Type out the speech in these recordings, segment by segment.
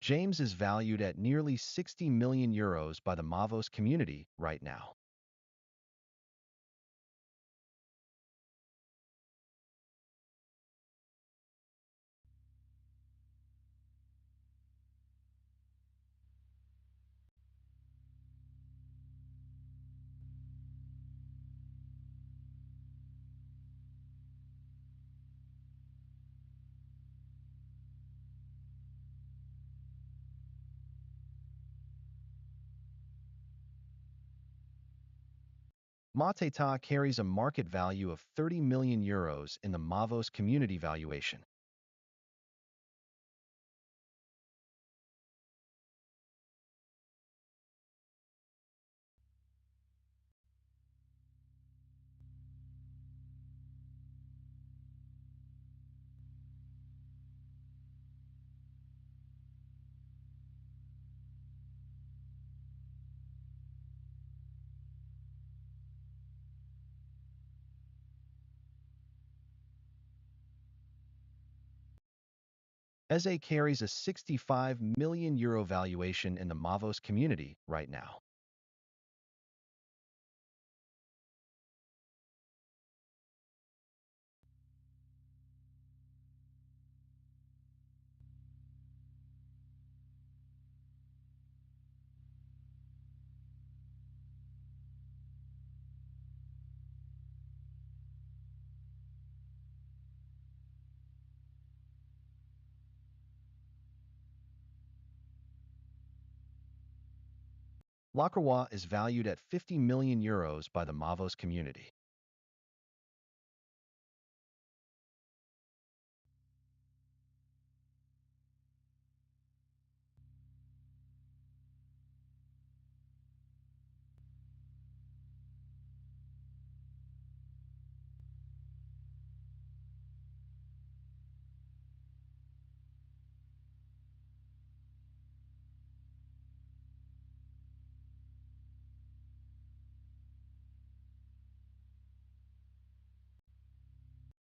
James is valued at nearly €60 million by the Mavos community right now. Mateta carries a market value of €30 million in the Mavos community valuation. Eze carries a €65 million valuation in the Mavos community right now. Lacroix is valued at €50 million by the Mavos community.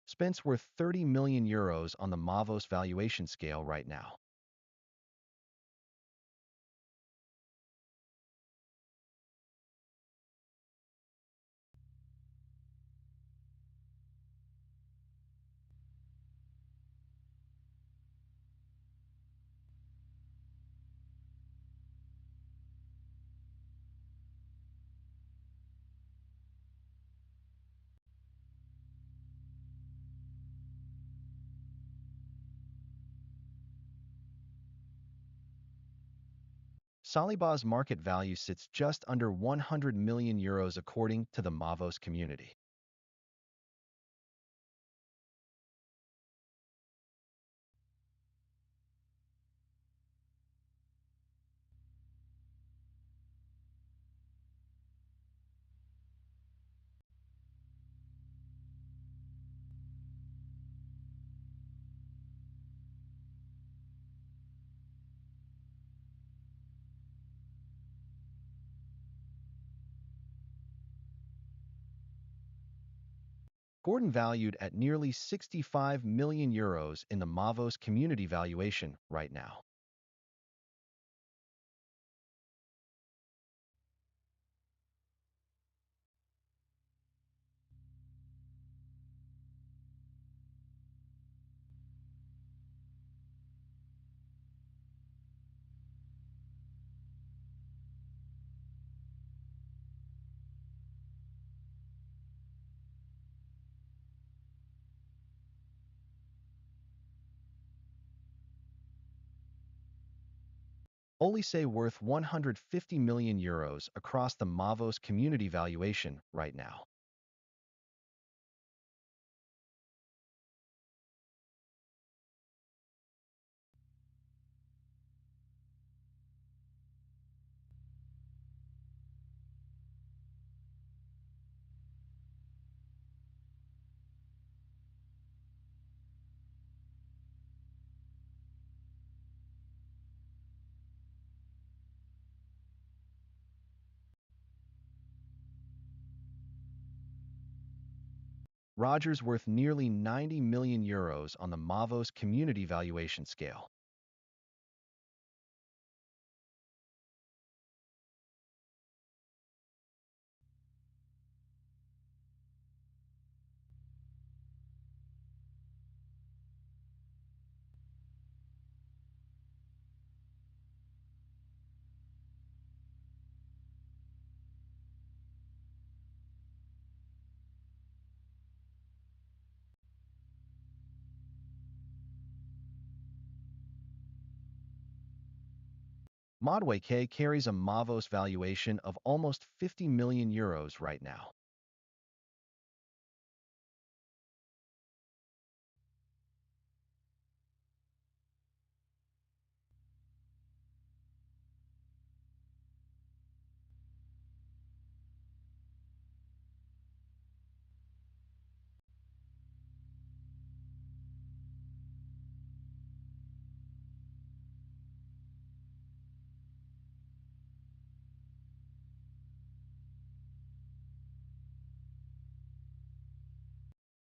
Spence worth €30 million on the Mavos valuation scale right now. Saliba's market value sits just under €100 million according to the Mavos community. Gordon valued at nearly €65 million in the Mavos community valuation right now. Olise worth €150 million across the Mavos community valuation right now. Rogers worth nearly €90 million on the Mavos community valuation scale. Madueke carries a Mavos valuation of almost 50 million euros right now.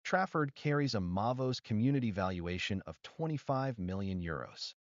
Trafford carries a Mavos community valuation of 25 million euros.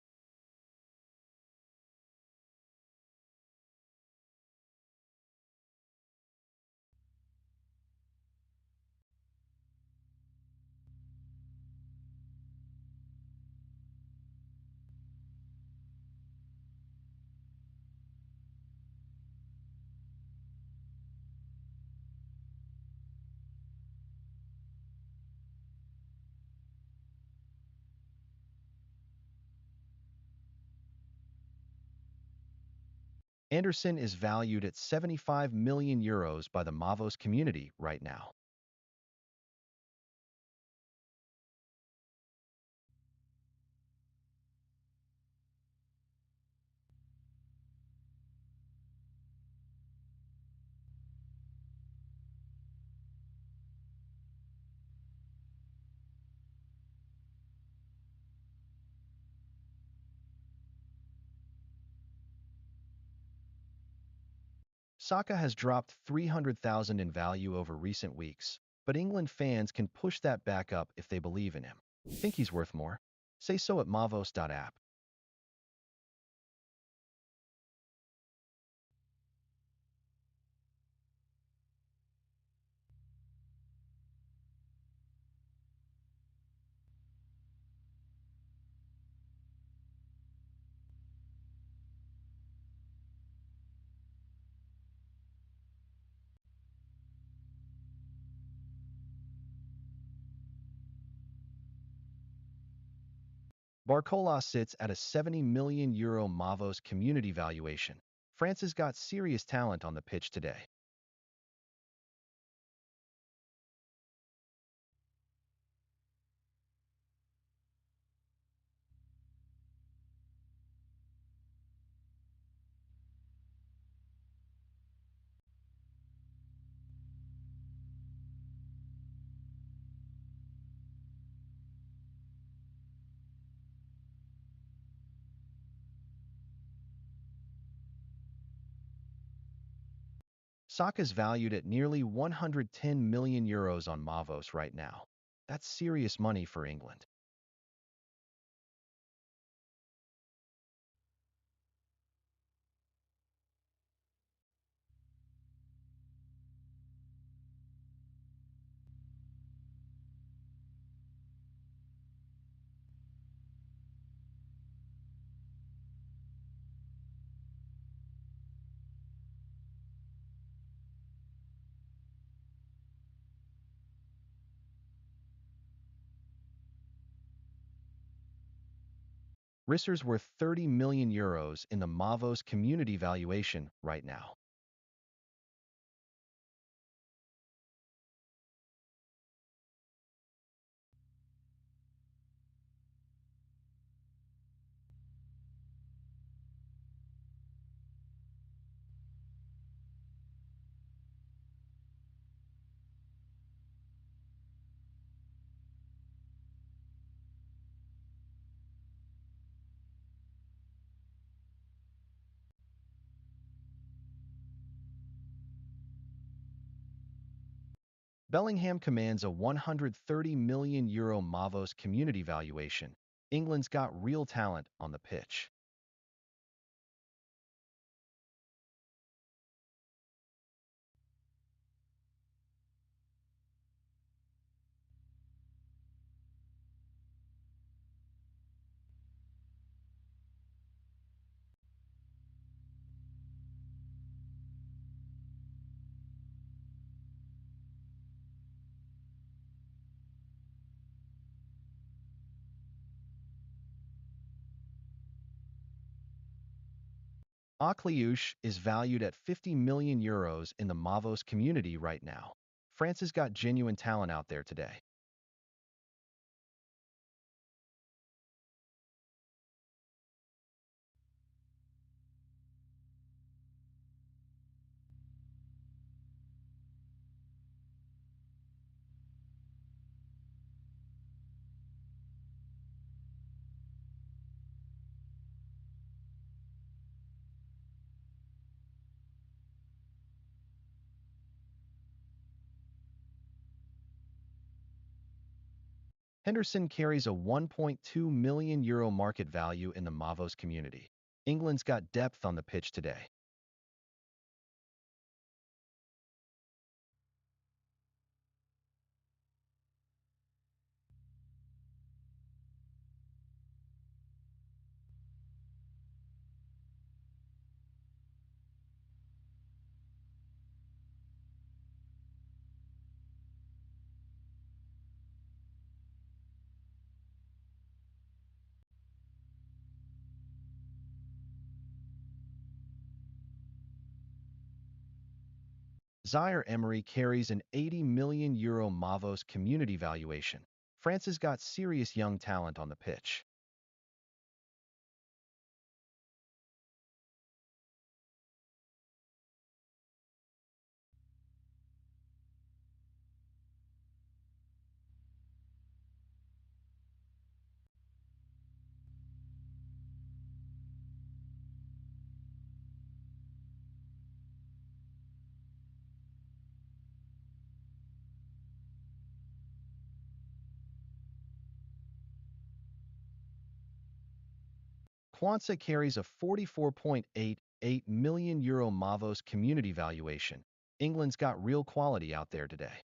Henderson is valued at 75 million euros by the Mavos community right now. Saka has dropped 300,000 in value over recent weeks, but England fans can push that back up if they believe in him. Think he's worth more? Say so at mavos.app. Barcola sits at a 70 million euro Mavos community valuation. France has got serious talent on the pitch today. Saka's valued at nearly 110 million euros on Mavos right now. That's serious money for England. Risser's worth 30 million euros in the Mavos community valuation right now. Bellingham commands a 130 million euro Mavos community valuation. England's got real talent on the pitch. Akliouche is valued at 50 million euros in the Mavos community right now. France has got genuine talent out there today. Henderson carries a 1.2 million euro market value in the Mavos community. England's got depth on the pitch today. Zaïre-Emery carries an 80 million euro Mavos community valuation. France has got serious young talent on the pitch. Quansah carries a 44.88 million euro Mavos community valuation. England's got real quality out there today.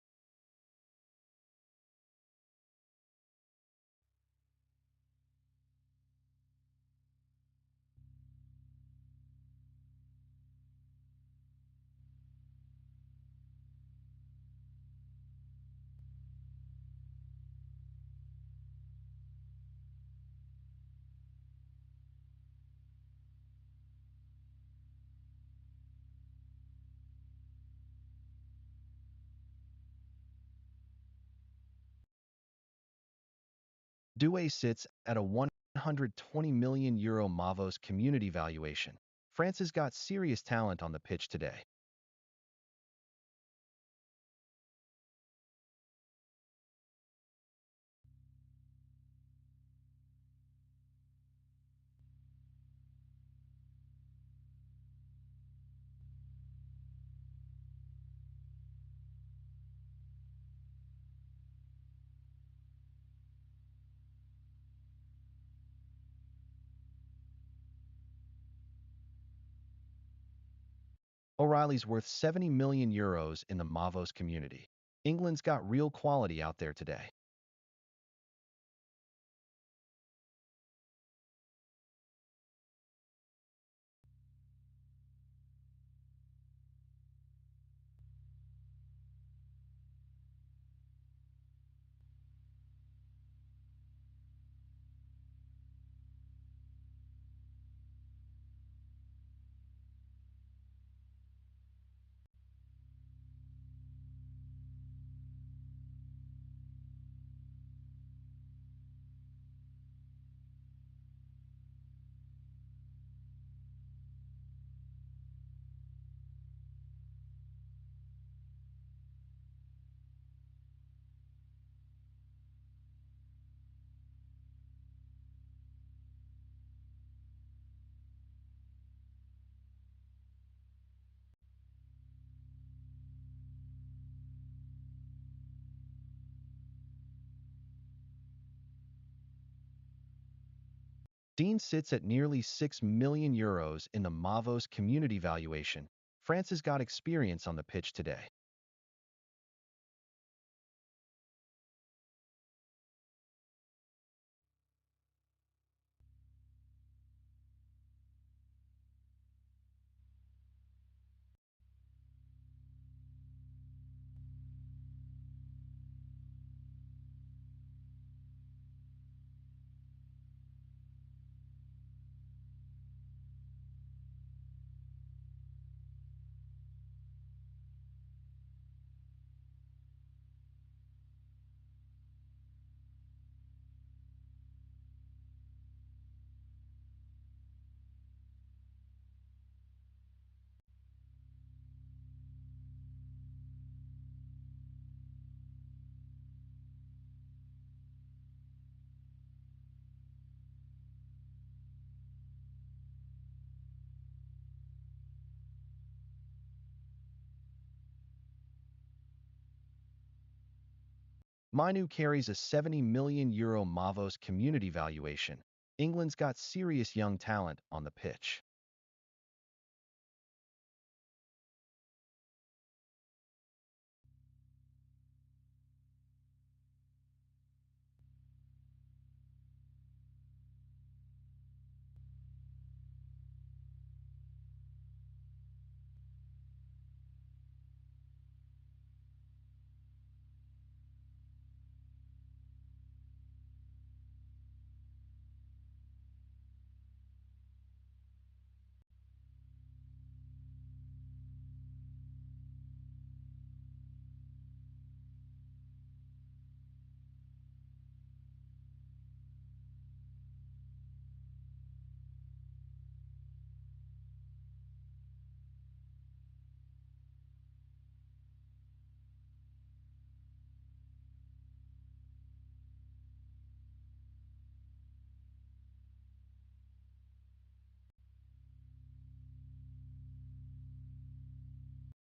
Doué sits at a 120 million euro Mavos community valuation. France has got serious talent on the pitch today. O'Reilly's worth 70 million euros in the Mavos community. England's got real quality out there today. Dean sits at nearly 6 million euros in the Mavos community valuation. France has got experience on the pitch today. Mainu carries a €70 million Mavos community valuation. England's got serious young talent on the pitch.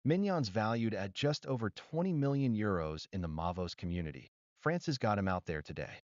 Magnan's valued at just over €20 million in the Mavos community. France has got him out there today.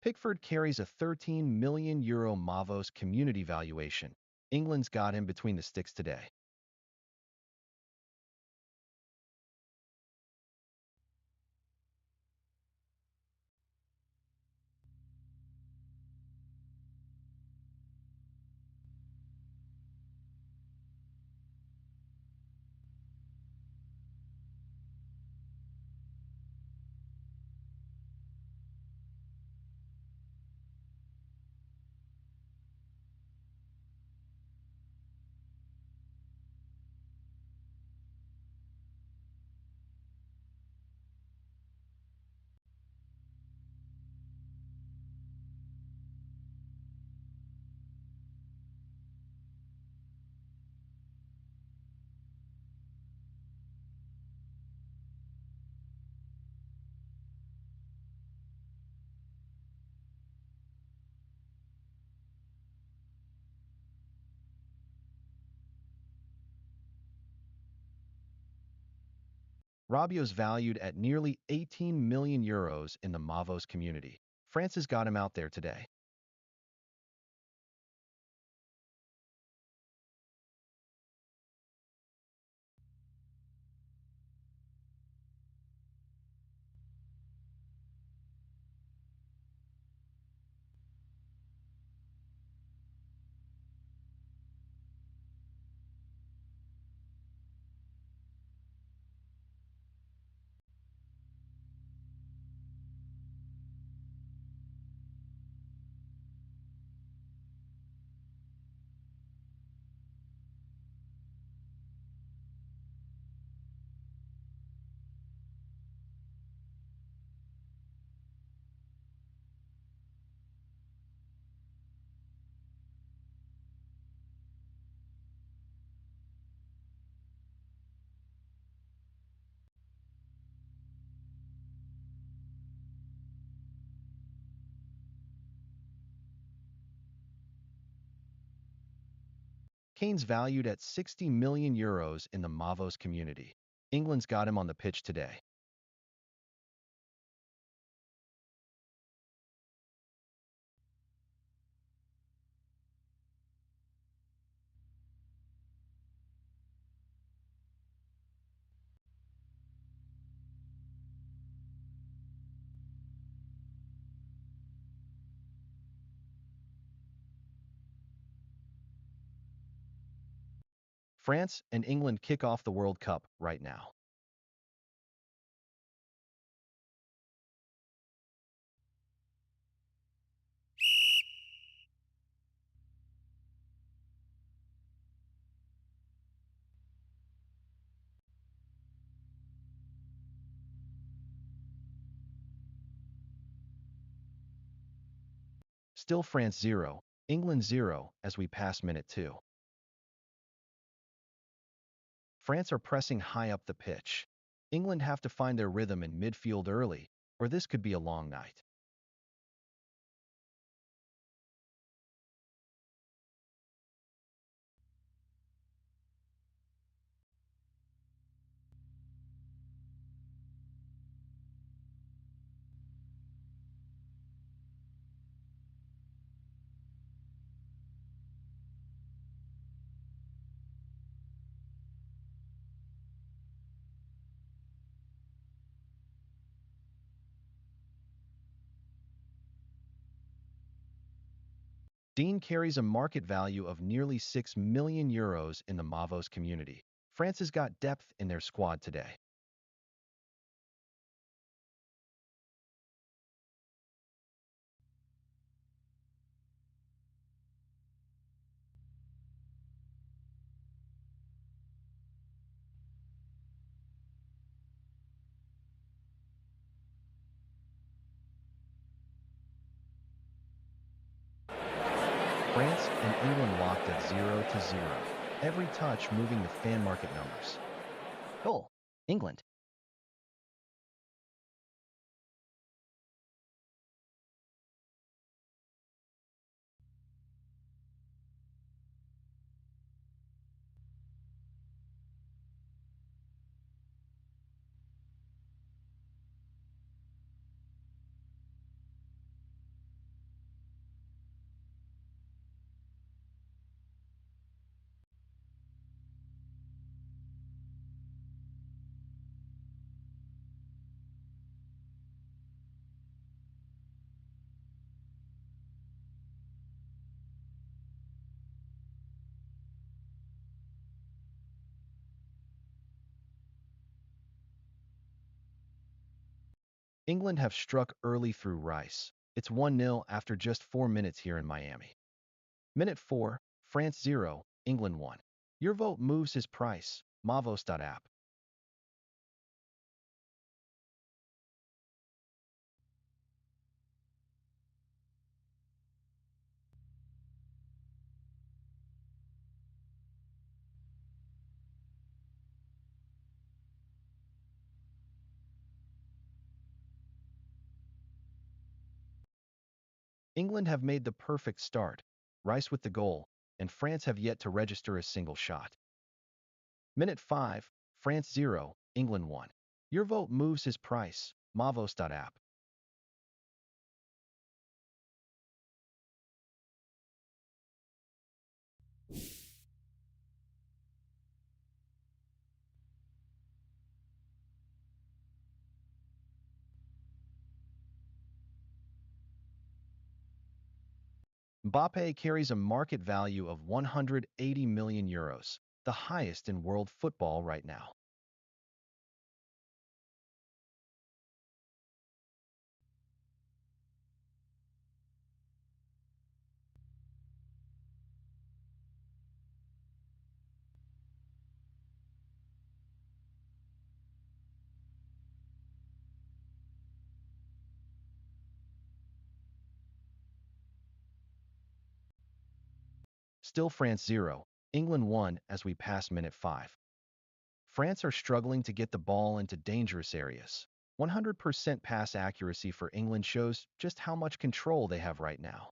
Pickford carries a €13 million Mavos community valuation. England's got him between the sticks today. Rabiot's valued at nearly €18 million in the Mavos community. France has got him out there today. Kane's valued at €60 million in the Mavos community. England's got him on the pitch today. France and England kick off the World Cup right now. Still France 0, England 0 as we pass minute 2. France are pressing high up the pitch. England have to find their rhythm in midfield early, or this could be a long night. Dean carries a market value of nearly €6 million in the Mavos community. France has got depth in their squad today. France and England locked at 0-0. Every touch moving the fan market numbers. Goal. England. England have struck early through Rice. It's 1-0 after just 4 minutes here in Miami. Minute 4, France 0, England 1. Your vote moves his price. Mavos.app. England have made the perfect start. Rice with the goal, and France have yet to register a single shot. Minute 5, France 0, England 1. Your vote moves his price. Mavos.app. Mbappé carries a market value of €180 million, the highest in world football right now. Still France 0, England 1 as we pass minute 5. France are struggling to get the ball into dangerous areas. 100% pass accuracy for England shows just how much control they have right now.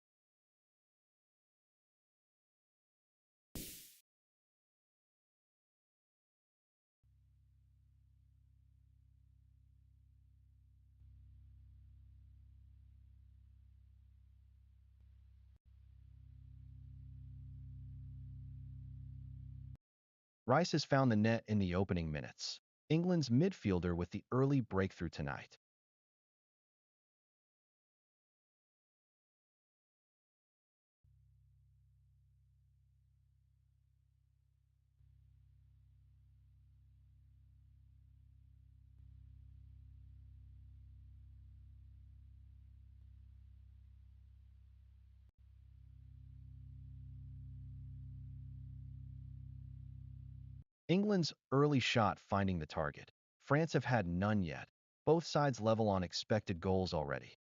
Rice has found the net in the opening minutes. England's midfielder with the early breakthrough tonight. England's early shot finding the target. France have had none yet. Both sides level on expected goals already.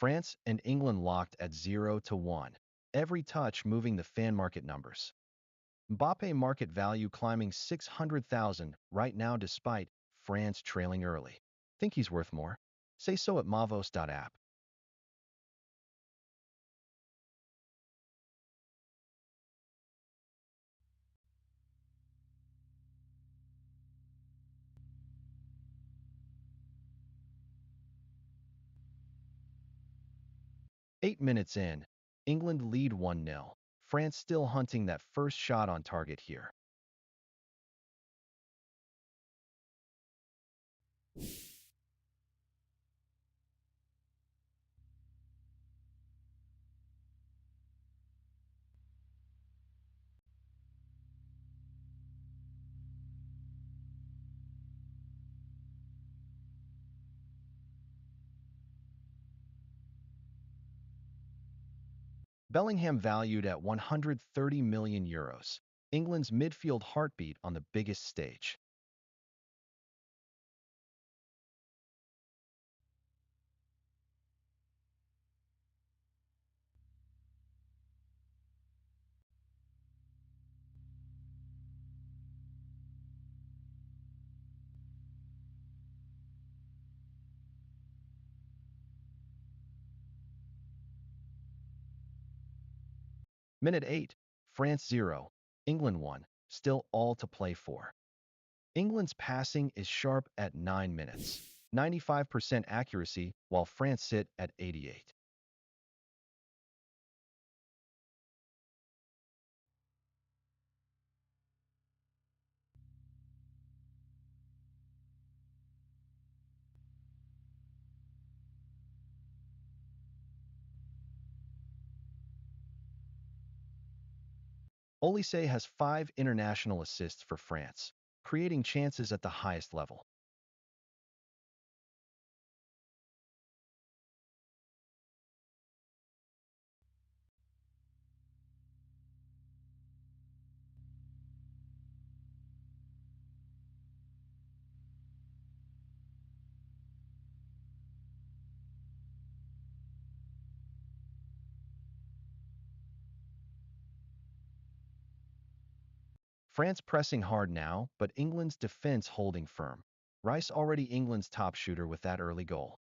France and England locked at 0-1. Every touch moving the fan market numbers. Mbappé market value climbing 600,000 right now despite France trailing early. Think he's worth more? Say so at mavos.app. Eight minutes in, England lead 1-0. France still hunting that first shot on target here. Bellingham valued at 130 million euros. England's midfield heartbeat on the biggest stage. Minute 8, France 0, England 1, still all to play for. England's passing is sharp at 9 minutes, 95% accuracy, while France sit at 88. Olise has 5 international assists for France, creating chances at the highest level. France pressing hard now, but England's defense holding firm. Rice already England's top shooter with that early goal.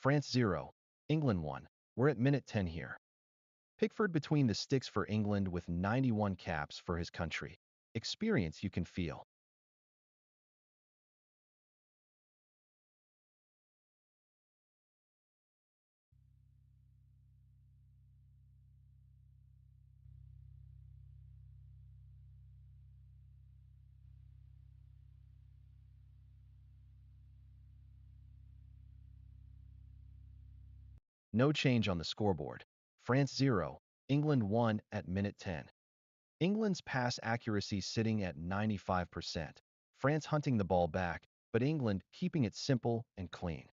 France 0, England 1. We're at minute 10 here. Pickford between the sticks for England with 91 caps for his country. Experience you can feel. No change on the scoreboard. France 0, England 1 at minute 10. England's pass accuracy sitting at 95%. France hunting the ball back, but England keeping it simple and clean.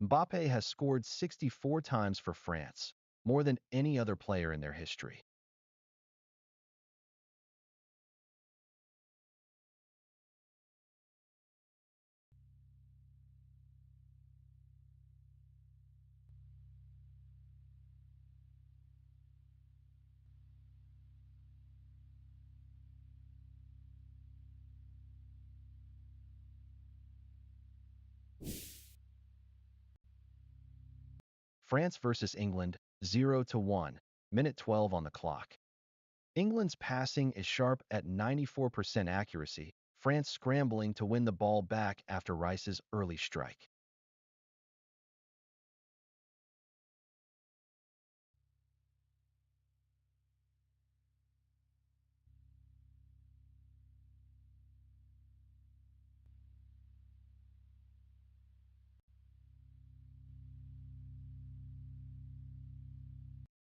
Mbappé has scored 64 times for France, more than any other player in their history. France versus England, 0-1, minute 12 on the clock. England's passing is sharp at 94% accuracy, France scrambling to win the ball back after Rice's early strike.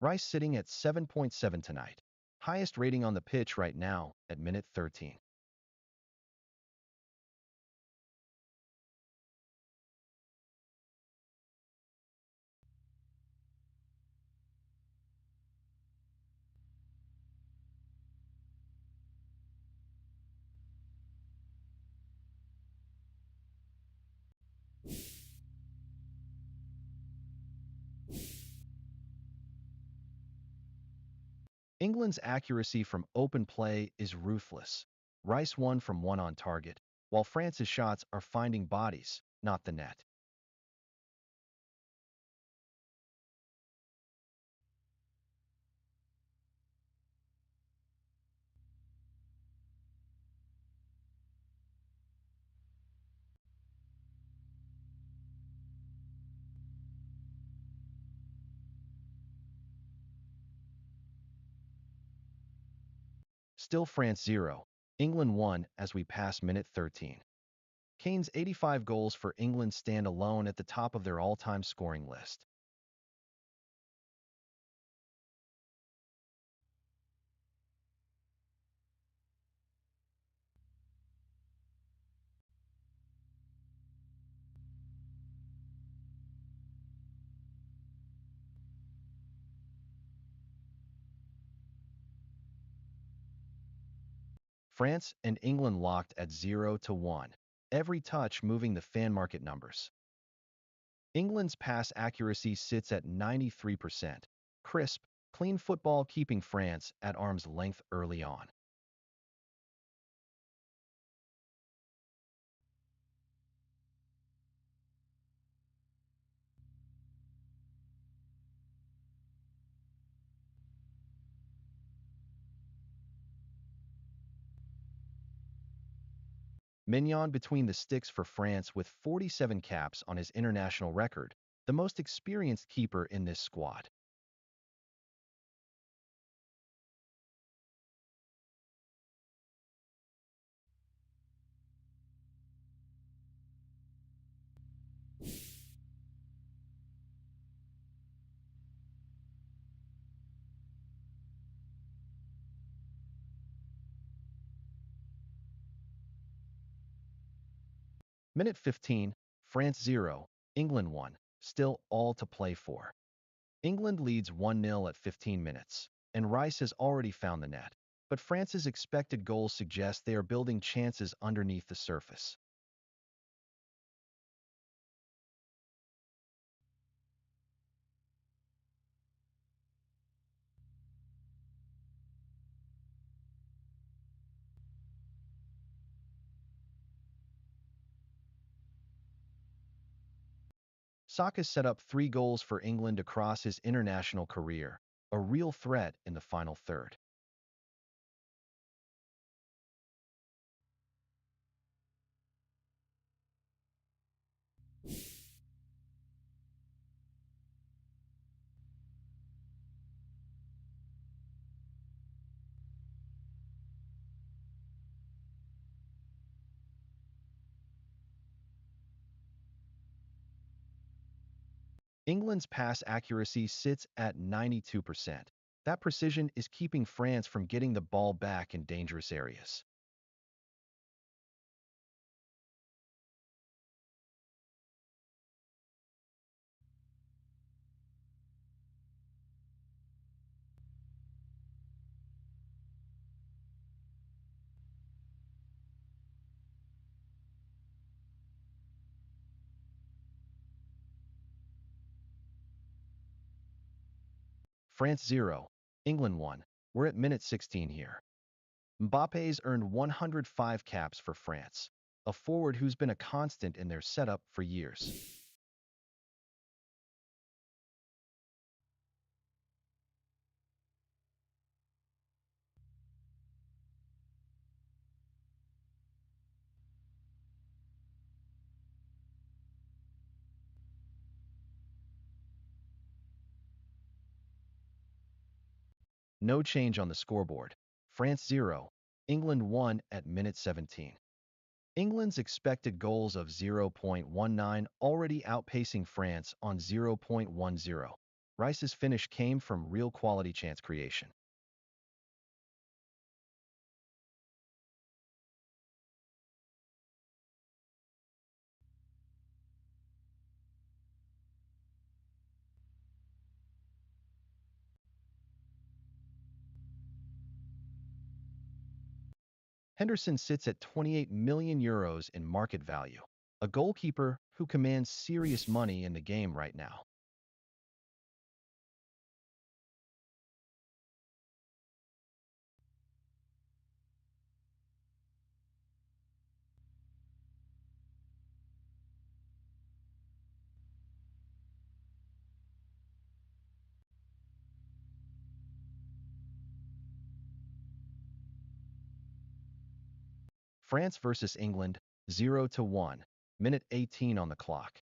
Rice sitting at 7.7 tonight. Highest rating on the pitch right now at minute 13. England's accuracy from open play is ruthless. Rice won from one on target, while France's shots are finding bodies, not the net. Still France 0, England 1 as we pass minute 13. Kane's 85 goals for England stand alone at the top of their all-time scoring list. France and England locked at 0-1, every touch moving the fan market numbers. England's pass accuracy sits at 93%, crisp, clean football keeping France at arm's length early on. Maignan between the sticks for France with 47 caps on his international record, the most experienced keeper in this squad. Minute 15, France 0, England 1, still all to play for. England leads 1-0 at 15 minutes, and Rice has already found the net, but France's expected goals suggest they are building chances underneath the surface. Saka's set up 3 goals for England across his international career, a real threat in the final third. England's pass accuracy sits at 92%. That precision is keeping France from getting the ball back in dangerous areas. France 0, England 1. We're at minute 16 here. Mbappe's earned 105 caps for France, a forward who's been a constant in their setup for years. No change on the scoreboard. France 0, England 1 at minute 17. England's expected goals of 0.19 already outpacing France on 0.10. Rice's finish came from real quality chance creation. Henderson sits at €28 million in market value, a goalkeeper who commands serious money in the game right now. France versus England, 0-1, minute 18 on the clock.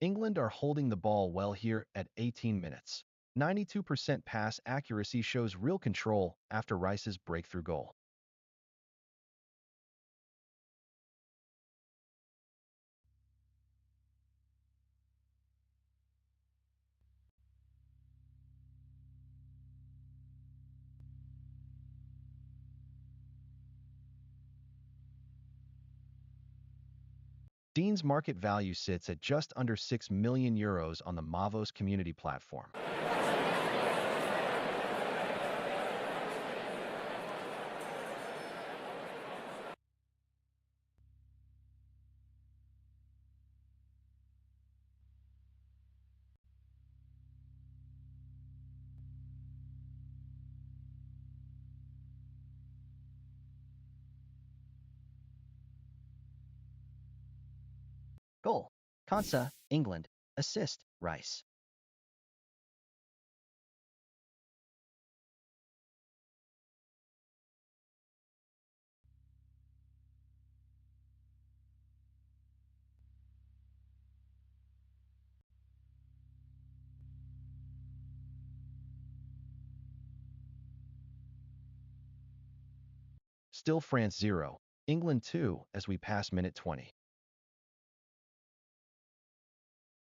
England are holding the ball well here at 18 minutes. 92% pass accuracy shows real control after Rice's breakthrough goal. Dean's market value sits at just under €6 million on the Mavos community platform. Goal. Konsa, England. Assist, Rice. Still France 0, England 2 as we pass minute 20.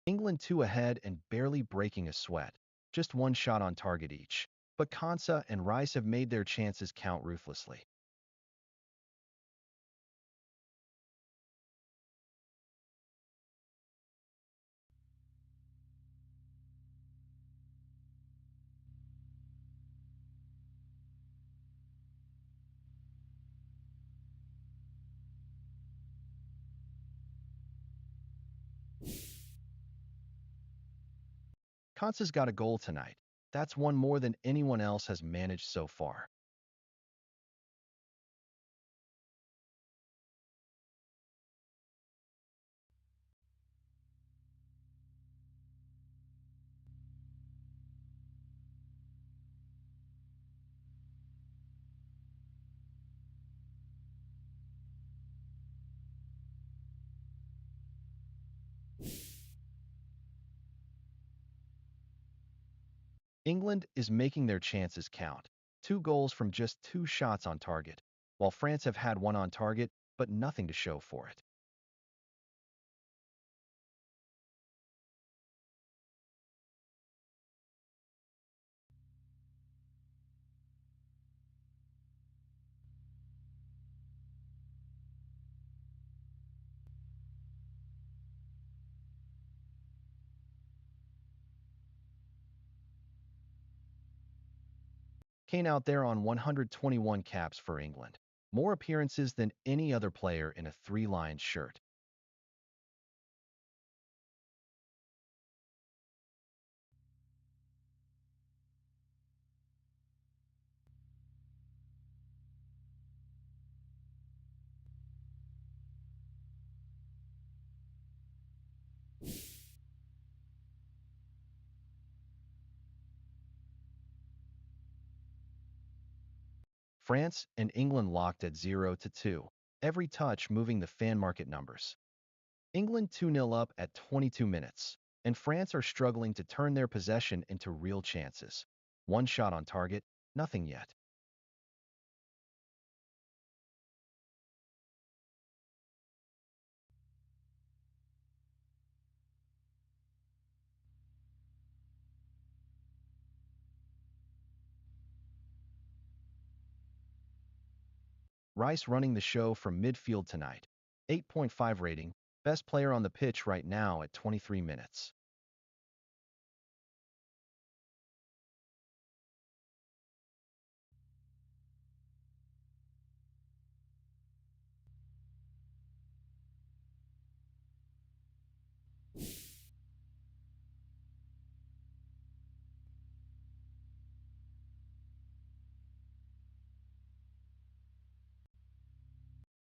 England 2 ahead and barely breaking a sweat. Just one shot on target each. But Konsa and Rice have made their chances count ruthlessly. Konsa's got a goal tonight. That's one more than anyone else has managed so far. England is making their chances count. 2 goals from just 2 shots on target, while France have had 1 on target, but nothing to show for it. Kane out there on 121 caps for England. More appearances than any other player in a 3-line shirt. France and England locked at 0-2, every touch moving the fan market numbers. England 2-0 up at 22 minutes, and France are struggling to turn their possession into real chances. 1 shot on target, Nothing yet. Rice running the show from midfield tonight. 8.5 rating, best player on the pitch right now at 23 minutes.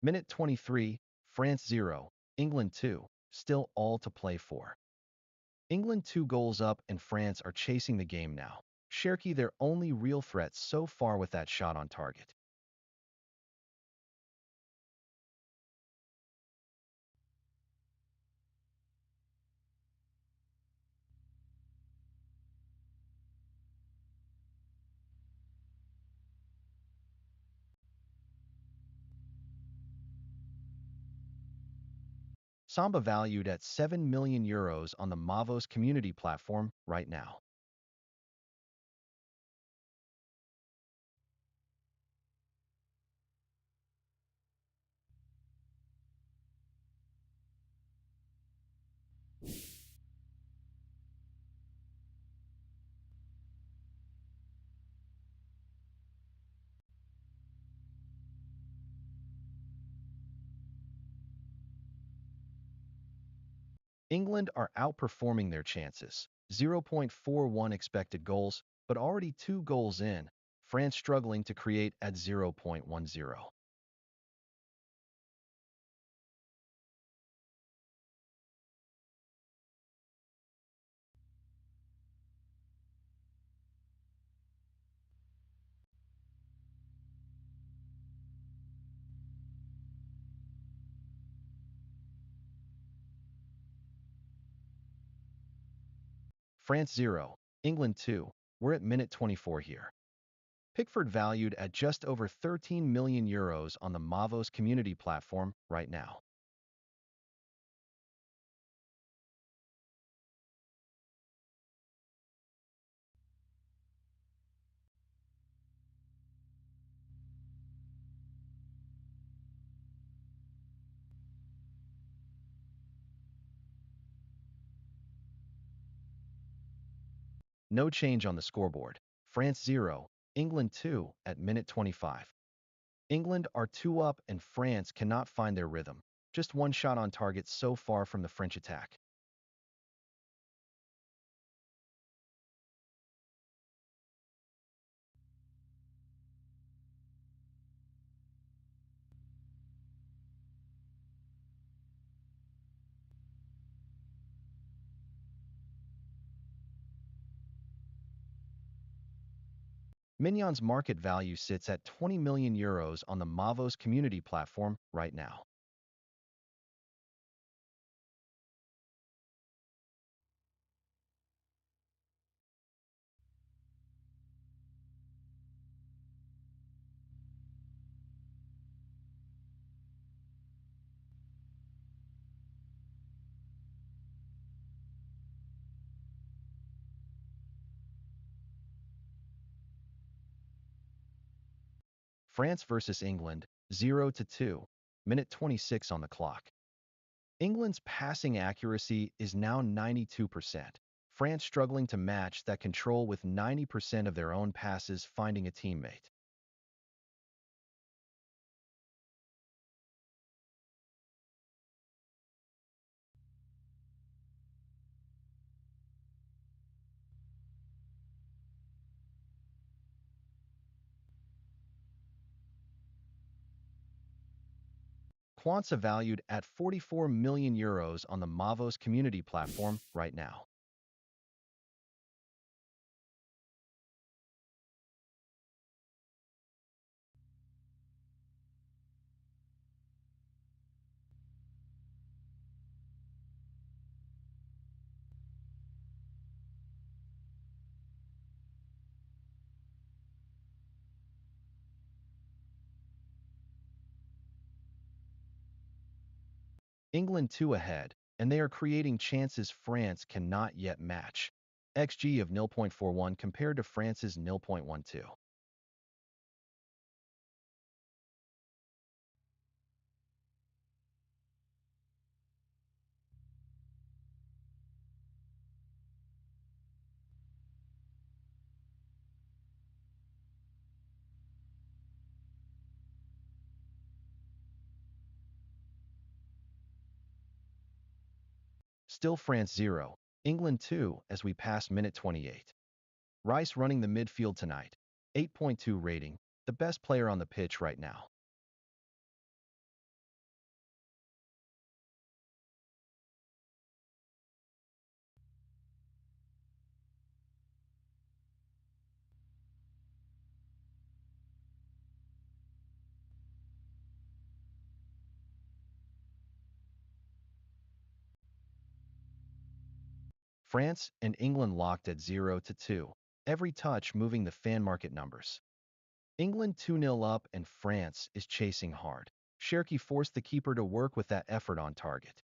Minute 23, France 0, England 2, still all to play for. England 2 goals up and France are chasing the game now. Cherki their only real threat so far with that shot on target. Samba valued at €7 million on the Mavos community platform right now. England are outperforming their chances. 0.41 expected goals, but already 2 goals in. France struggling to create at 0.10. France 0, England 2. We're at minute 24 here. Pickford valued at just over €13 million on the Mavos community platform right now. No change on the scoreboard. France 0, England 2 at minute 25. England are 2 up and France cannot find their rhythm. Just one shot on target so far from the French attack. Maignan's market value sits at €20 million on the Mavos community platform right now. France versus England, 0-2, minute 26 on the clock. England's passing accuracy is now 92%. France struggling to match that control with 90% of their own passes finding a teammate. Quansah valued at €44 million on the Mavos community platform right now. England 2 ahead, and they are creating chances France cannot yet match. XG of 0.41 compared to France's 0.12. Still France 0, England 2 as we pass minute 28. Rice running the midfield tonight. 8.2 rating, the best player on the pitch right now. France and England locked at 0-2, every touch moving the fan market numbers. England 2-0 up and France is chasing hard. Cherki forced the keeper to work with that effort on target.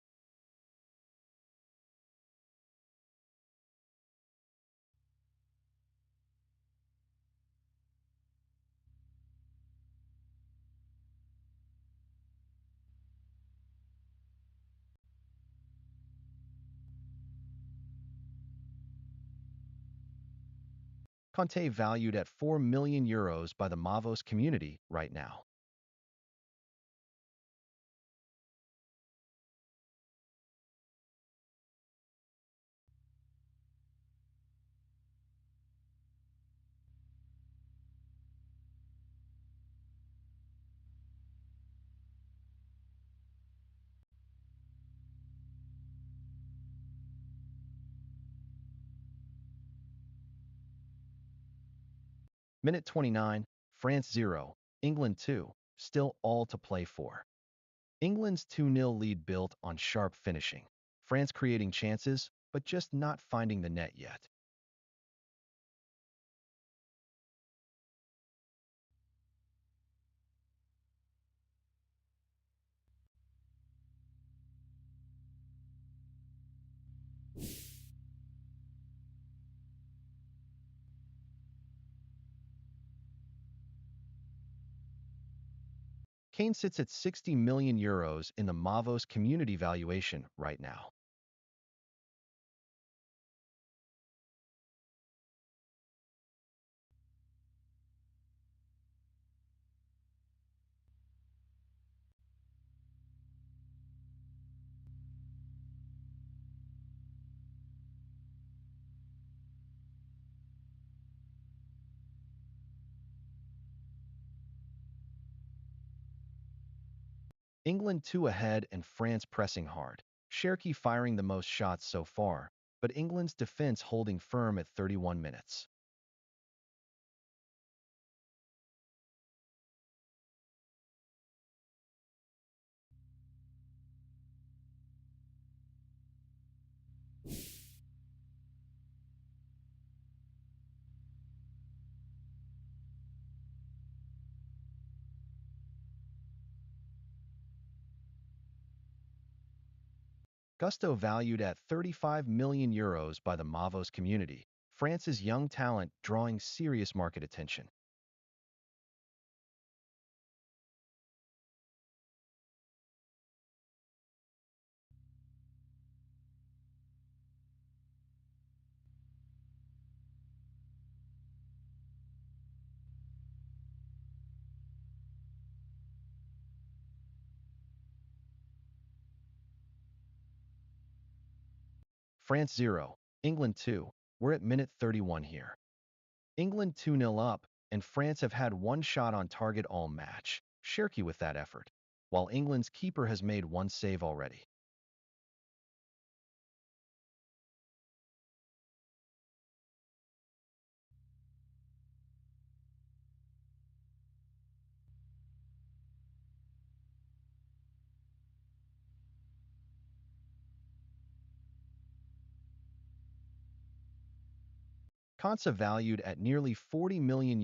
Konaté valued at €4 million by the Mavos community right now. Minute 29, France 0, England 2, still all to play for. England's 2-0 lead built on sharp finishing. France creating chances, but just not finding the net yet. Kane sits at €60 million in the Mavos community valuation right now. England 2 ahead and France pressing hard. Cherki firing the most shots so far, but England's defense holding firm at 31 minutes. Gusto valued at €35 million by the Mavos community. France's young talent drawing serious market attention. France 0, England 2. We're at minute 31 here. England 2-0 up, and France have had one shot on target all match. Cherki with that effort, while England's keeper has made one save already. Konsa valued at nearly €40 million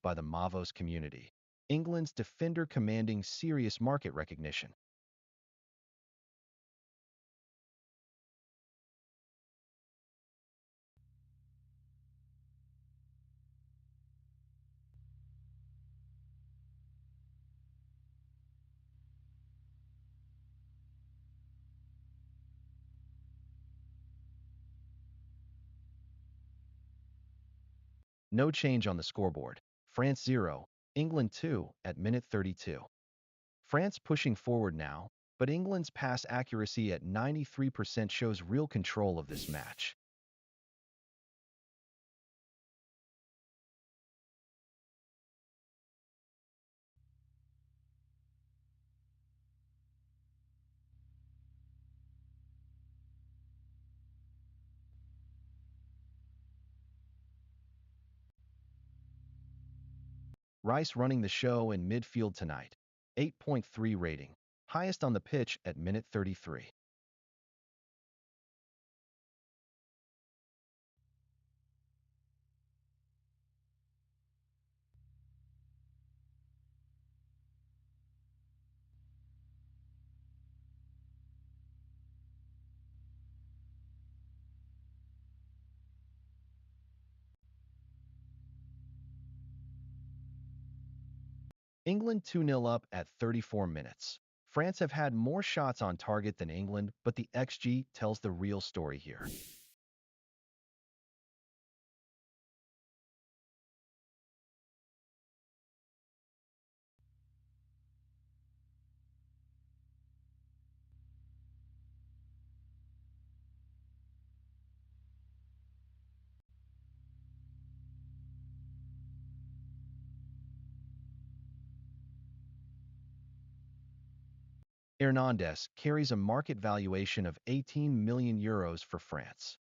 by the Mavos community. England's defender commanding serious market recognition. No change on the scoreboard. France 0, England 2 at minute 32. France pushing forward now, but England's pass accuracy at 93% shows real control of this match. Rice running the show in midfield tonight. 8.3 rating. Highest on the pitch at minute 33. England 2-0 up at 34 minutes. France have had more shots on target than England, but the XG tells the real story here. Hernández carries a market valuation of 18 million euros for France.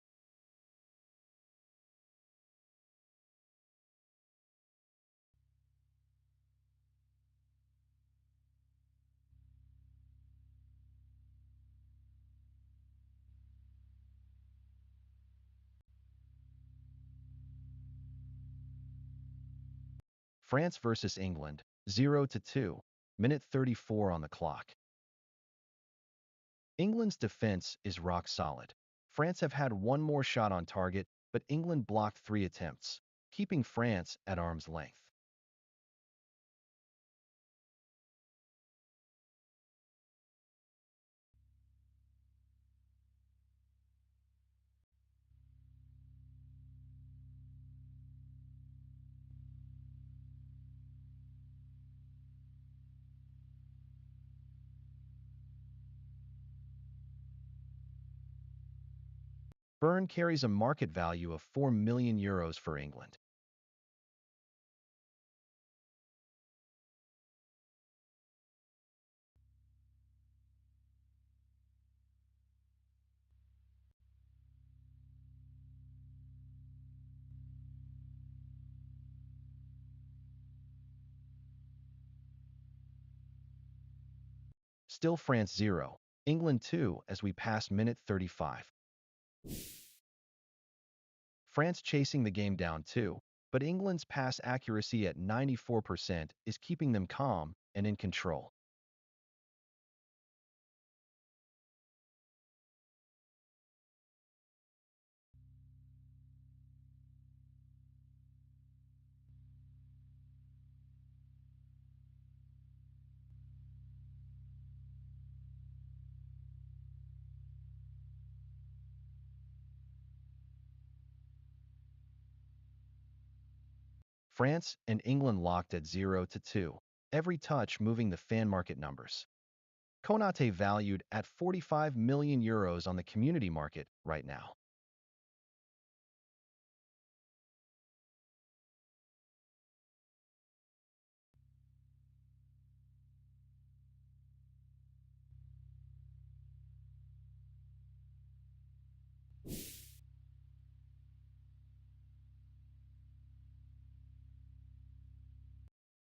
France versus England, 0-2, minute 34 on the clock. England's defense is rock solid. France have had one more shot on target, but England blocked 3 attempts, keeping France at arm's length. Byrne carries a market value of 4 million euros for England. Still France 0, England 2 as we pass minute 35. France chasing the game down too, but England's pass accuracy at 94% is keeping them calm and in control. France and England locked at 0-2, every touch moving the fan market numbers. Konaté valued at 45 million euros on the community market right now.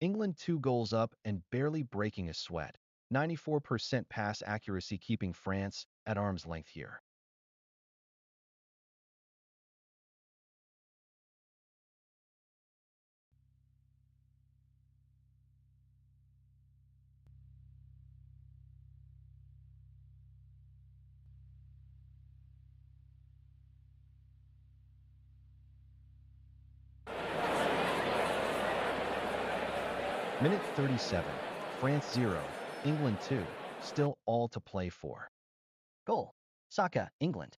England 2 goals up and barely breaking a sweat. 94% pass accuracy keeping France at arm's length here. Minute 37, France 0, England 2, still all to play for. Goal. Saka, England.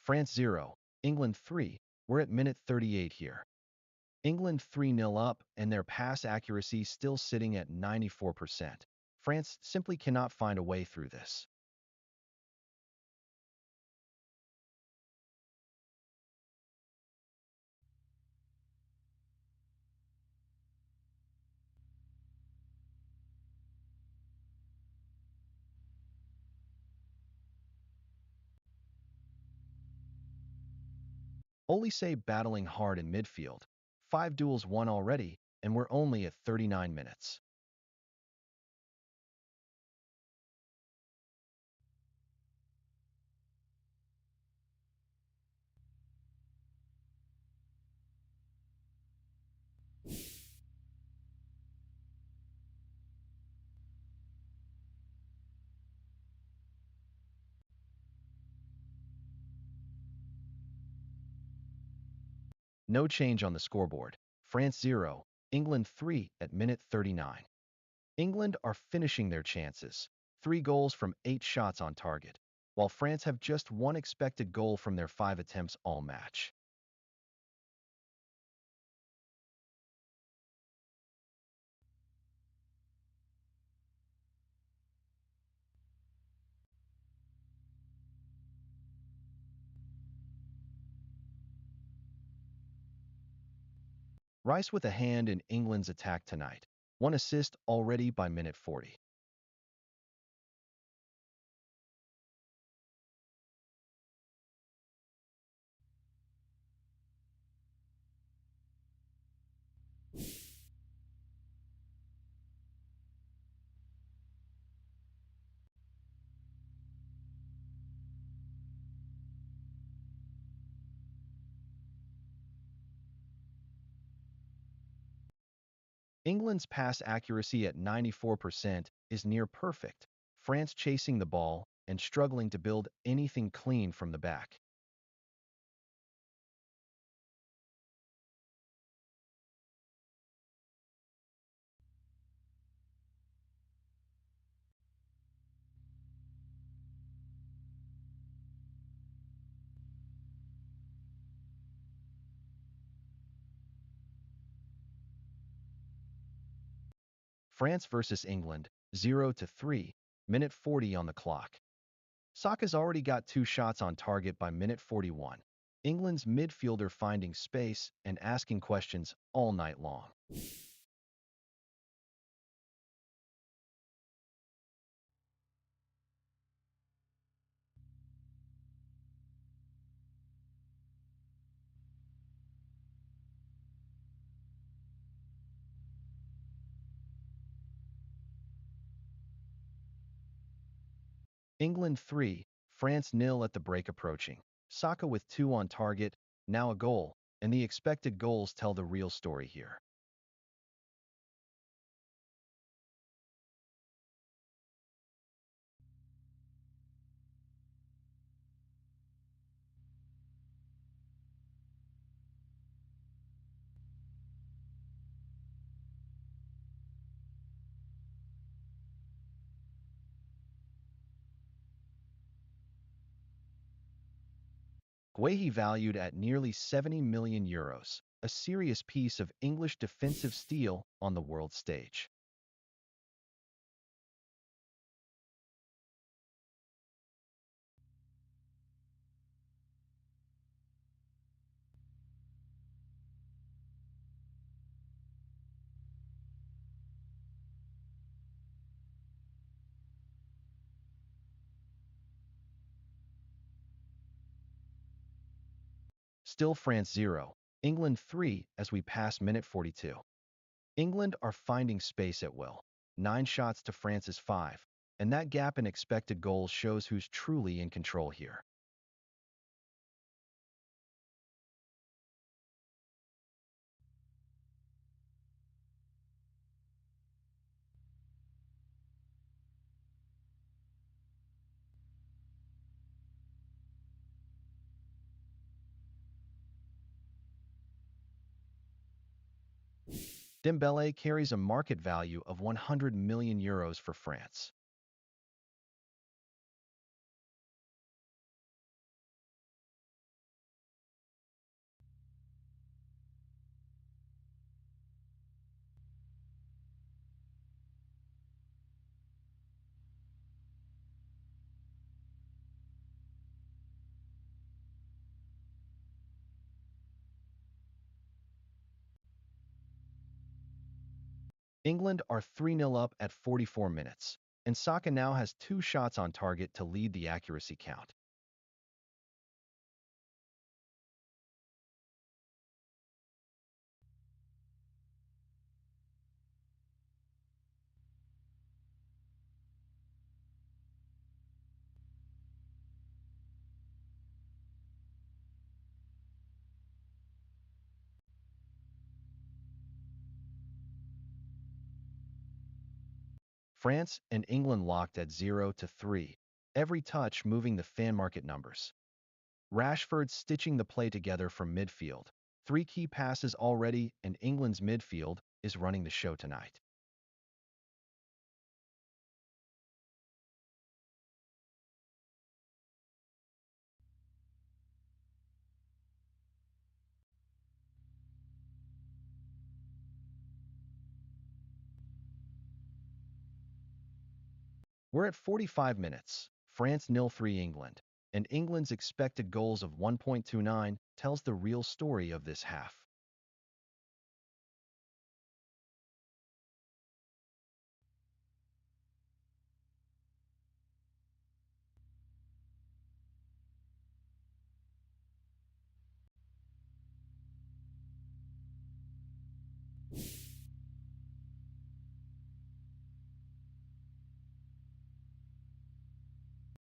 France 0, England 3. We're at minute 38 here. England 3-0 up, and their pass accuracy still sitting at 94%. France simply cannot find a way through this. Olise battling hard in midfield. 5 duels won already, and we're only at 39 minutes. No change on the scoreboard. France 0, England 3 at minute 39. England are finishing their chances. 3 goals from 8 shots on target, while France have just 1 expected goal from their 5 attempts all match. Rice with a hand in England's attack tonight. 1 assist already by minute 40. England's pass accuracy at 94% is near perfect. France chasing the ball and struggling to build anything clean from the back. France versus England, 0-3, minute 40 on the clock. Saka's already got 2 shots on target by minute 41. England's midfielder finding space and asking questions all night long. England 3, France 0 at the break approaching. Saka with 2 on target, now a goal, and the expected goals tell the real story here. Guéhi valued at nearly 70 million euros, a serious piece of English defensive steel on the world stage. Still France 0, England 3 as we pass minute 42. England are finding space at will. 9 shots to France's 5, and that gap in expected goals shows who's truly in control here. Dembélé carries a market value of 100 million euros for France. England are 3-0 up at 44 minutes, and Saka now has 2 shots on target to lead the accuracy count. France and England locked at 0-3, every touch moving the fan market numbers. Rashford stitching the play together from midfield. 3 key passes already, and England's midfield is running the show tonight. We're at 45 minutes. France 0-3 England, and England's expected goals of 1.29 tells the real story of this half.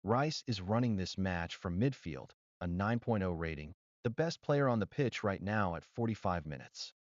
Rice is running this match from midfield, a 9.0 rating, the best player on the pitch right now at 45 minutes.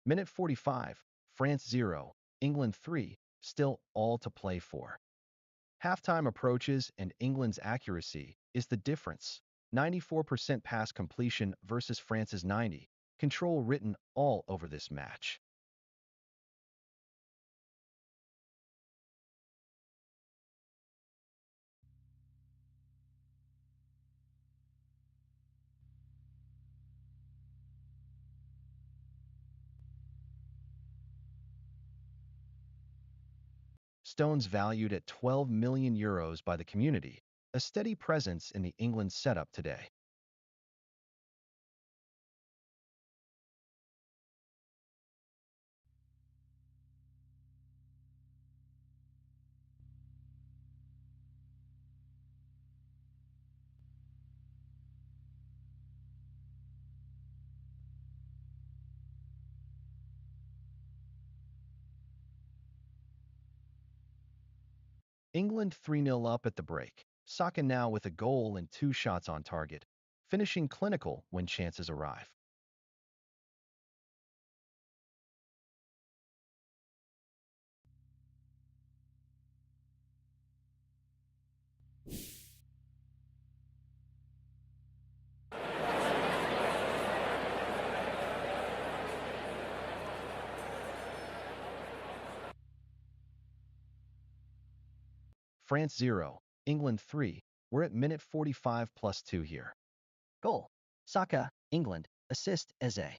Minute 45, France 0, England 3, still all to play for. Halftime approaches and England's accuracy is the difference. 94% pass completion versus France's 90, control written all over this match. Stones valued at €12 million by the community, a steady presence in the England setup today. England 3-0 up at the break. Saka now with a goal and 2 shots on target, finishing clinical when chances arrive. France 0, England 3. We're at minute 45 plus 2 here. Goal. Saka, England. Assist, Ezri.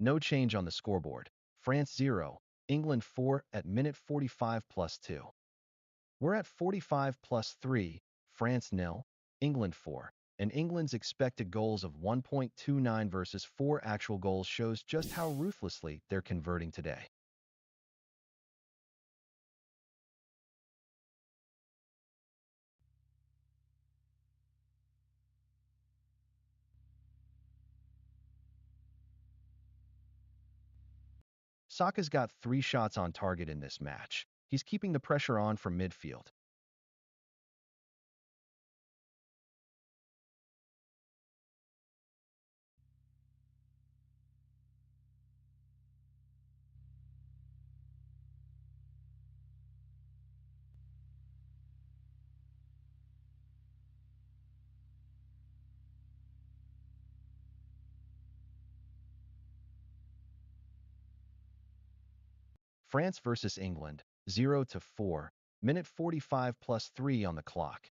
No change on the scoreboard. France 0, England 4 at minute 45 plus 2. We're at 45 plus 3, France 0, England 4, and England's expected goals of 1.29 versus 4 actual goals shows just how ruthlessly they're converting today. Saka's got 3 shots on target in this match. He's keeping the pressure on from midfield. France versus England, 0-4, minute 45 plus 3 on the clock.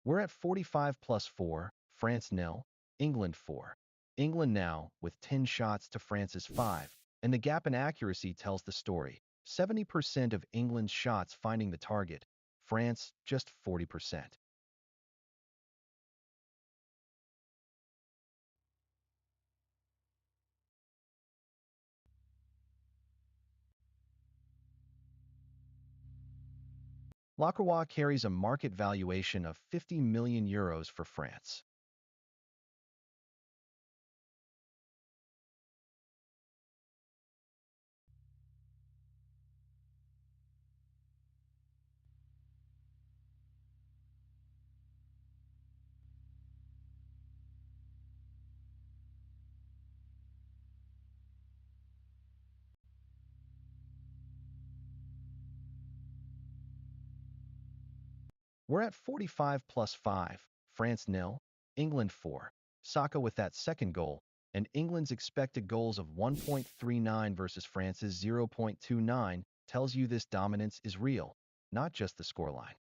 We're at 45 plus 4, France 0, England 4. England now, with 10 shots to France's 5, and the gap in accuracy tells the story. 70% of England's shots finding the target, France just 40%. Lacroix carries a market valuation of €50 million for France. We're at 45 plus 5, France 0, England 4. Saka with that second goal, and England's expected goals of 1.39 versus France's 0.29 tells you this dominance is real, not just the scoreline.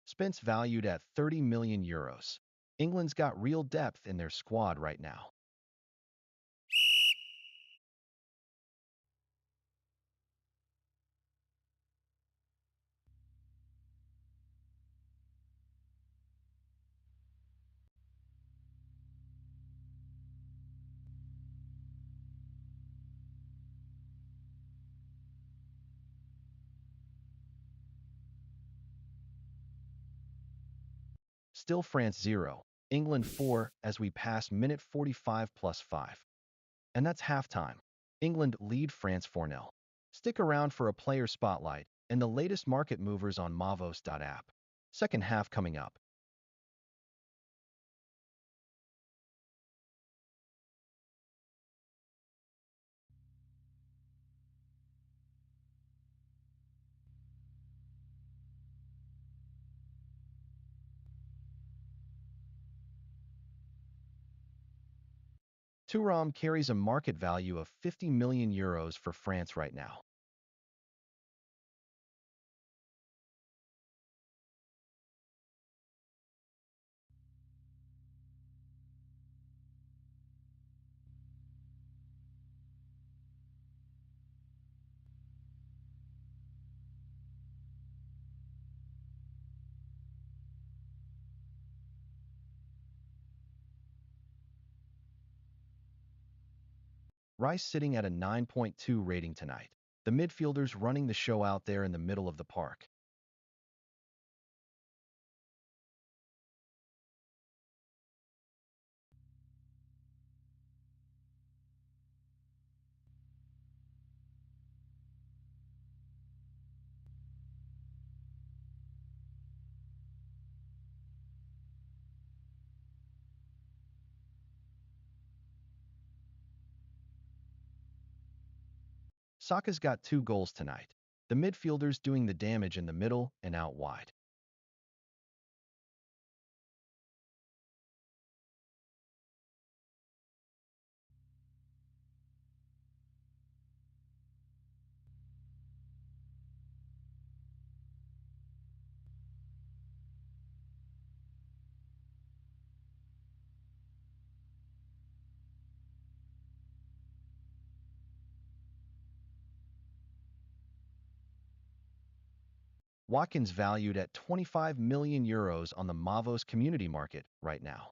Spence valued at €30 million. England's got real depth in their squad right now. Still France 0, England 4 as we pass minute 45 plus 5. And that's halftime. England lead France 4-0. Stick around for a player spotlight and the latest market movers on Mavos.app. Second half coming up. Thuram carries a market value of €50 million for France right now. Rice sitting at a 9.2 rating tonight. The midfielders running the show out there in the middle of the park. Saka's got 2 goals tonight. The midfielders doing the damage in the middle and out wide. Watkins valued at €25 million on the Mavos community market right now.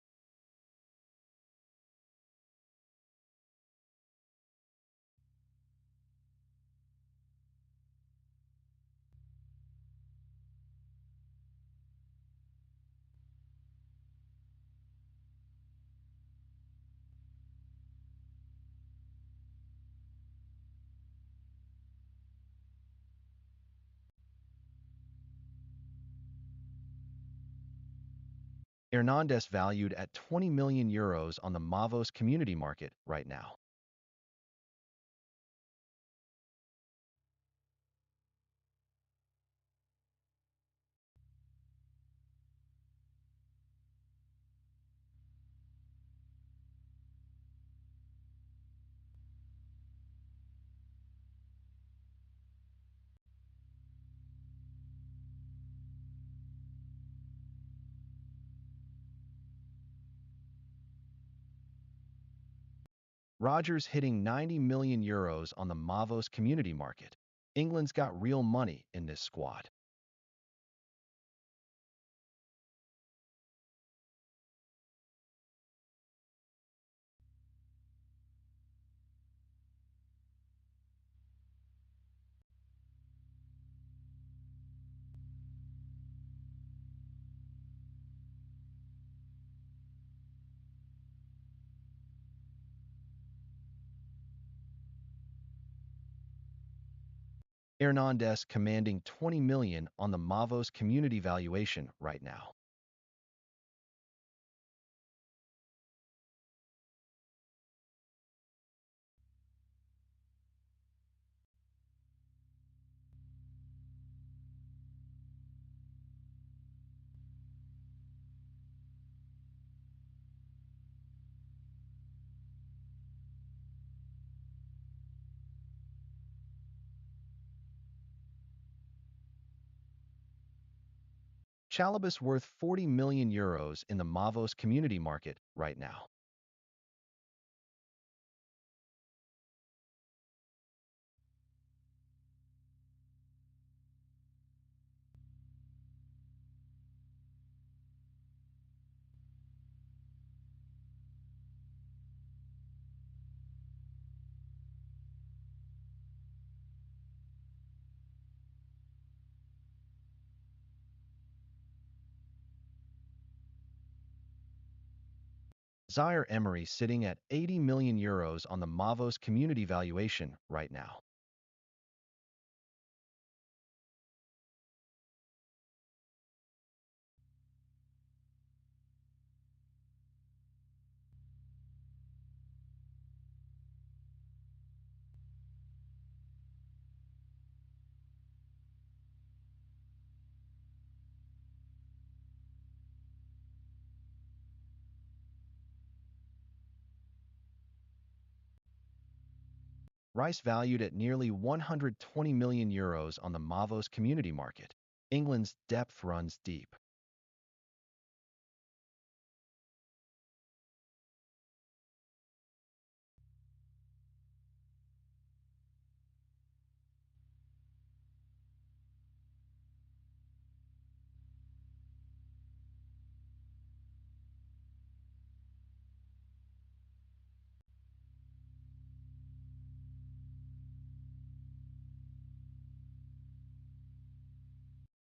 Hernández valued at 20 million euros on the Mavos community market right now. Rogers hitting 90 million euros on the Mavos community market. England's got real money in this squad. Hernández commanding 20 million on the Mavos community valuation right now. Chalobah's worth 40 million euros in the Mavos community market right now. Zaïre-Emery sitting at 80 million euros on the Mavos community valuation right now. Rice valued at nearly 120 million euros on the Mavos community market. England's depth runs deep.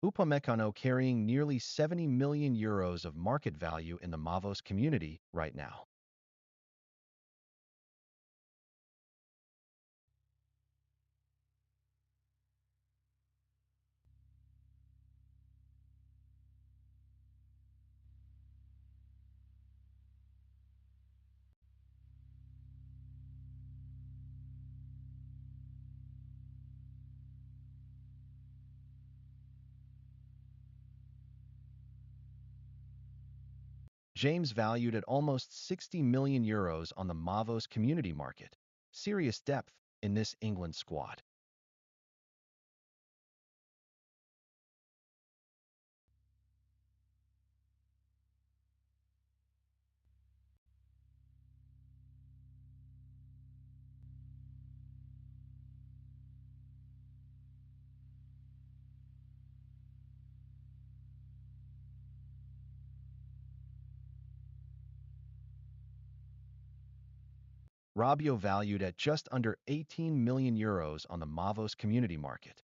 Upamecano carrying nearly 70 million euros of market value in the Mavos community right now. James valued at almost 60 million euros on the Mavos community market. Serious depth in this England squad. Rabiot valued at just under 18 million euros on the Mavos community market.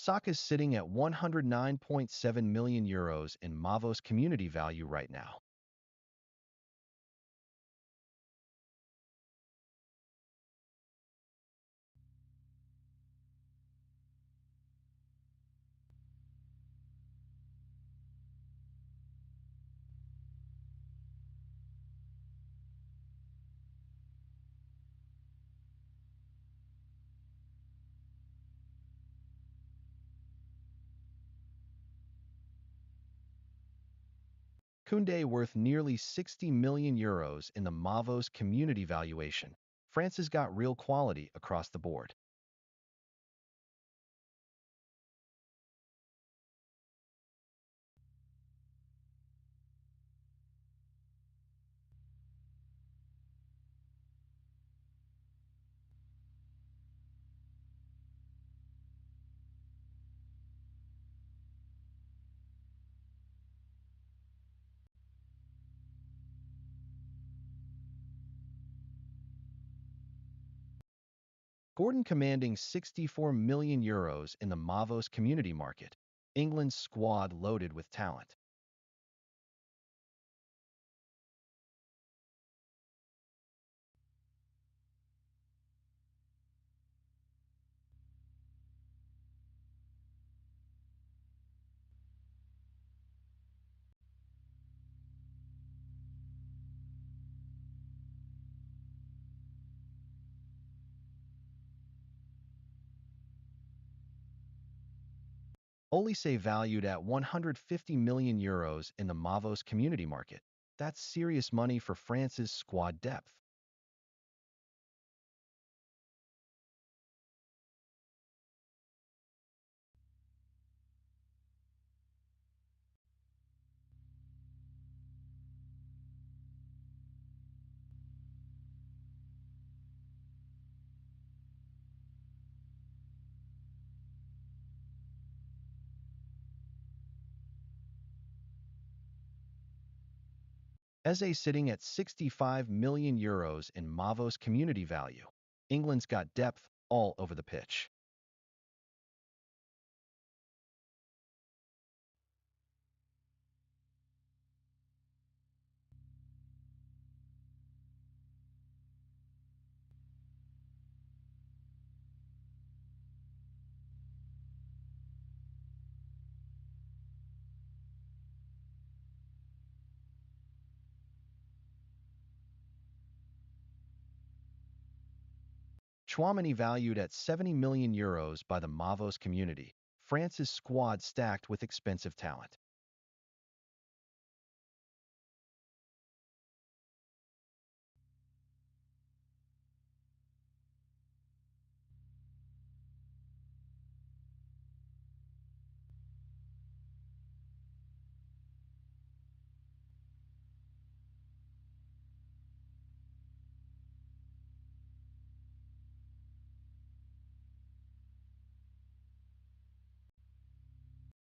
Saka's sitting at €109.7 million in Mavos community value right now. Koundé worth nearly €60 million in the Mavos community valuation. France has got real quality across the board. Gordon commanding €64 million in the Mavos community market. England's squad loaded with talent. Olise valued at €150 million in the Mavos community market. That's serious money for France's squad depth. Ezri sitting at €65 million in Mavos community value. England's got depth all over the pitch. Chouameni valued at €70 million by the Mavos community. France's squad stacked with expensive talent.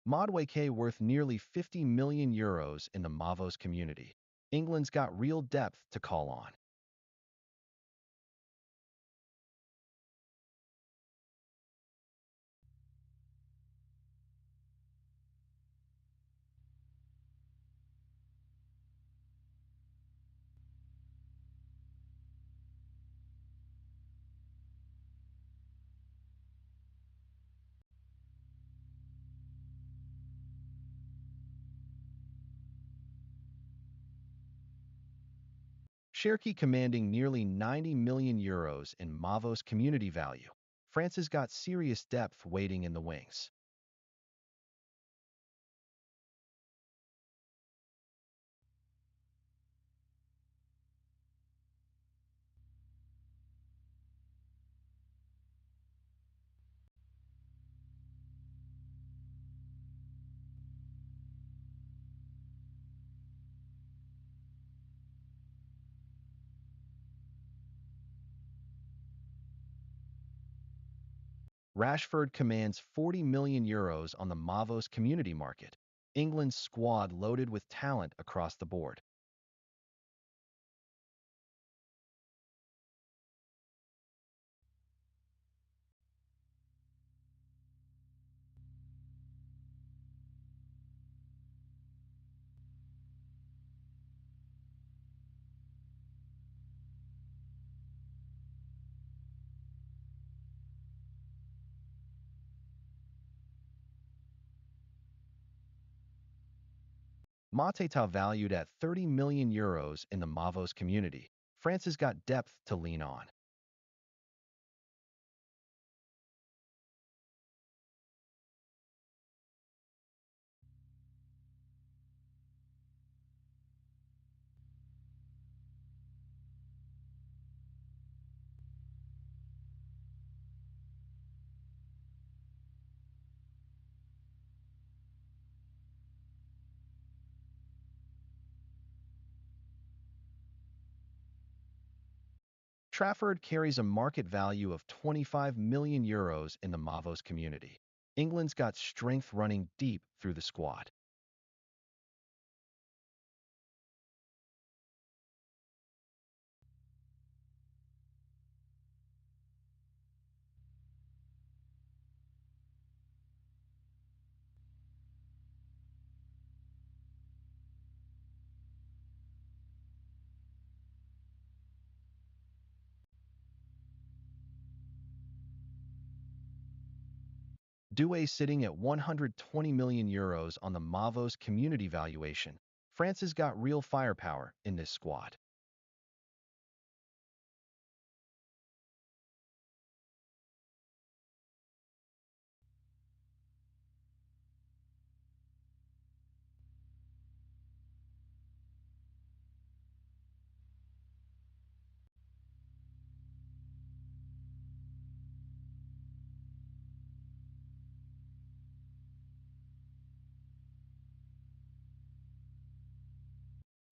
Madueke worth nearly €50 million in the Mavos community. England's got real depth to call on. Cherki commanding nearly €90 million in Mavos community value. France has got serious depth waiting in the wings. Rashford commands €40 million on the Mavos community market. England's squad loaded with talent across the board. Mateta valued at 30 million euros in the Mavos community. France has got depth to lean on. Trafford carries a market value of 25 million euros in the Mavos community. England's got strength running deep through the squad. Doué sitting at 120 million euros on the Mavos community valuation. France has got real firepower in this squad.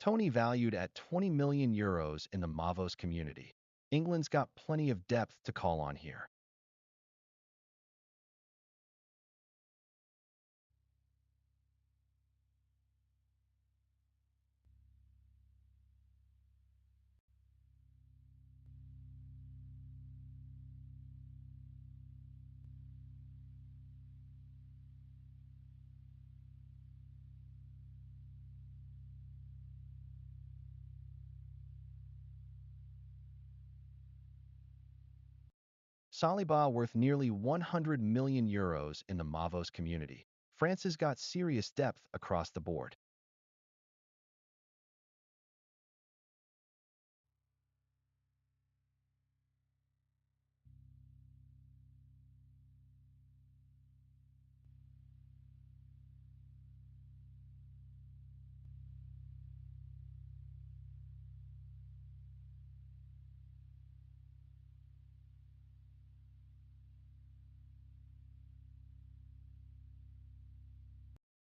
Tony valued at 20 million euros in the Mavos community. England's got plenty of depth to call on here. Saliba worth nearly 100 million euros in the Mavos community. France has got serious depth across the board.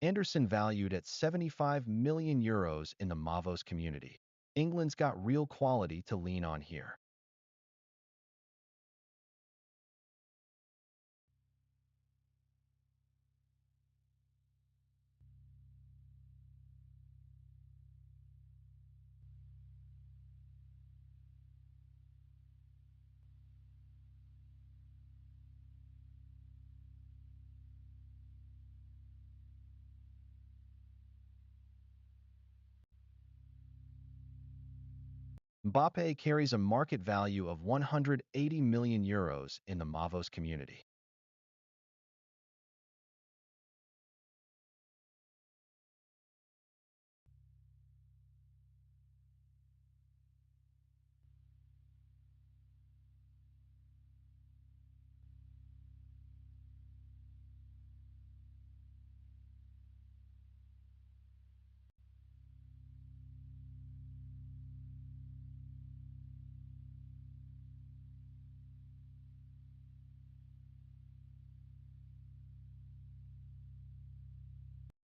Henderson valued at 75 million euros in the Mavos community. England's got real quality to lean on here. Mbappé carries a market value of 180 million euros in the Mavos community.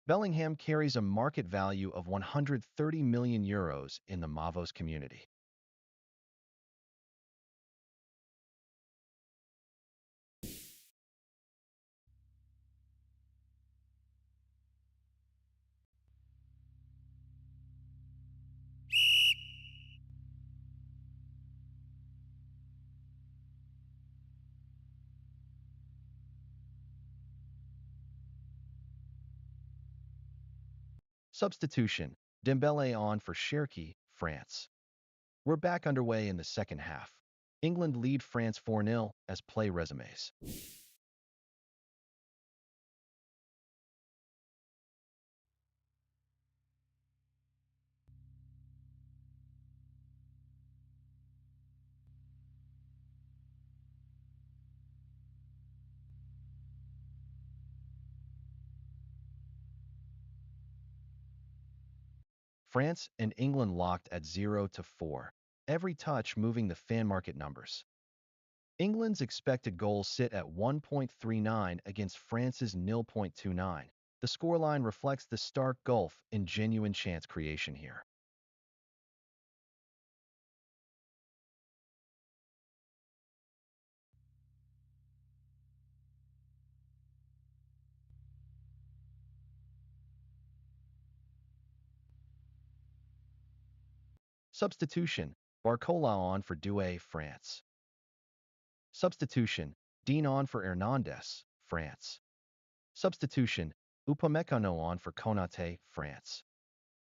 Bellingham carries a market value of 130 million euros in the Mavos community. Substitution. Dembele on for Cherki, France. We're back underway in the second half. England lead France 4-0 as play resumes. France and England locked at 0-4, every touch moving the fan market numbers. England's expected goals sit at 1.39 against France's 0.29. The scoreline reflects the stark gulf in genuine chance creation here. Substitution, Barcola on for Doué, France. Substitution, Dean on for Hernández, France. Substitution, Upamecano on for Konaté, France.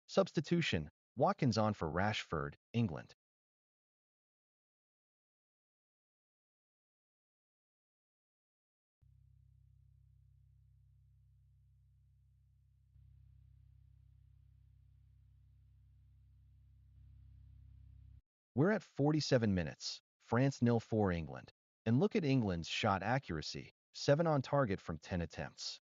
Substitution, Watkins on for Rashford, England. We're at 47 minutes, France 0-4 England. And look at England's shot accuracy, 7 on target from 10 attempts.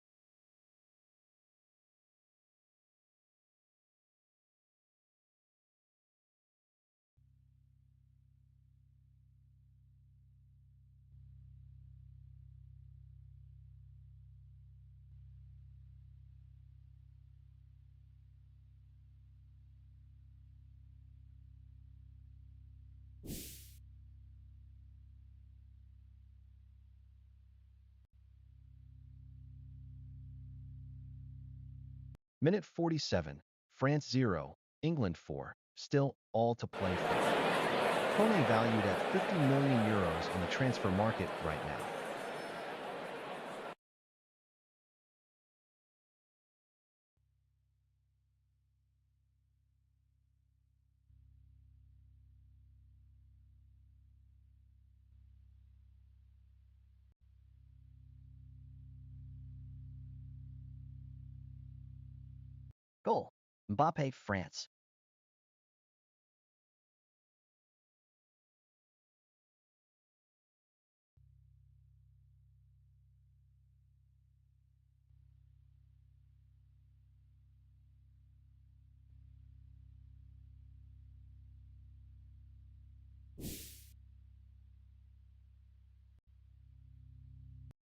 Minute 47, France 0, England 4, still all to play for. Kone valued at 50 million euros on the transfer market right now. Goal. Mbappé, France.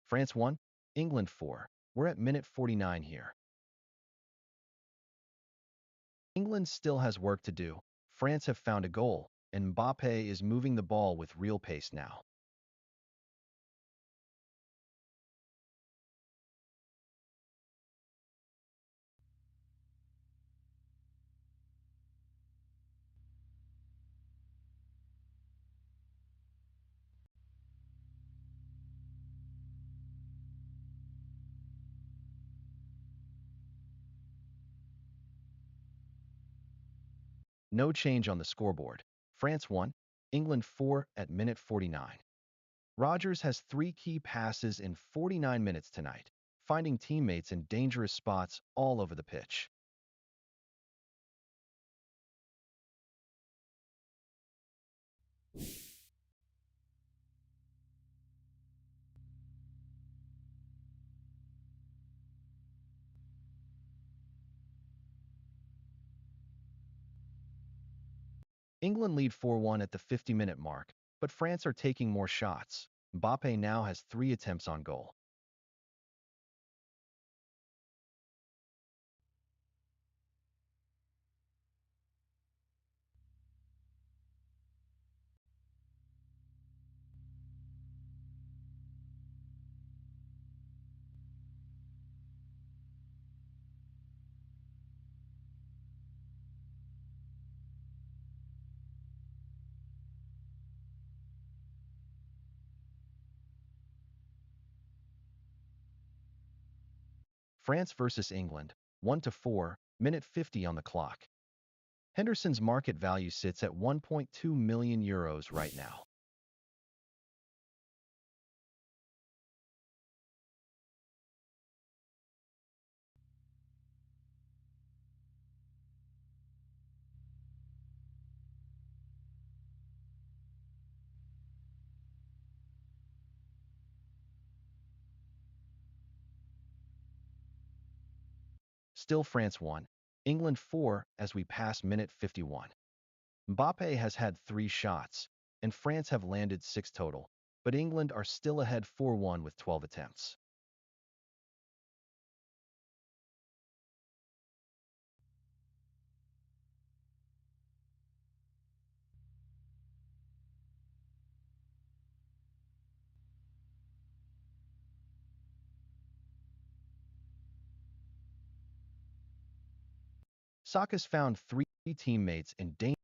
France 1, England 4. We're at minute 49 here. England still has work to do. France have found a goal, and Mbappé is moving the ball with real pace now. No change on the scoreboard. France 1, England 4 at minute 49. Rodgers has 3 key passes in 49 minutes tonight, finding teammates in dangerous spots all over the pitch. England lead 4-1 at the 50-minute mark, but France are taking more shots. Mbappé now has 3 attempts on goal. France versus England, 1-4, minute 50 on the clock. Henderson's market value sits at 1.2 million euros right now. Still France 1, England 4 as we pass minute 51. Mbappé has had 3 shots, and France have landed 6 total, but England are still ahead 4-1 with 12 attempts. Saka's found 3 teammates in danger.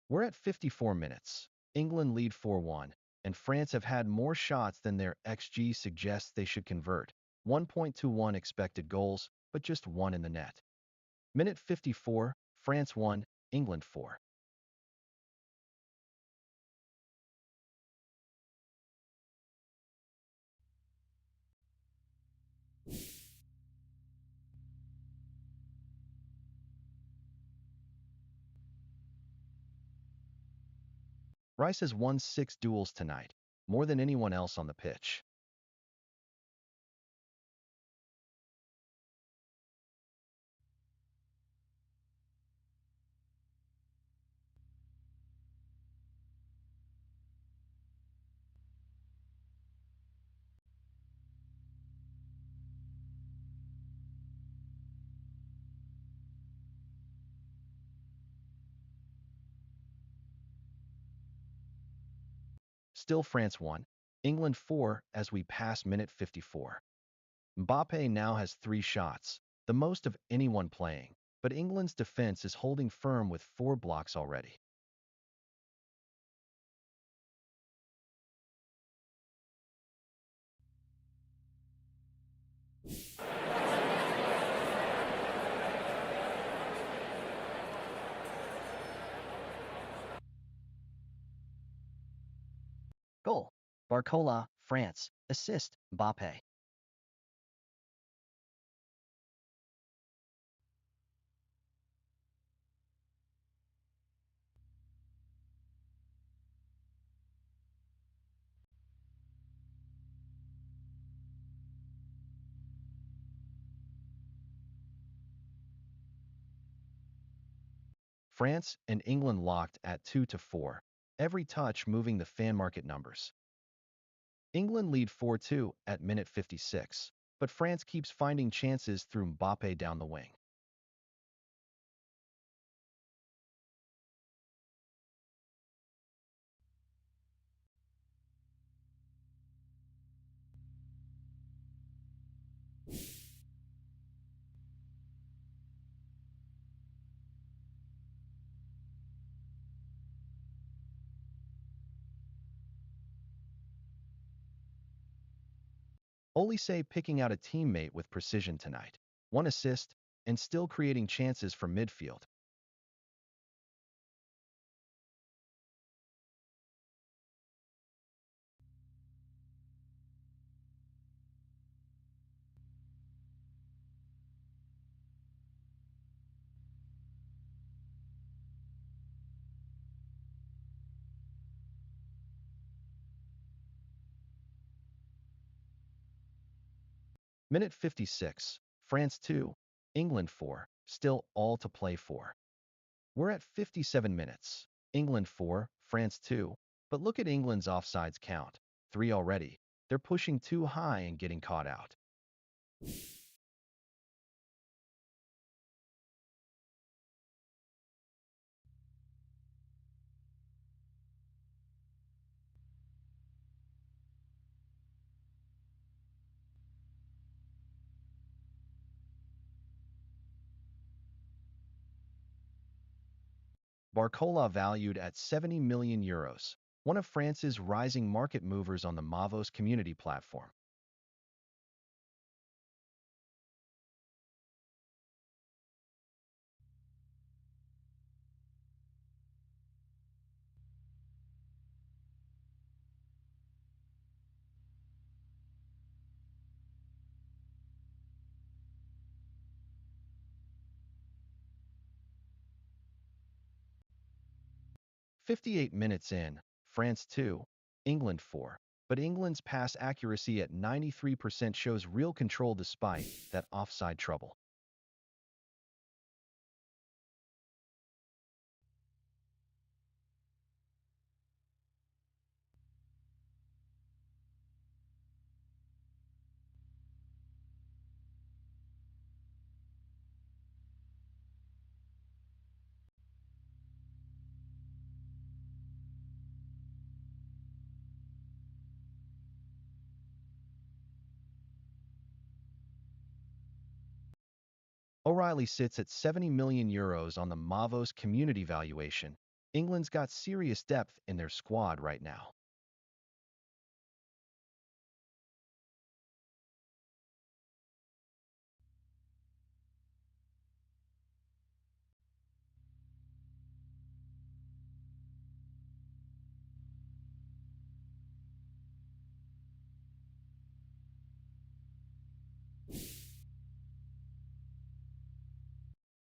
We're at 54 minutes. England lead 4-1, and France have had more shots than their XG suggests they should convert. 1.21 expected goals, but just 1 in the net. Minute 54, France 1, England 4. Rice has won 6 duels tonight, more than anyone else on the pitch. Still France 1, England 4 as we pass minute 54. Mbappé now has 3 shots, the most of anyone playing, but England's defense is holding firm with 4 blocks already. Goal. Barcola, France. Assist, Mbappé. France and England locked at 2-4, every touch moving the fan market numbers. England lead 4-2 at minute 56, but France keeps finding chances through Mbappé down the wing. Olise picking out a teammate with precision tonight. 1 assist, and still creating chances from midfield. Minute 56, France 2, England 4, still all to play for. We're at 57 minutes. England 4, France 2. But look at England's offsides count. 3 already. They're pushing too high and getting caught out. Barcola valued at 70 million euros, one of France's rising market movers on the Mavos community platform. "58 minutes in, France 2, England 4. But England's pass accuracy at 93% shows real control despite that offside trouble. O'Reilly sits at 70 million euros on the Mavos community valuation. England's got serious depth in their squad right now.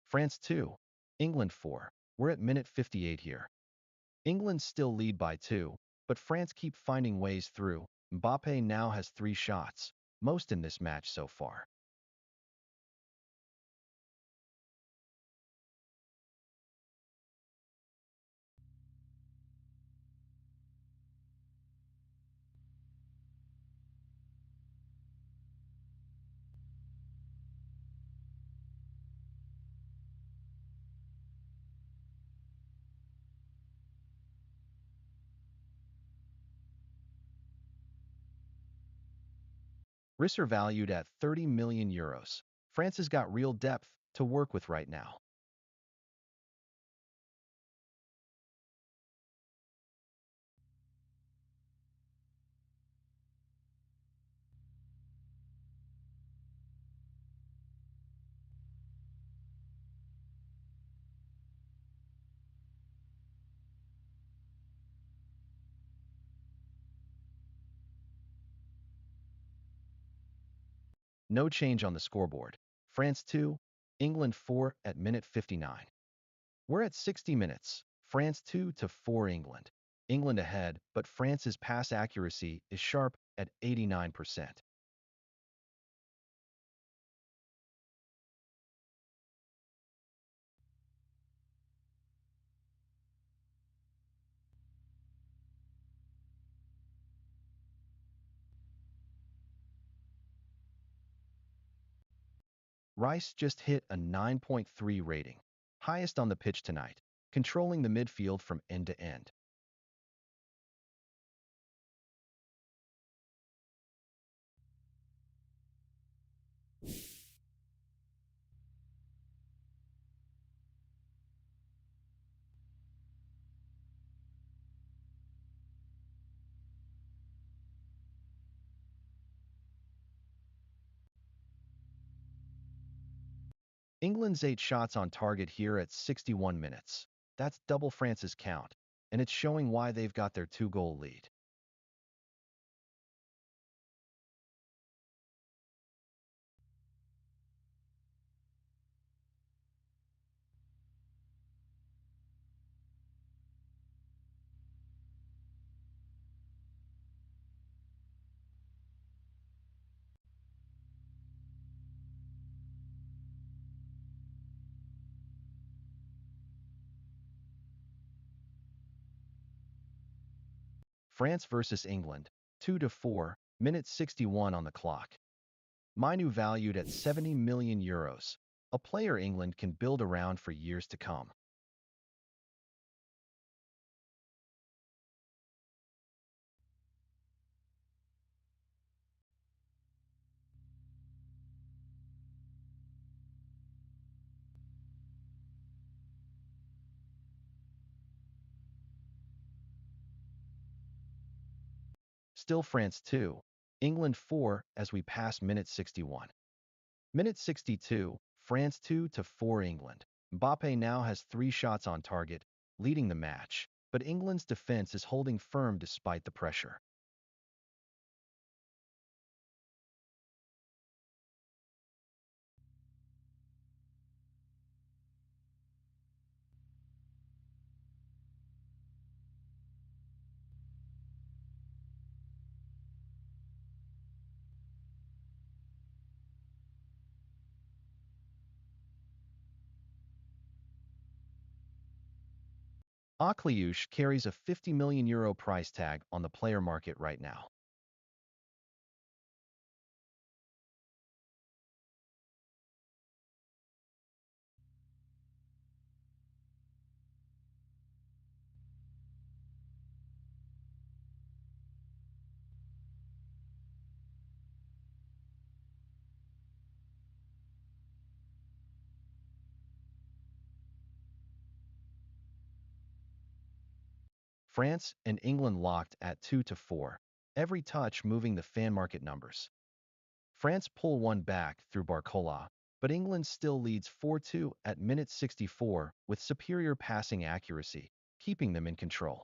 France 2, England 4. We're at minute 58 here. England still lead by 2, but France keep finding ways through. Mbappé now has 3 shots, most in this match so far. Risser valued at 30 million euros. France has got real depth to work with right now. No change on the scoreboard. France 2, England 4 at minute 59. We're at 60 minutes. France 2 to 4 England. England ahead, but France's pass accuracy is sharp at 89%. Rice just hit a 9.3 rating, highest on the pitch tonight, controlling the midfield from end to end. England's 8 shots on target here at 61 minutes. That's double France's count, and it's showing why they've got their 2-goal lead. France versus England, 2-4, minute 61 on the clock. Maignan valued at €70 million, a player England can build around for years to come. Still France 2, England 4 as we pass minute 61. Minute 62, France 2-4 England. Mbappé now has 3 shots on target, leading the match, but England's defense is holding firm despite the pressure. Akliouche carries a €50 million price tag on the player market right now. France and England locked at 2-4, every touch moving the fan market numbers. France pull one back through Barcola, but England still leads 4-2 at minute 64 with superior passing accuracy, keeping them in control.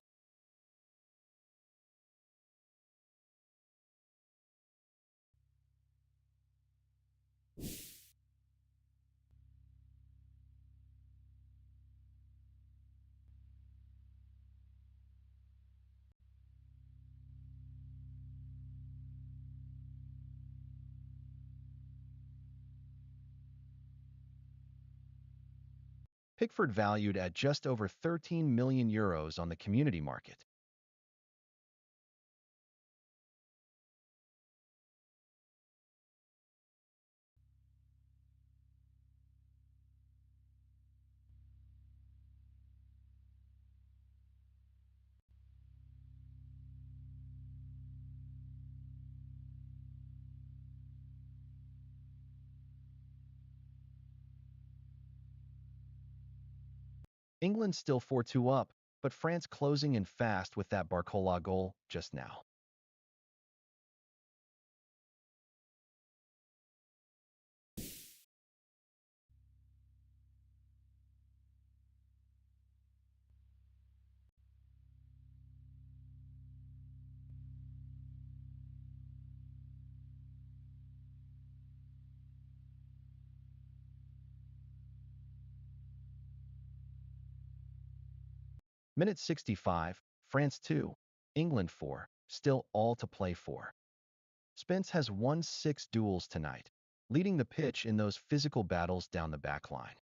Pickford valued at just over €13 million on the community market. England still 4-2 up, but France closing in fast with that Barcola goal just now. Minute 65, France 2, England 4, still all to play for. Spence has won 6 duels tonight, leading the pitch in those physical battles down the back line.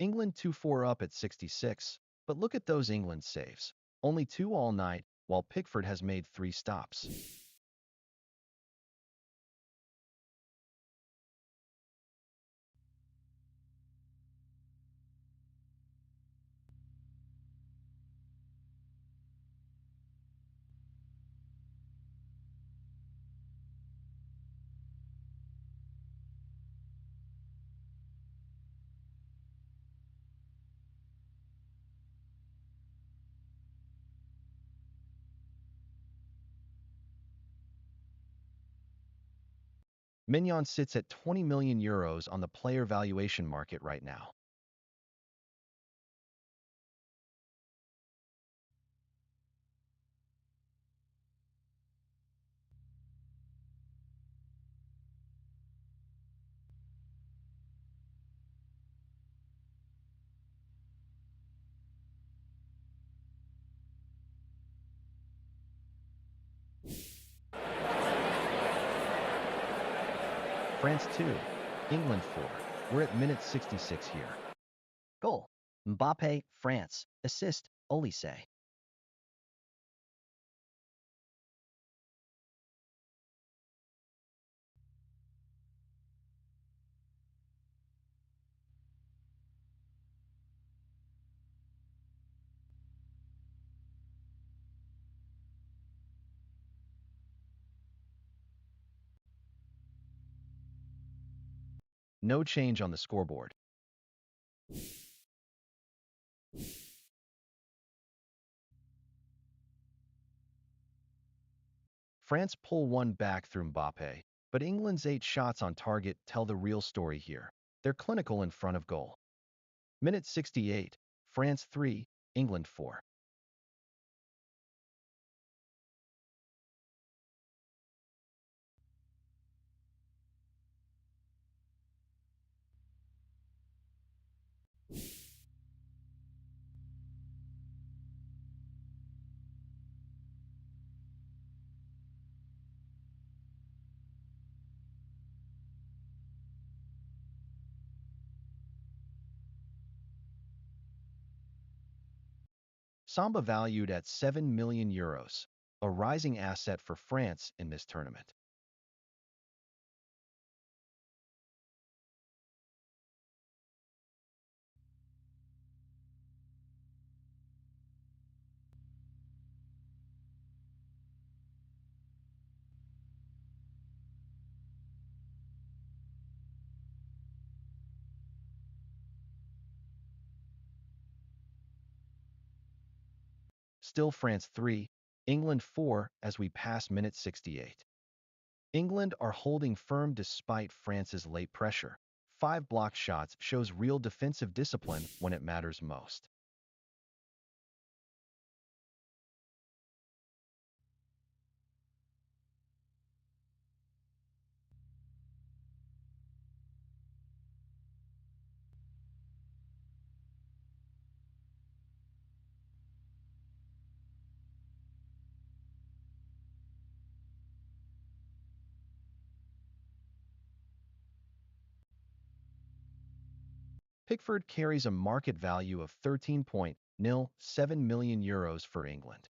England 2-4 up at 66, but look at those England saves. Only 2 all night, while Pickford has made 3 stops. Maignan sits at €20 million on the player valuation market right now. France 2, England 4. We're at minute 66 here. Goal. Mbappé, France. Assist, Olise. No change on the scoreboard. France pull one back through Mbappé, but England's 8 shots on target tell the real story here. They're clinical in front of goal. Minute 68, France 3, England 4. Samba valued at €7 million, a rising asset for France in this tournament. Still France 3, England 4 as we pass minute 68. England are holding firm despite France's late pressure. 5 block shots shows real defensive discipline when it matters most. Pickford carries a market value of €13.07 million for England.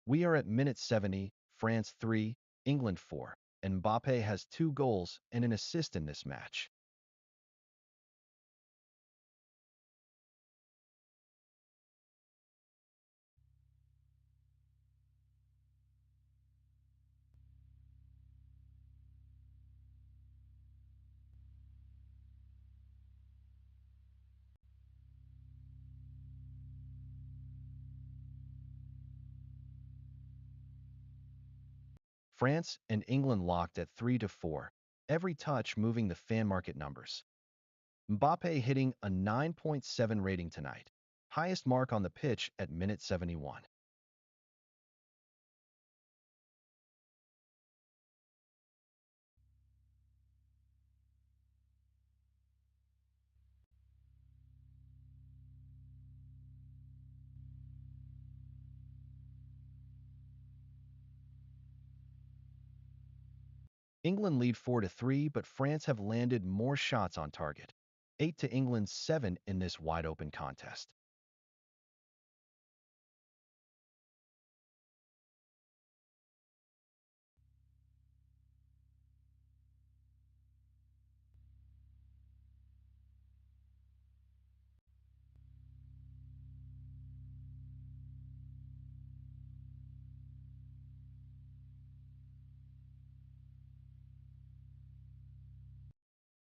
We are at minute 70, France 3, England 4, and Mbappé has 2 goals and an assist in this match. France and England locked at 3-4, every touch moving the fan market numbers. Mbappé hitting a 9.7 rating tonight, highest mark on the pitch at minute 71. England lead 4-3, but France have landed more shots on target, 8 to England's 7 in this wide-open contest.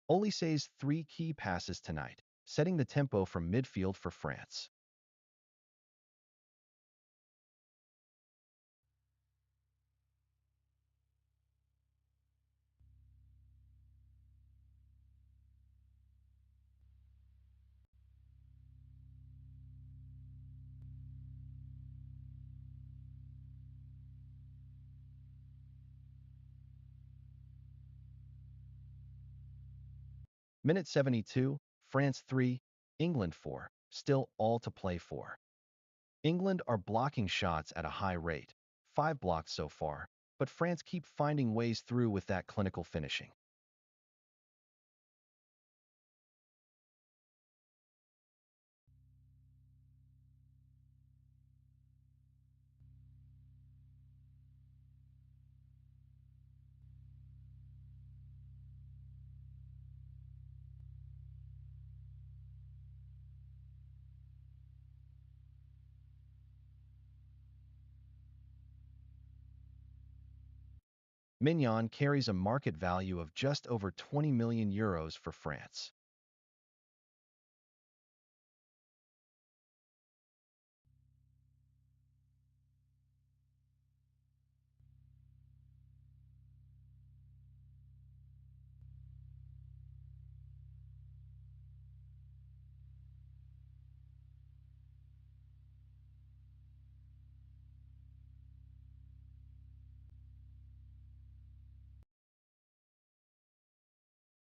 Olise's 3 key passes tonight, setting the tempo from midfield for France. Minute 72, France 3, England 4, still all to play for. England are blocking shots at a high rate, 5 blocks so far, but France keep finding ways through with that clinical finishing. Maignan carries a market value of just over 20 million euros for France.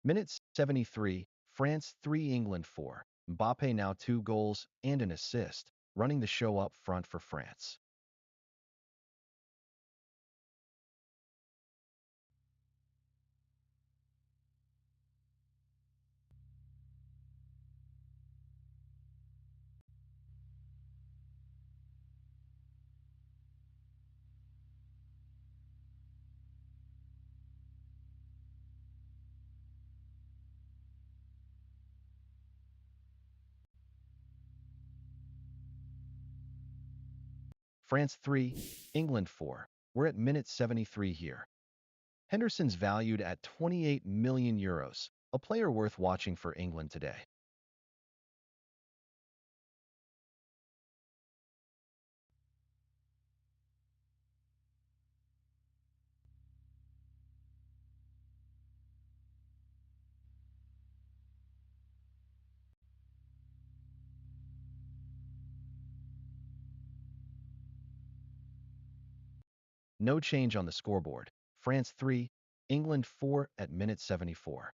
Minute 73, France 3, England 4. Mbappé now 2 goals and an assist, running the show up front for France. France 3, England 4. We're at minute 73 here. Henderson's valued at 28 million euros, a player worth watching for England today. No change on the scoreboard. France 3, England 4 at minute 74.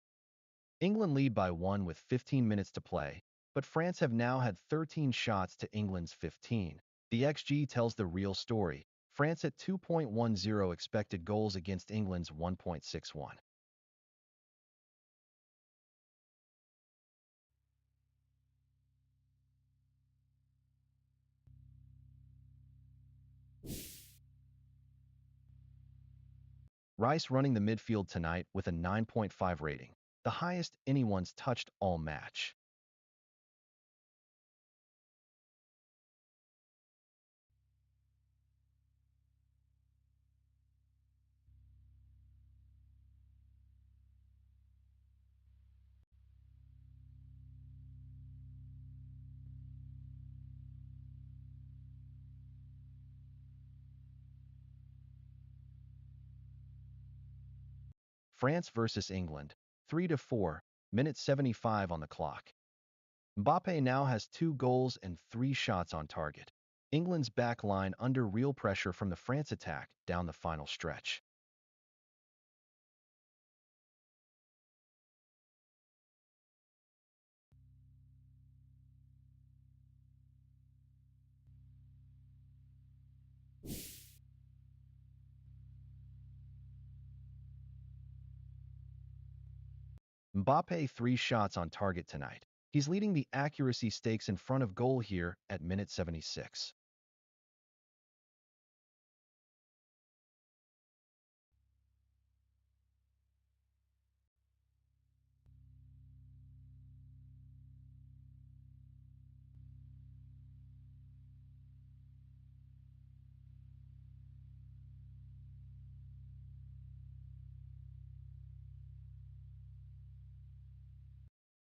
England lead by 1 with 15 minutes to play, but France have now had 13 shots to England's 15. The XG tells the real story. France at 2.10 expected goals against England's 1.61. Rice running the midfield tonight with a 9.5 rating, the highest anyone's touched all match. France versus England, 3-4, minute 75 on the clock. Mbappé now has 2 goals and 3 shots on target. England's back line under real pressure from the France attack down the final stretch. Mbappé 3 shots on target tonight. He's leading the accuracy stakes in front of goal here at minute 76.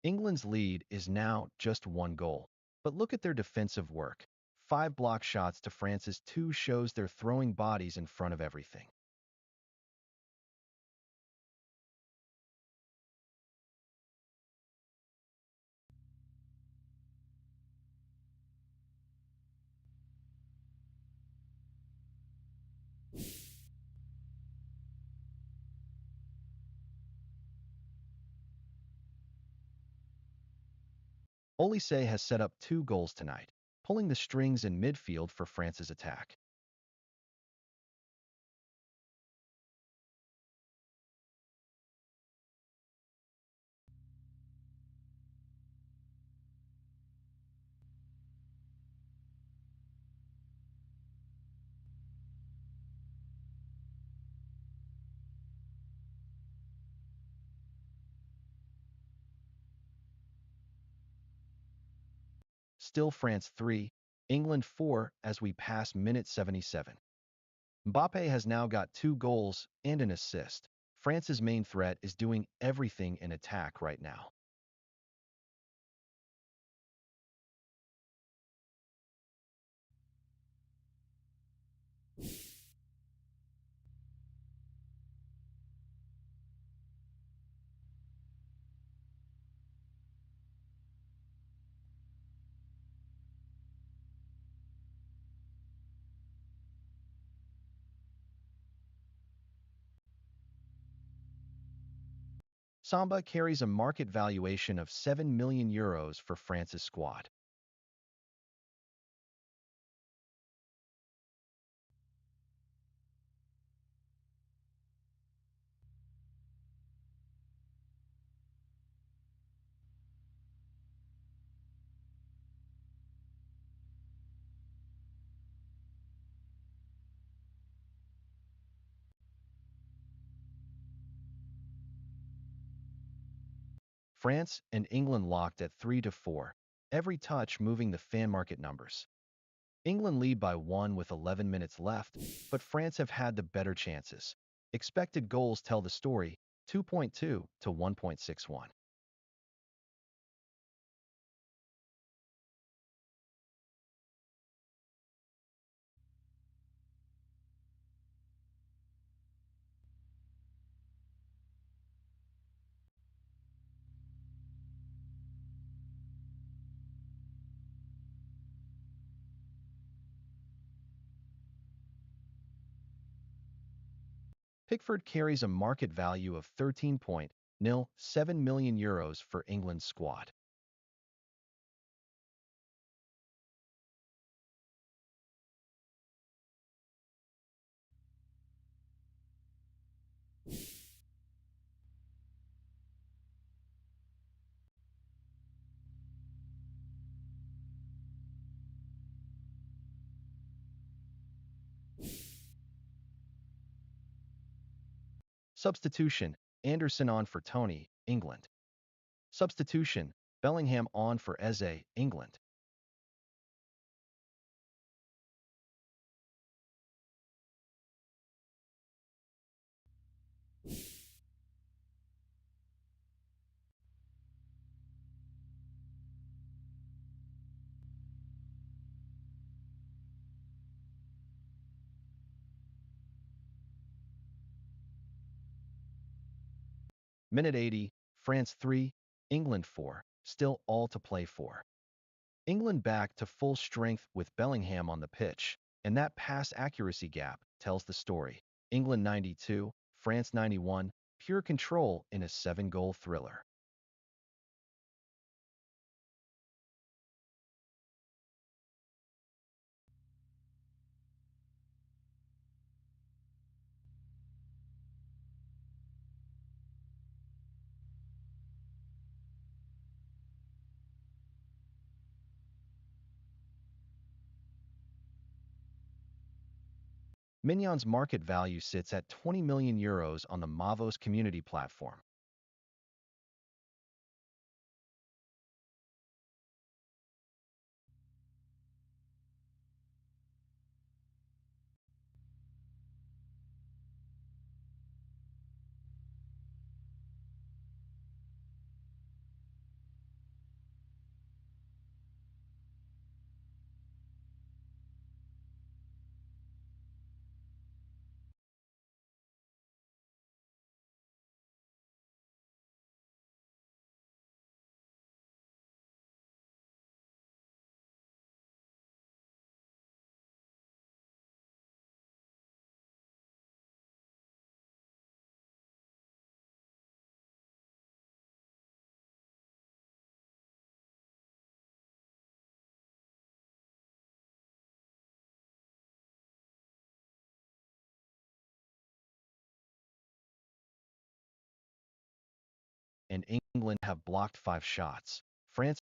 England's lead is now just 1 goal. But look at their defensive work. 5 block shots to France's 2 shows they're throwing bodies in front of everything. Olise has set up 2 goals tonight, pulling the strings in midfield for France's attack. Still France 3, England 4 as we pass minute 77. Mbappé has now got 2 goals and an assist. France's main threat is doing everything in attack right now. Samba carries a market valuation of €7 million for France's squad. France and England locked at 3-4, every touch moving the fan market numbers. England lead by 1 with 11 minutes left, but France have had the better chances. Expected goals tell the story, 2.2 to 1.61. Pickford carries a market value of €13.07 million for England's squad. Substitution, Henderson on for Tony, England. Substitution, Bellingham on for Ezri, England. Minute 80, France 3, England 4, still all to play for. England back to full strength with Bellingham on the pitch, and that pass accuracy gap tells the story. England 92, France 91, pure control in a 7-goal thriller. Maignan's market value sits at €20 million on the Mavos community platform. England have blocked 5 shots. France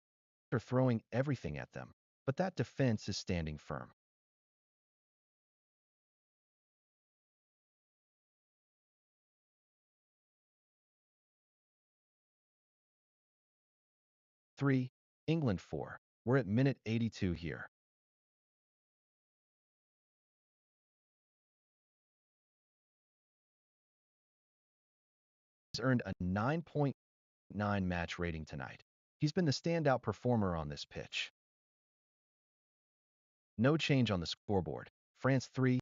are throwing everything at them, but that defense is standing firm. Three, England 4. We're at minute 82 here. He's earned a 9.9 match rating tonight. He's been the standout performer on this pitch. No change on the scoreboard. France 3,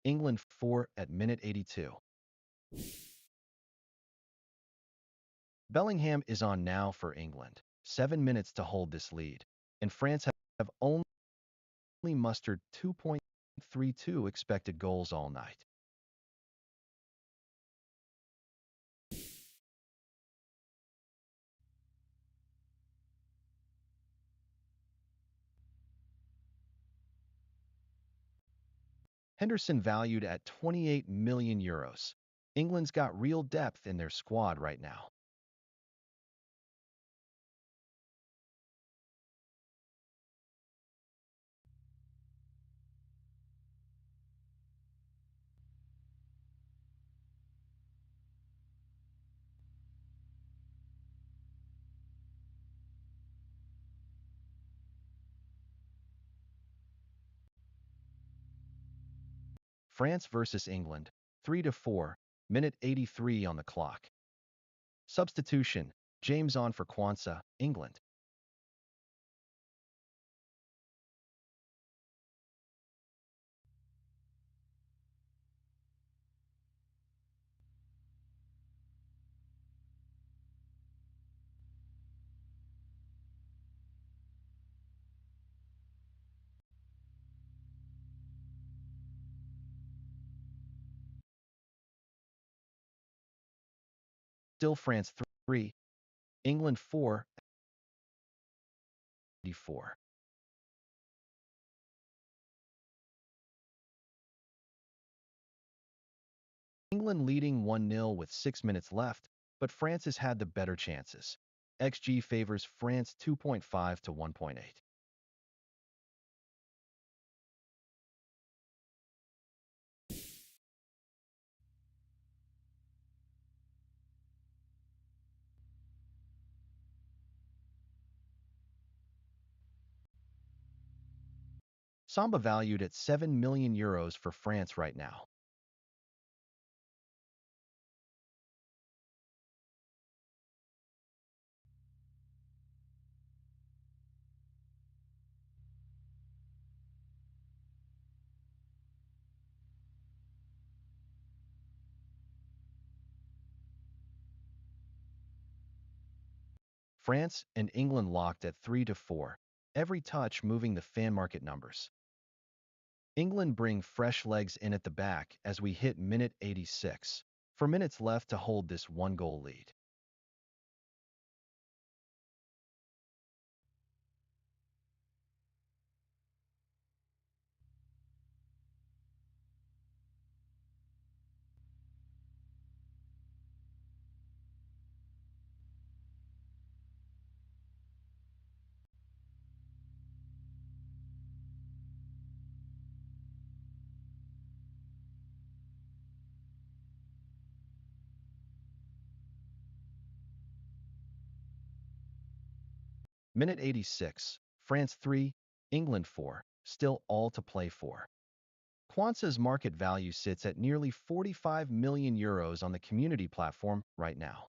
England 4 at minute 82. Bellingham is on now for England. 7 minutes to hold this lead. And France have only mustered 2.32 expected goals all night. Henderson valued at 28 million euros. England's got real depth in their squad right now. France versus England, 3-4, minute 83 on the clock. Substitution, James on for Quansah, England. Still France 3, England 4, 84. England leading 1-0 with 6 minutes left, but France has had the better chances. XG favors France 2.5 to 1.8. Samba valued at 7 million euros for France right now. France and England locked at 3-4, every touch moving the fan market numbers. England bring fresh legs in at the back as we hit minute 86. 4 minutes left to hold this 1-goal lead. Minute 86, France 3, England 4, still all to play for. Quansah's market value sits at nearly 45 million euros on the community platform right now.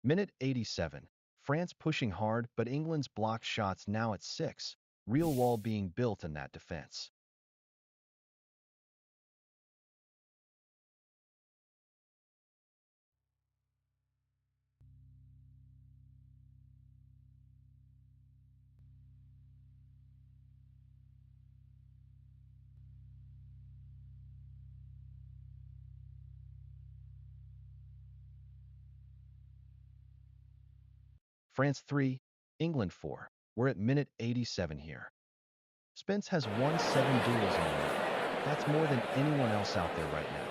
Minute 87, France pushing hard, but England's blocked shots now at 6, real wall being built in that defense. France 3, England 4. We're at minute 87 here. Spence has won 7 duels in a row. That's more than anyone else out there right now.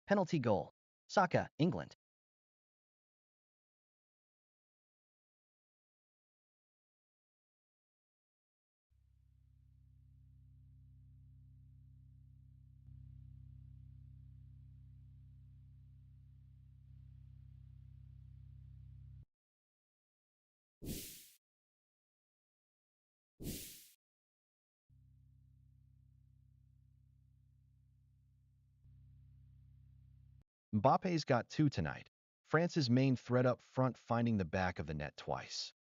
Penalty goal. Saka, England. Mbappe's got 2 tonight. France's main threat up front finding the back of the net twice.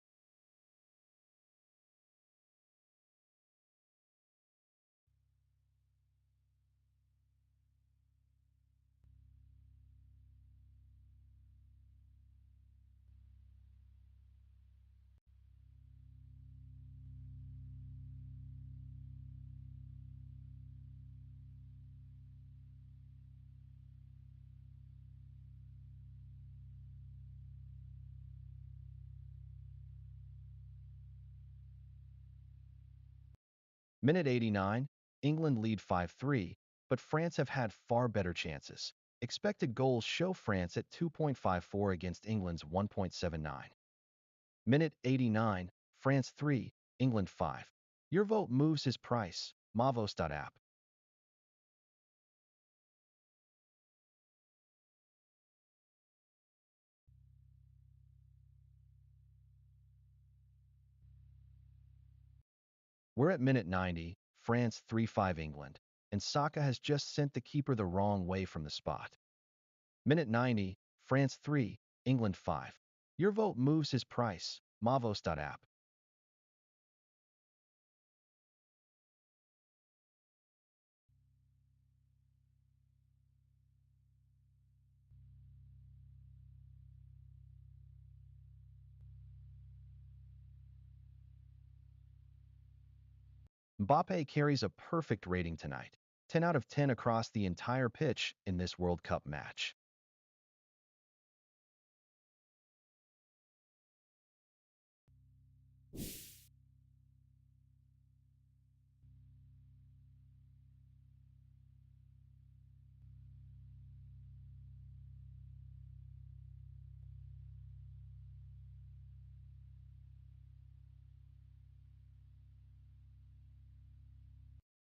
Minute 89, England lead 5-3, but France have had far better chances. Expected goals show France at 2.54 against England's 1.79. Minute 89, France 3, England 5. Your vote moves his price. Mavos.app. We're at minute 90, France 3-5 England, and Saka has just sent the keeper the wrong way from the spot. Minute 90, France 3, England 5. Your vote moves his price. Mavos.app. Mbappé carries a perfect rating tonight, 10 out of 10 across the entire pitch in this World Cup match.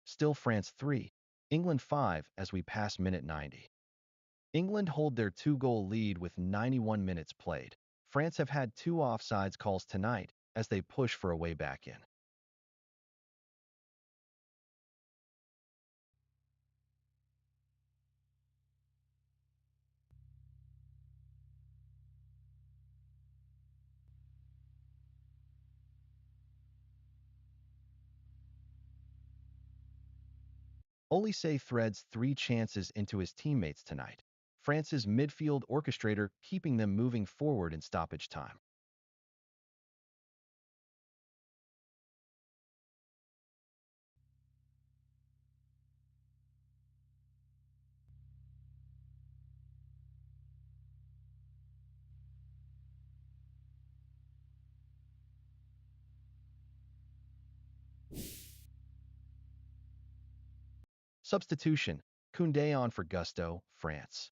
Still France 3, England 5 as we pass minute 90. England hold their 2-goal lead with 91 minutes played. France have had 2 offsides calls tonight as they push for a way back in. Olise threads 3 chances into his teammates tonight. France's midfield orchestrator keeping them moving forward in stoppage time. Substitution, Koundé on for Gusto, France.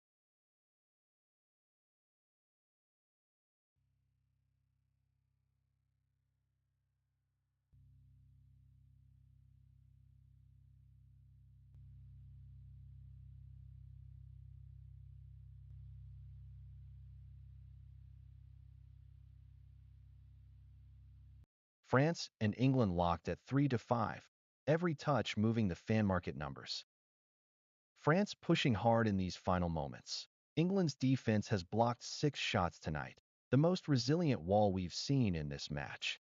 France and England locked at 3-5, every touch moving the fan market numbers. France pushing hard in these final moments. England's defense has blocked 6 shots tonight, the most resilient wall we've seen in this match.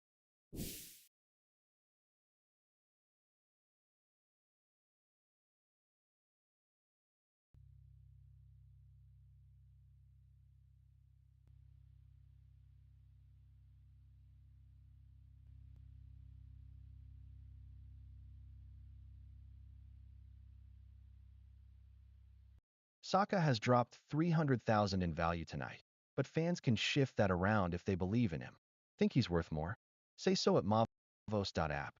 Saka has dropped 300,000 in value tonight, but fans can shift that around if they believe in him. Think he's worth more? Say so at mavos.app.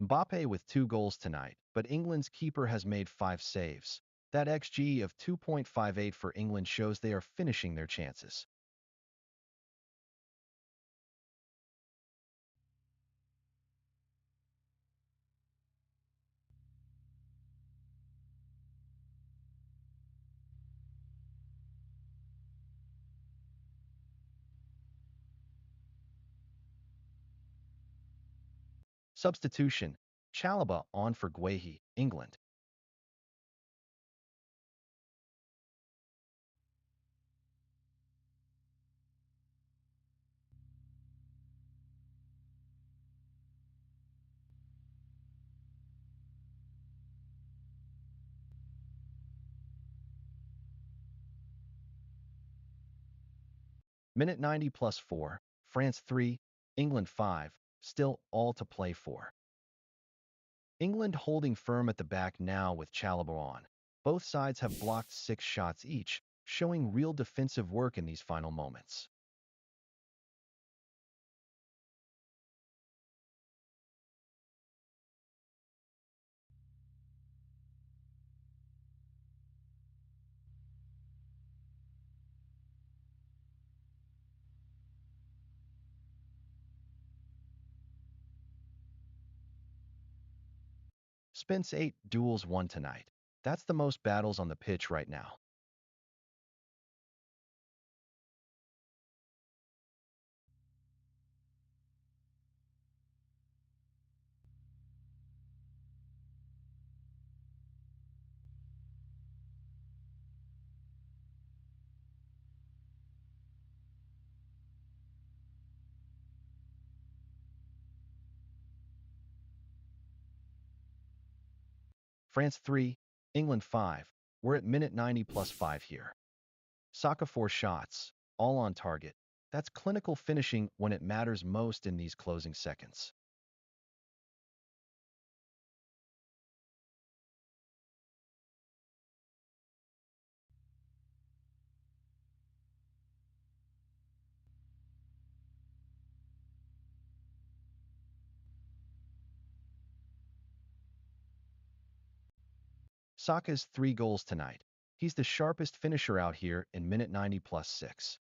Mbappé with 2 goals tonight, but England's keeper has made 5 saves. That XG of 2.58 for England shows they are finishing their chances. Substitution. Chalobah on for Guéhi, England. Minute 90 plus 4, France 3, England 5, still all to play for. England holding firm at the back now with Chalobah on. Both sides have blocked 6 shots each, showing real defensive work in these final moments. Spence 8 duels won tonight. That's the most battles on the pitch right now. France 3, England 5. We're at minute 90 plus 5 here. Saka 4 shots, all on target. That's clinical finishing when it matters most in these closing seconds. Saka's 3 goals tonight. He's the sharpest finisher out here in minute 90 plus 6.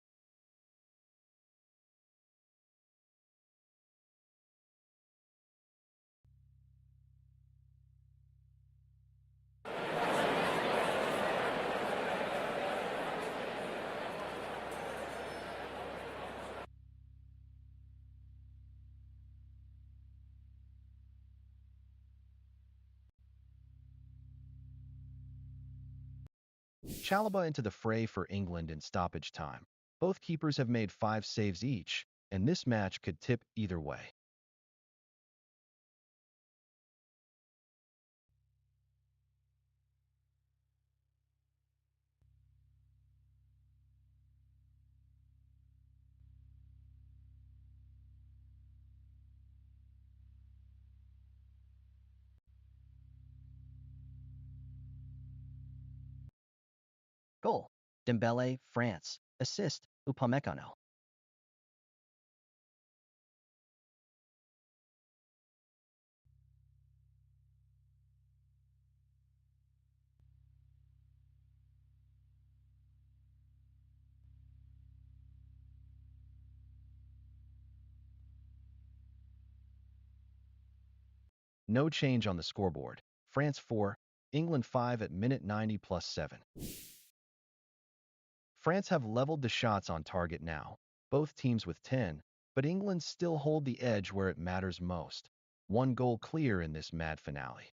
Chalobah into the fray for England in stoppage time. Both keepers have made 5 saves each, and this match could tip either way. Goal. Dembele, France. Assist. Upamecano. No change on the scoreboard. France 4, England 5 at minute 90 plus 7. France have leveled the shots on target now, both teams with 10, but England still hold the edge where it matters most. 1 goal clear in this mad finale.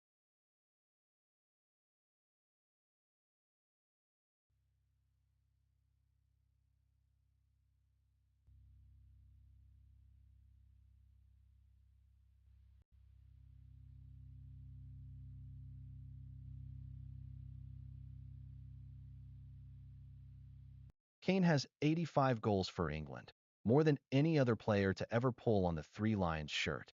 Kane has 85 goals for England, more than any other player to ever pull on the Three Lions shirt.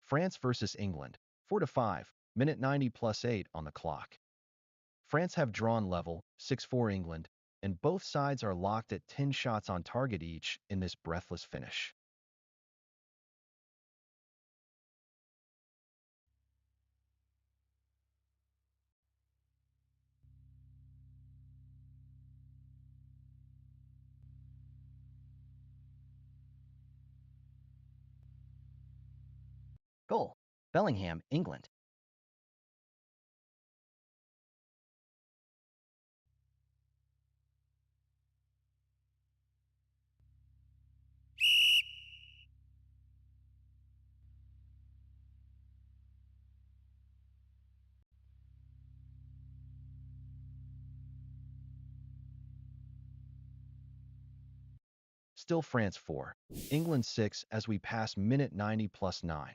France versus England, 4-5, minute 90 plus 8 on the clock. France have drawn level, 6-4 England, and both sides are locked at 10 shots on target each in this breathless finish. Goal. Bellingham, England. Still France 4, England 6 as we pass minute 90 plus 9.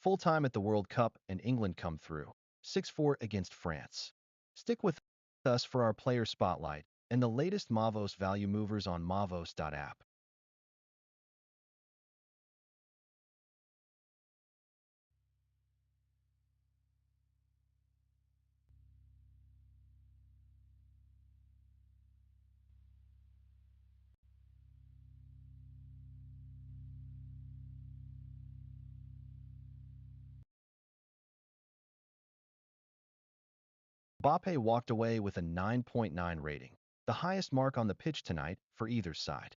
Full time at the World Cup and England come through, 6-4 against France. Stick with us for our player spotlight and the latest Mavos value movers on mavos.app. Mbappé walked away with a 9.9 rating, the highest mark on the pitch tonight for either side.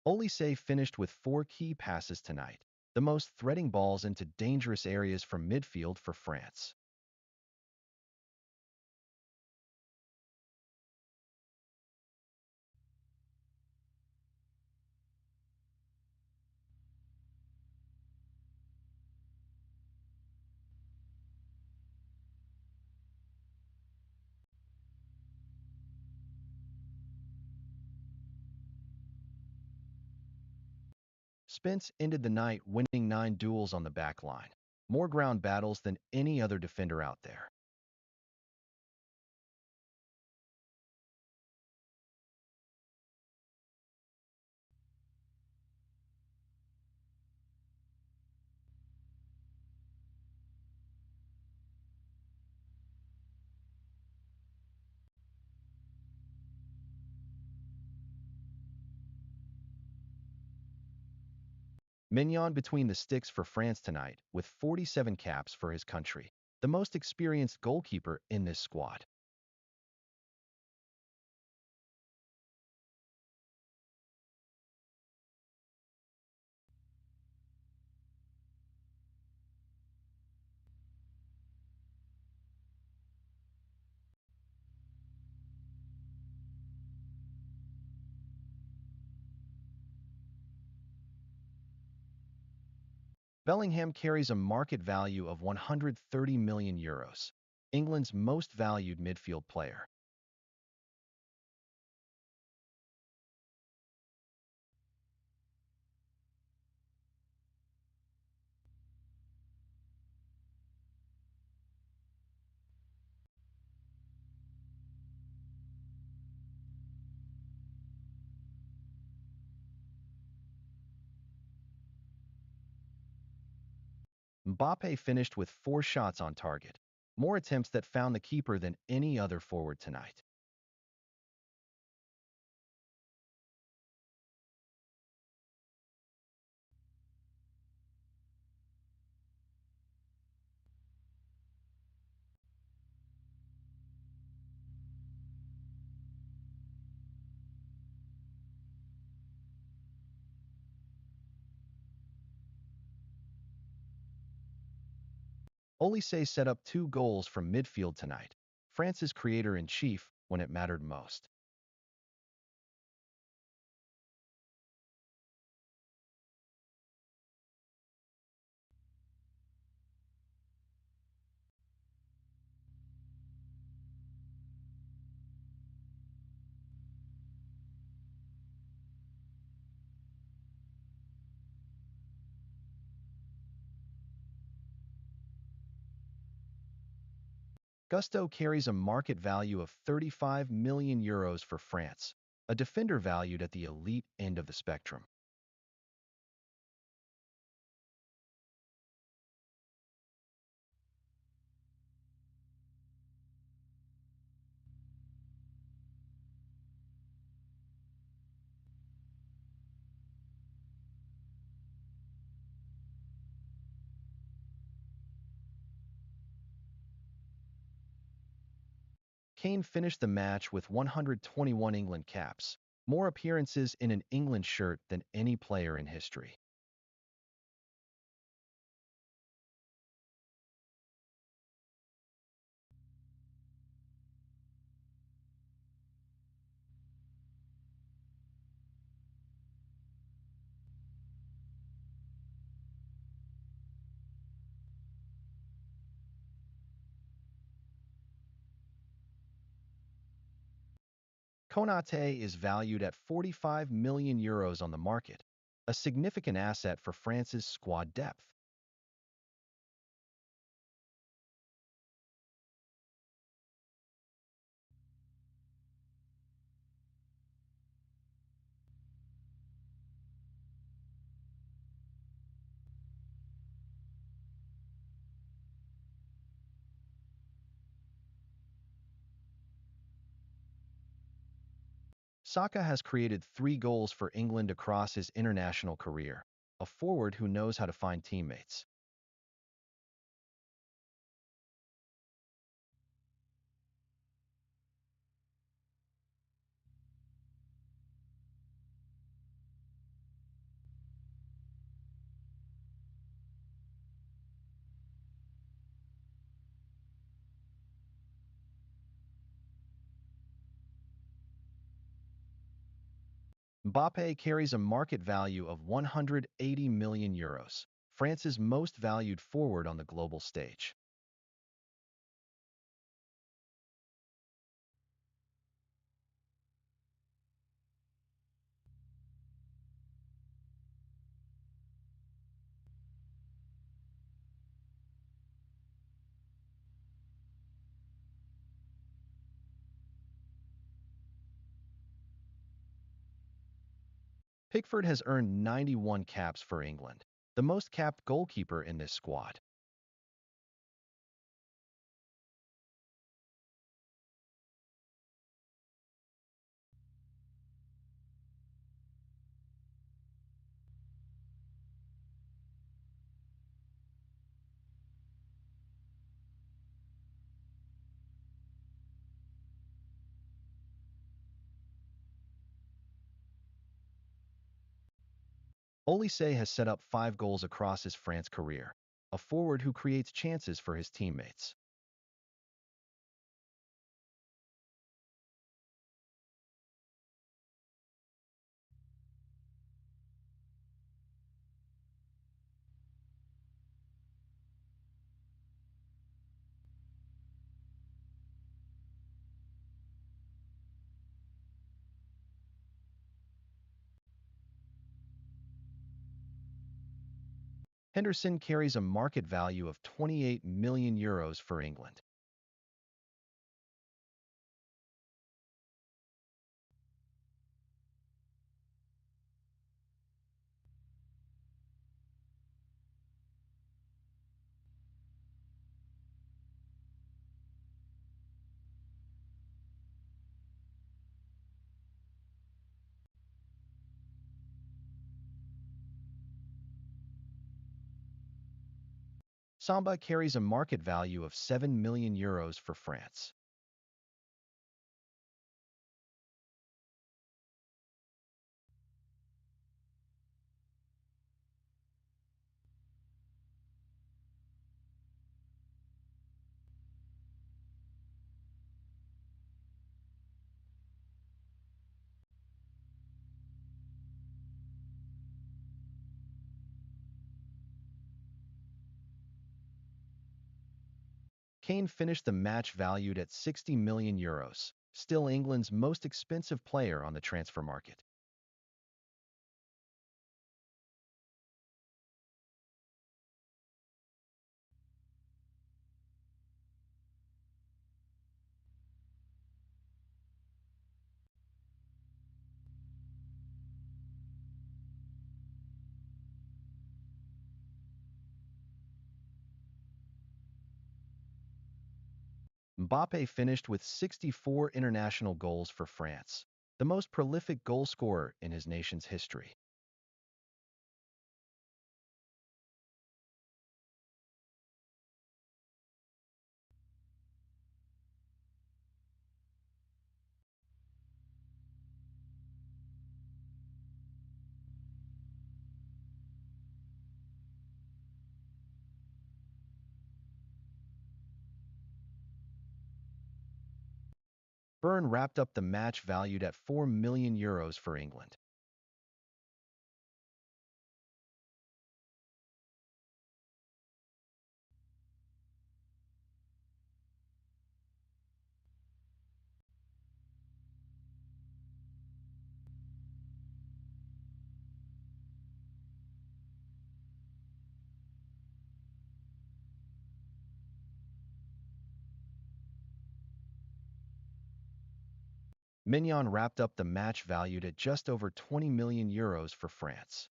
Olise finished with 4 key passes tonight, the most threading balls into dangerous areas from midfield for France. Spence ended the night winning 9 duels on the back line, more ground battles than any other defender out there. Maignan between the sticks for France tonight with 47 caps for his country, the most experienced goalkeeper in this squad. Bellingham carries a market value of 130 million euros, England's most valued midfield player. Mbappé finished with 4 shots on target, more attempts that found the keeper than any other forward tonight. Olise set up 2 goals from midfield tonight, France's creator-in-chief when it mattered most. Gusto carries a market value of €35 million for France, a defender valued at the elite end of the spectrum. Kane finished the match with 121 England caps, more appearances in an England shirt than any player in history. Konaté is valued at €45 million on the market, a significant asset for France's squad depth. Saka has created 3 goals for England across his international career, a forward who knows how to find teammates. Mbappé carries a market value of €180 million, France's most valued forward on the global stage. Pickford has earned 91 caps for England, the most capped goalkeeper in this squad. Olise has set up 5 goals across his France career, a forward who creates chances for his teammates. Henderson carries a market value of €28 million for England. Samba carries a market value of €7 million for France. Kane finished the match valued at €60 million, still England's most expensive player on the transfer market. Mbappé finished with 64 international goals for France, the most prolific goal scorer in his nation's history. Byrne wrapped up the match valued at €4 million for England. Maignan wrapped up the match valued at just over €20 million for France.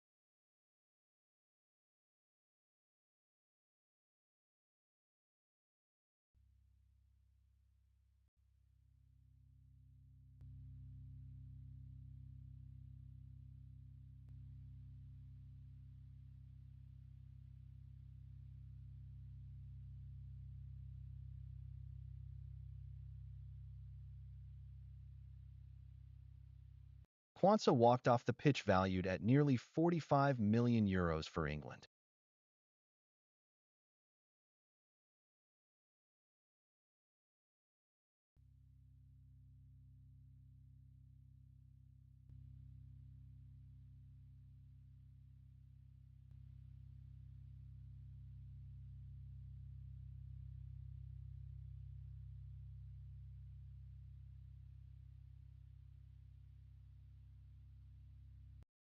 Quansah walked off the pitch valued at nearly €45 million for England.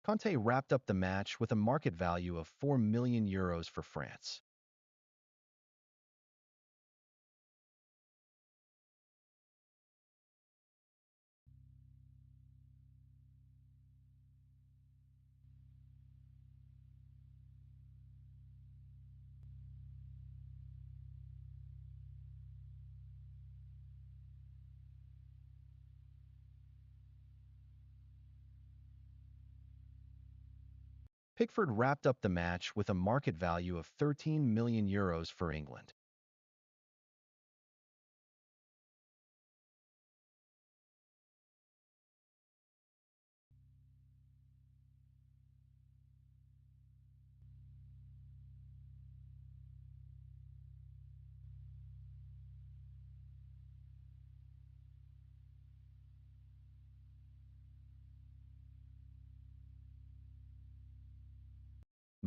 Konaté wrapped up the match with a market value of €4 million for France. Pickford wrapped up the match with a market value of €13 million for England.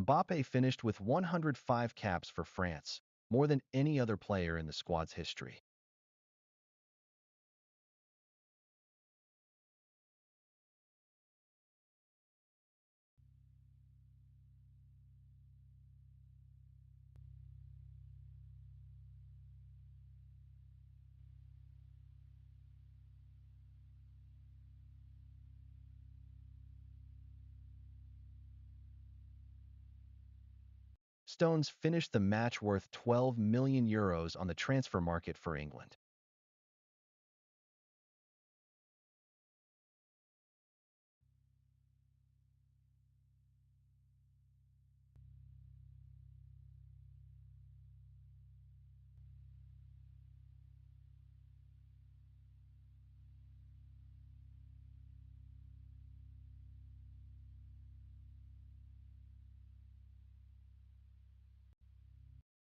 Mbappé finished with 105 caps for France, more than any other player in the squad's history. Stones finished the match worth €12 million on the transfer market for England.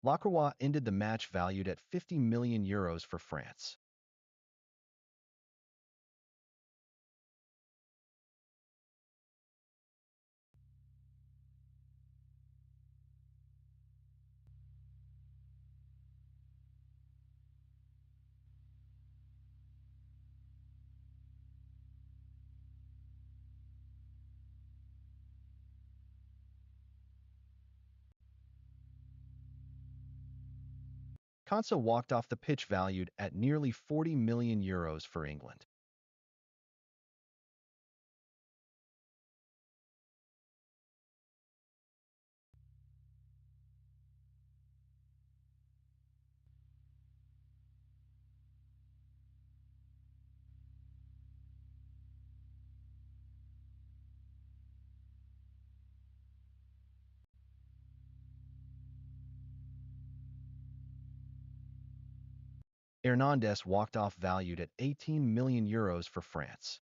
Lacroix ended the match valued at €50 million for France. Konsa walked off the pitch valued at nearly €40 million for England. Hernández walked off valued at €18 million for France.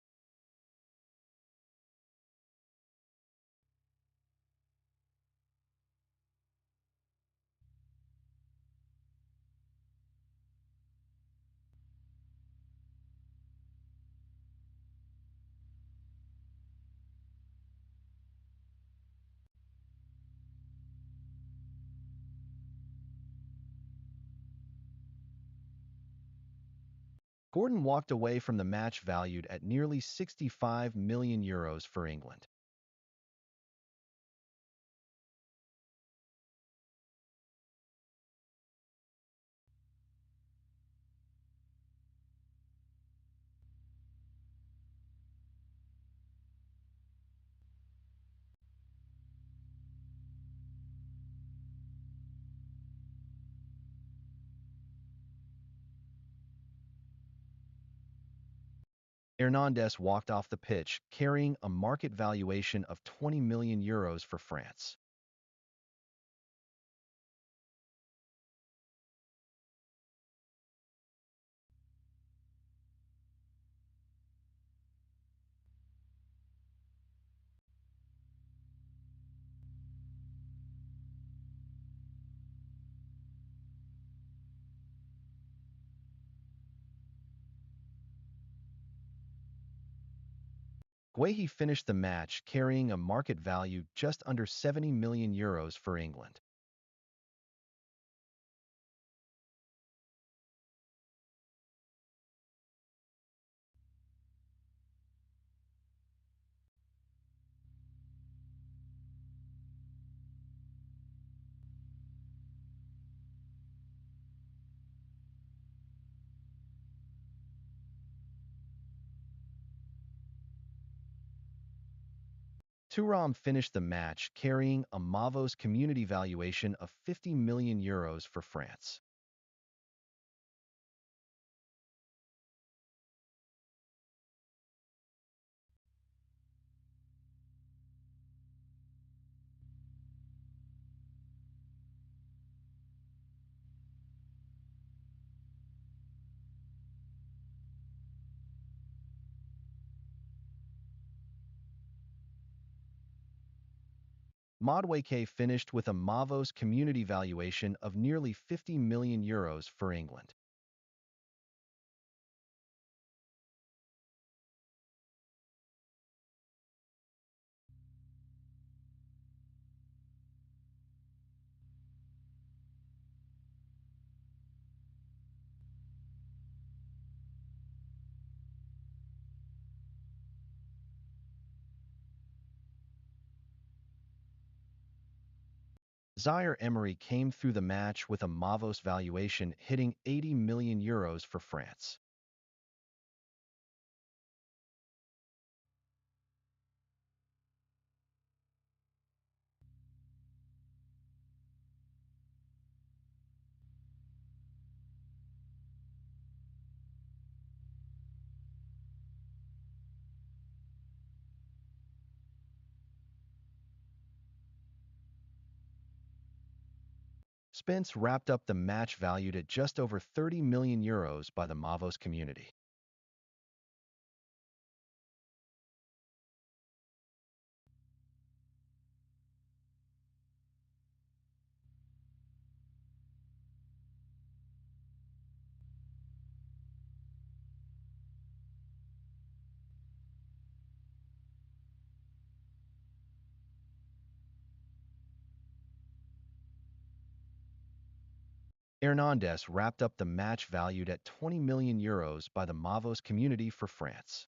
Gordon walked away from the match valued at nearly €65 million for England. Hernández walked off the pitch, carrying a market valuation of €20 million for France. Guéhi finished the match, carrying a market value just under €70 million for England. Thuram finished the match, carrying a Mavos community valuation of €50 million for France. Madueke finished with a Mavos community valuation of nearly €50 million for England. Zaïre-Emery came through the match with a Mavos valuation hitting €80 million for France. Spence wrapped up the match valued at just over €30 million by the Mavos community. Hernández wrapped up the match valued at €20 million by the Mavos community for France.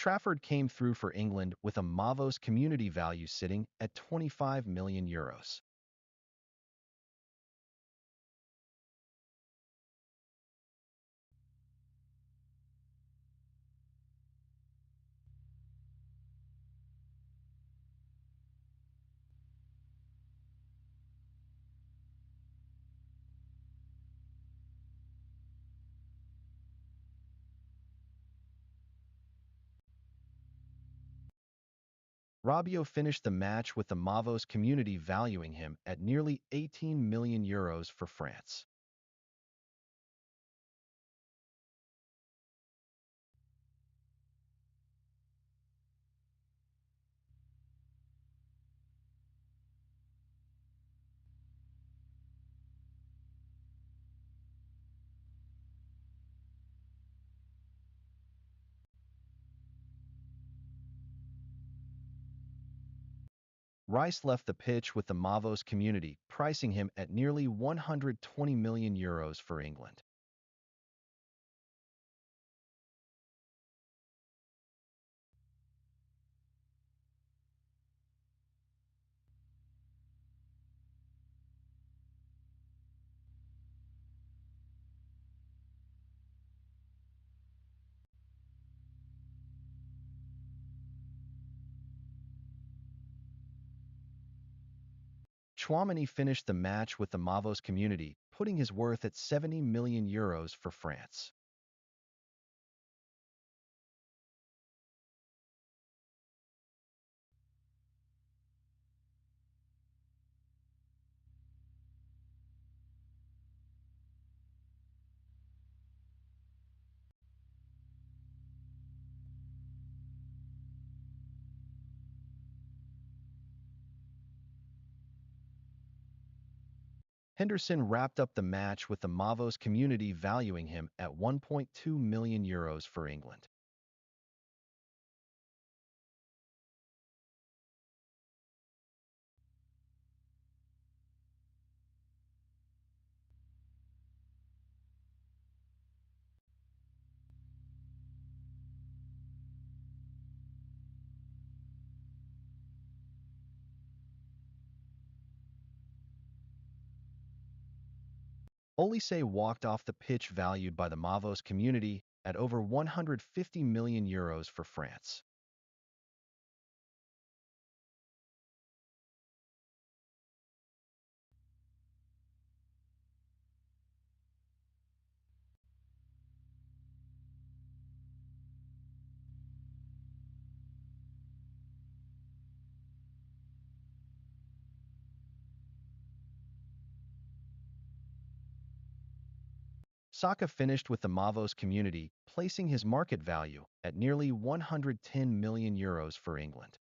Trafford came through for England with a Mavos community value sitting at €25 million. Rabiot finished the match with the Mavos community valuing him at nearly €18 million for France. Rice left the pitch with the Mavos community, pricing him at nearly €120 million for England. Chouameni finished the match with the Mavos community, putting his worth at €70 million for France. Henderson wrapped up the match with the Mavos community valuing him at €1.2 million for England. Olise walked off the pitch valued by the Mavos community at over €150 million for France. Saka finished with the Mavos community, placing his market value at nearly €110 million for England.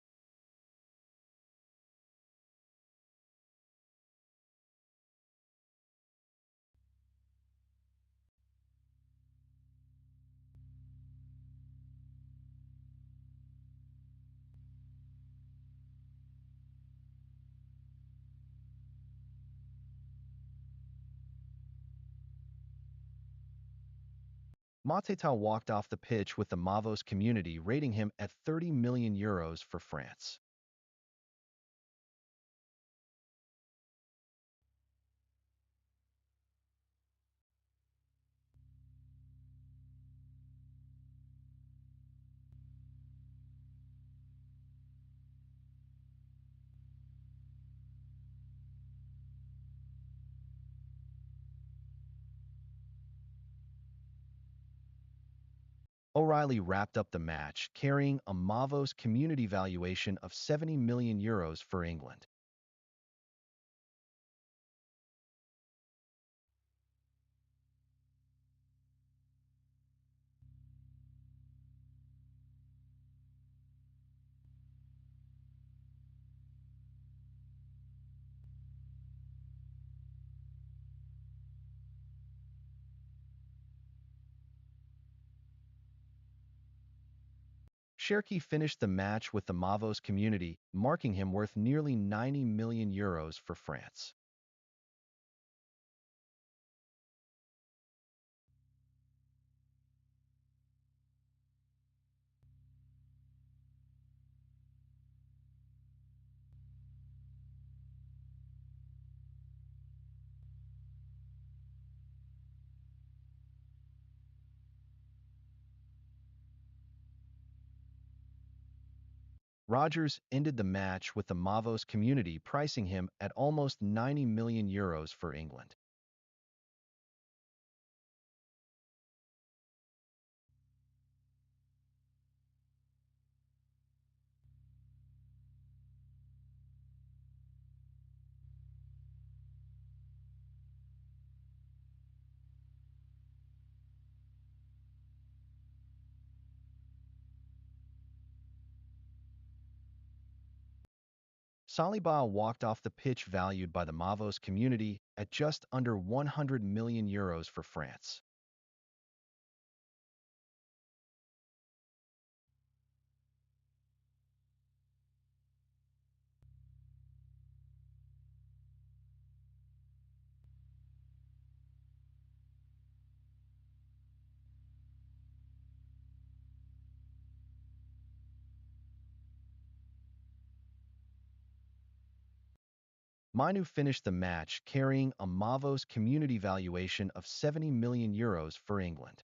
Mateta walked off the pitch with the Mavos community rating him at €30 million for France. O'Reilly wrapped up the match, carrying a Mavos community valuation of €70 million for England. Cherki finished the match with the Mavos community, marking him worth nearly €90 million for France. Rodgers ended the match with the Mavos community pricing him at almost €90 million for England. Saliba walked off the pitch valued by the Mavos community at just under €100 million for France. Maignan finished the match carrying a Mavos community valuation of €70 million for England.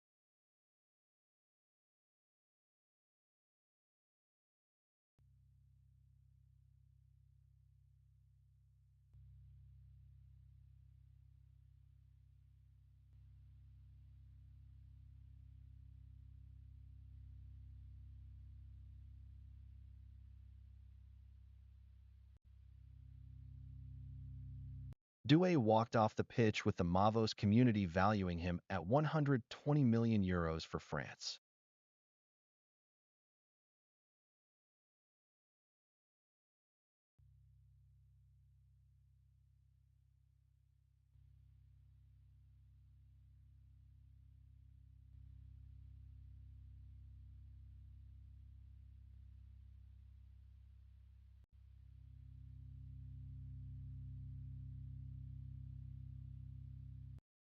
Doué walked off the pitch with the Mavos community valuing him at €120 million for France.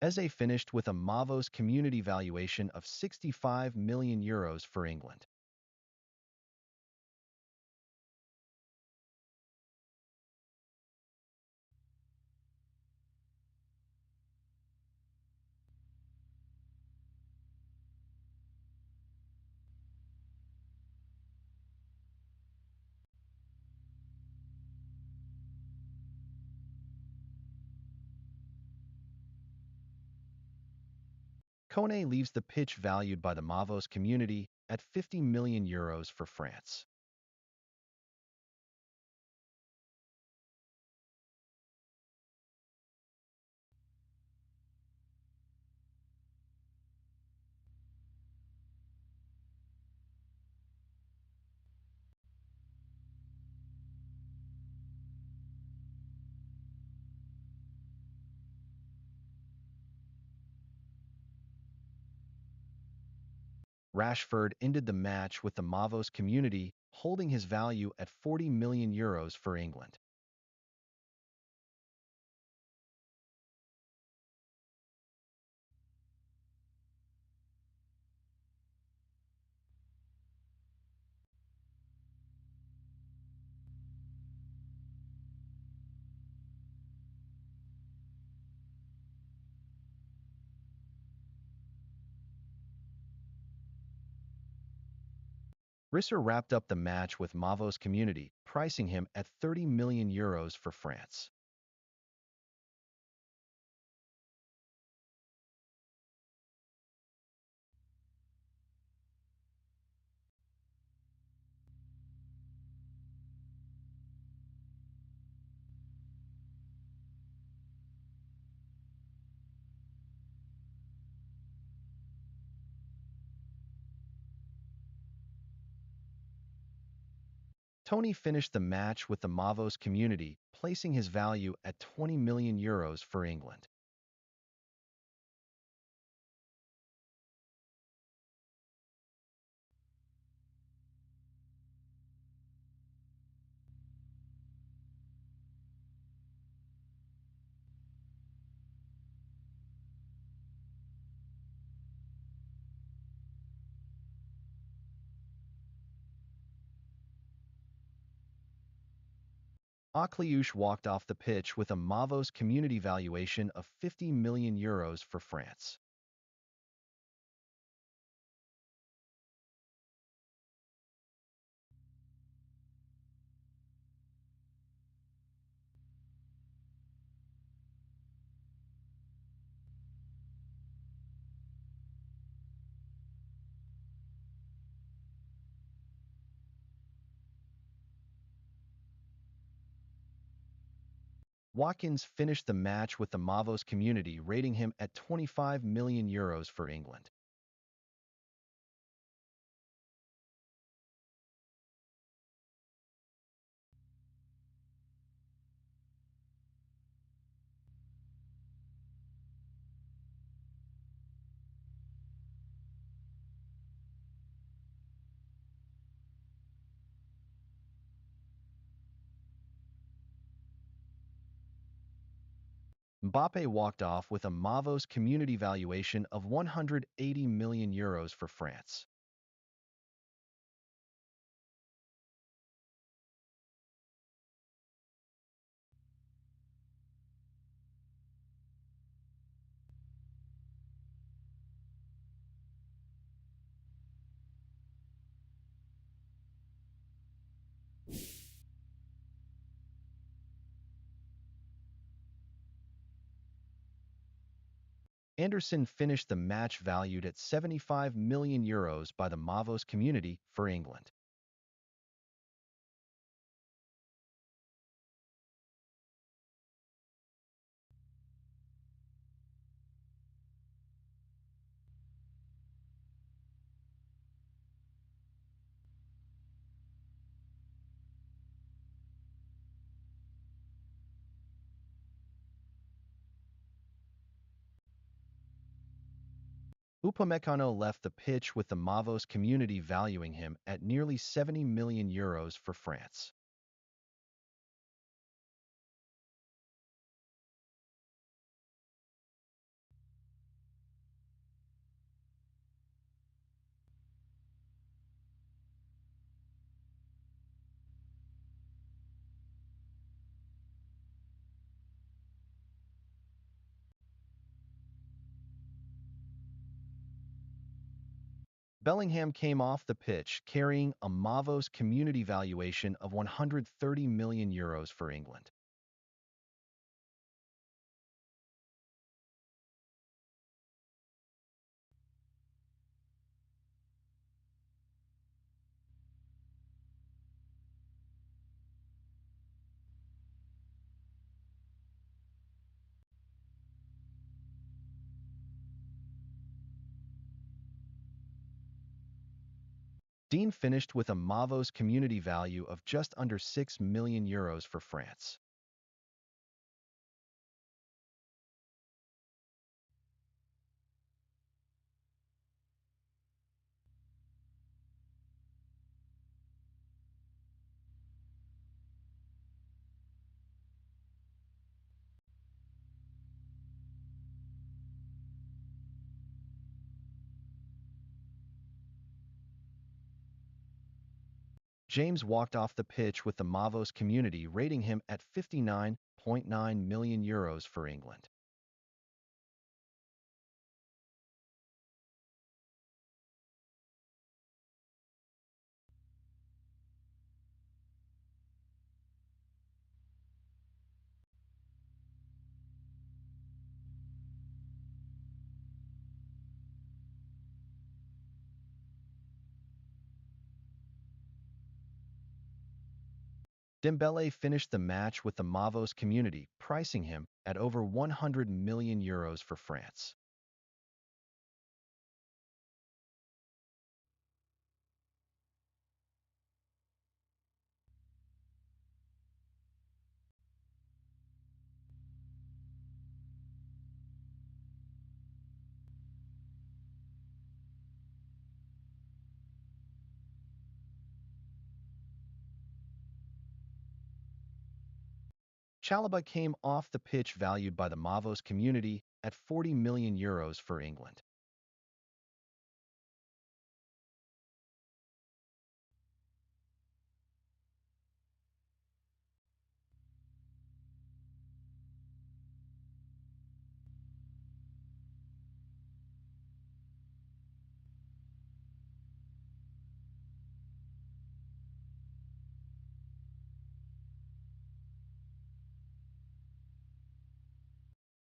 Ezri finished with a Mavos community valuation of €65 million for England. Konaté leaves the pitch valued by the Mavos community at €50 million for France. Rashford ended the match with the Mavos community holding his value at €40 million for England. Risser wrapped up the match with Mavos community, pricing him at €30 million for France. Tony finished the match with the Mavos community, placing his value at €20 million for England. Akliouche walked off the pitch with a Mavos community valuation of €50 million for France. Watkins finished the match with the Mavos community rating him at €25 million for England. Mbappé walked off with a Mavos community valuation of €180 million for France. Henderson finished the match valued at €75 million by the Mavos community for England. Upamecano left the pitch with the Mavos community valuing him at nearly €70 million for France. Bellingham came off the pitch carrying a Mavos community valuation of €130 million for England. Dean finished with a Mavos community value of just under €6 million for France. James walked off the pitch with the Mavos community rating him at €59.9 million for England. Dembele finished the match with the Mavos community, pricing him at over €100 million for France. Chalobah came off the pitch valued by the Mavos community at €40 million for England.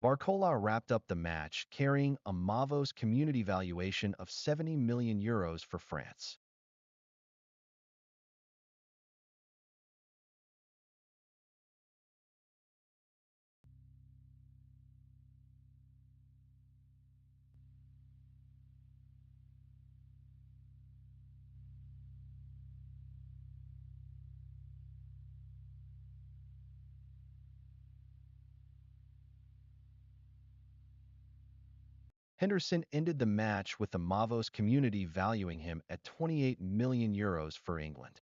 Barcola wrapped up the match carrying a Mavos community valuation of €70 million for France. Henderson ended the match with the Mavos community valuing him at €28 million for England.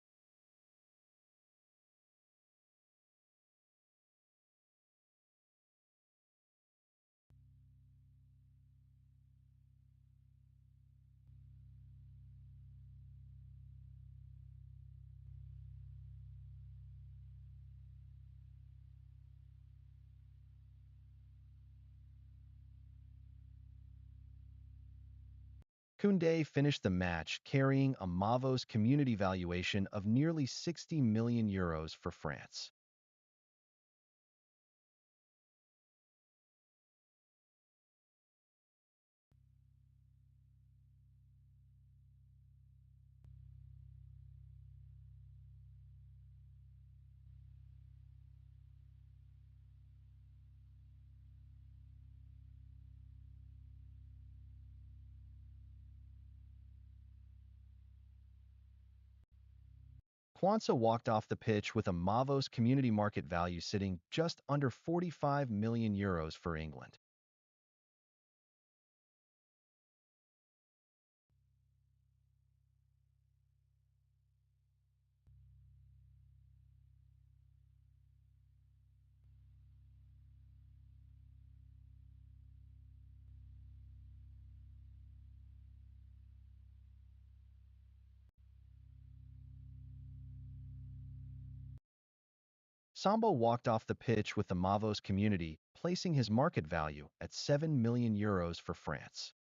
Koundé finished the match carrying a Mavos community valuation of nearly €60 million for France. Quansah walked off the pitch with a Mavos community market value sitting just under €45 million for England. Sambo walked off the pitch with the Mavos community, placing his market value at €7 million for France.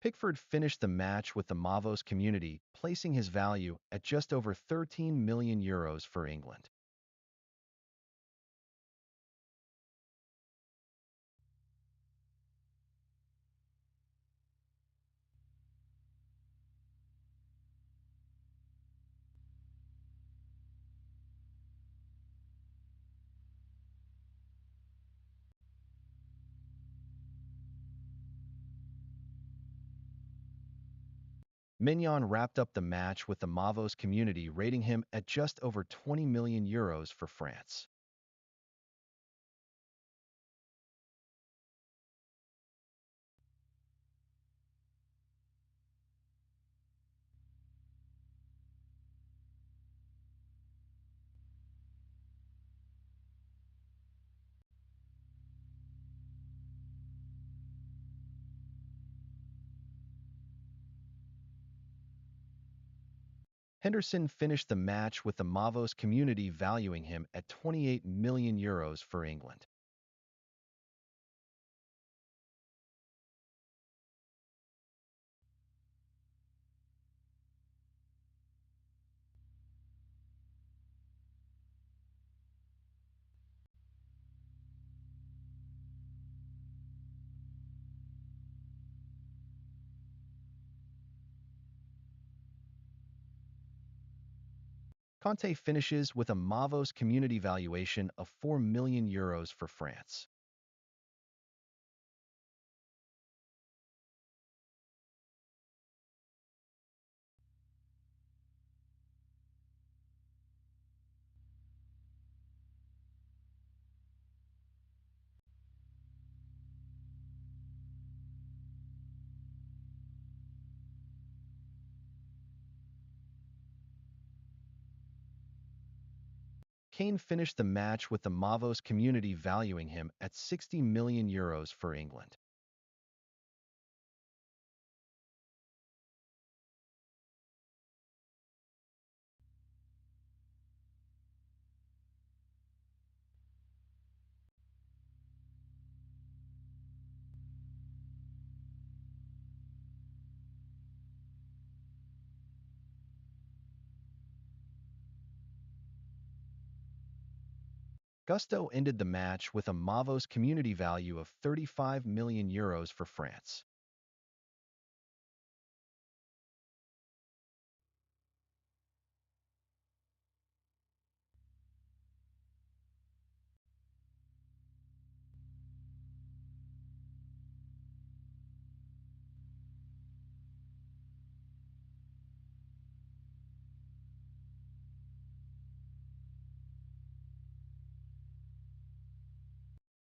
Pickford finished the match with the Mavos community, placing his value at just over €13 million for England. Maignan wrapped up the match with the Mavos community rating him at just over €20 million for France. Henderson finished the match with the Mavos community valuing him at €28 million for England. Konaté finishes with a Mavos community valuation of €4 million for France. Kane finished the match with the Mavos community valuing him at €60 million for England. Gusto ended the match with a Mavos community value of €35 million for France.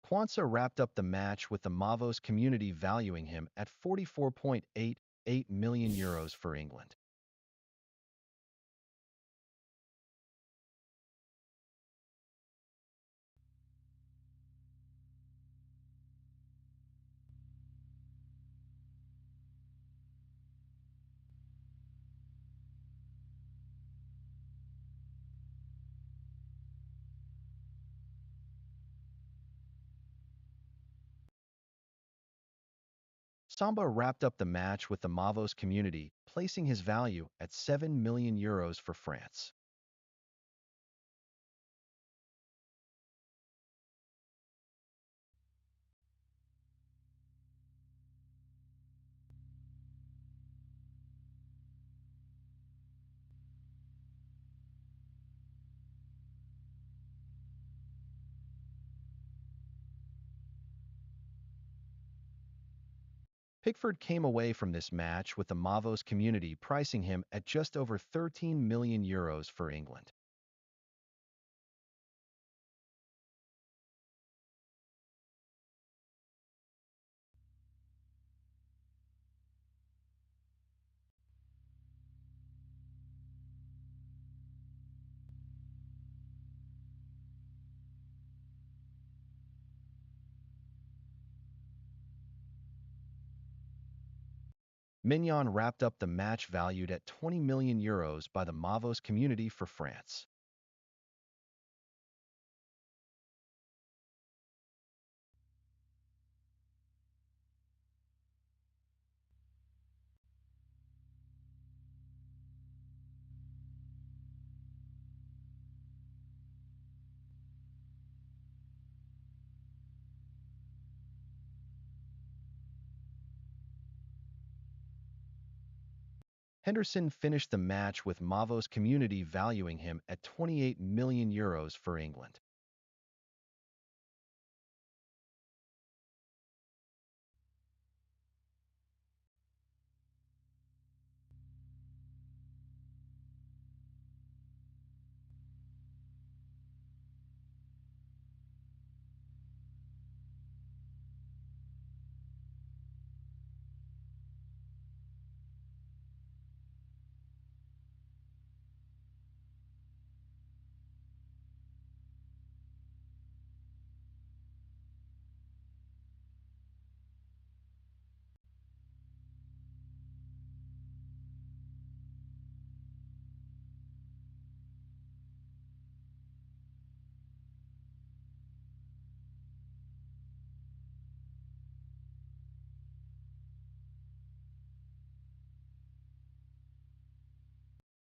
Quansah wrapped up the match with the Mavos community valuing him at €44.88 million for England. Samba wrapped up the match with the Mavos community, placing his value at €7 million for France. Pickford came away from this match with the Mavos community pricing him at just over €13 million for England. Maignan wrapped up the match valued at €20 million by the Mavos community for France. Henderson finished the match with Mavos community valuing him at €28 million for England.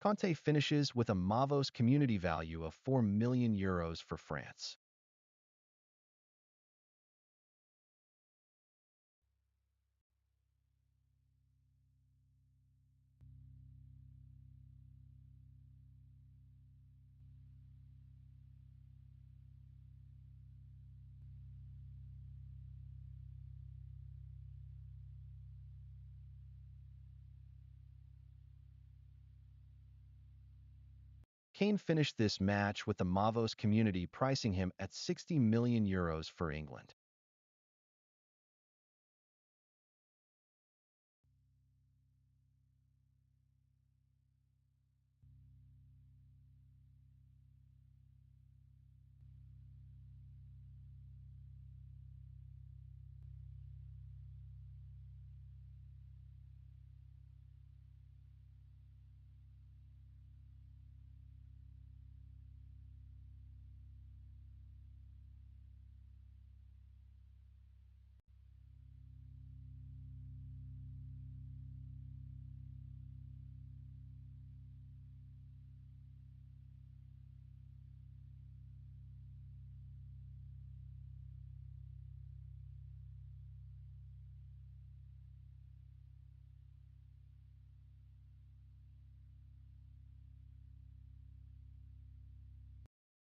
Konaté finishes with a Mavos community value of €4 million for France. Kane finished this match with the Mavos community pricing him at €60 million for England.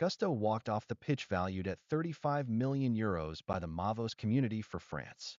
Gusto walked off the pitch valued at €35 million by the Mavos community for France.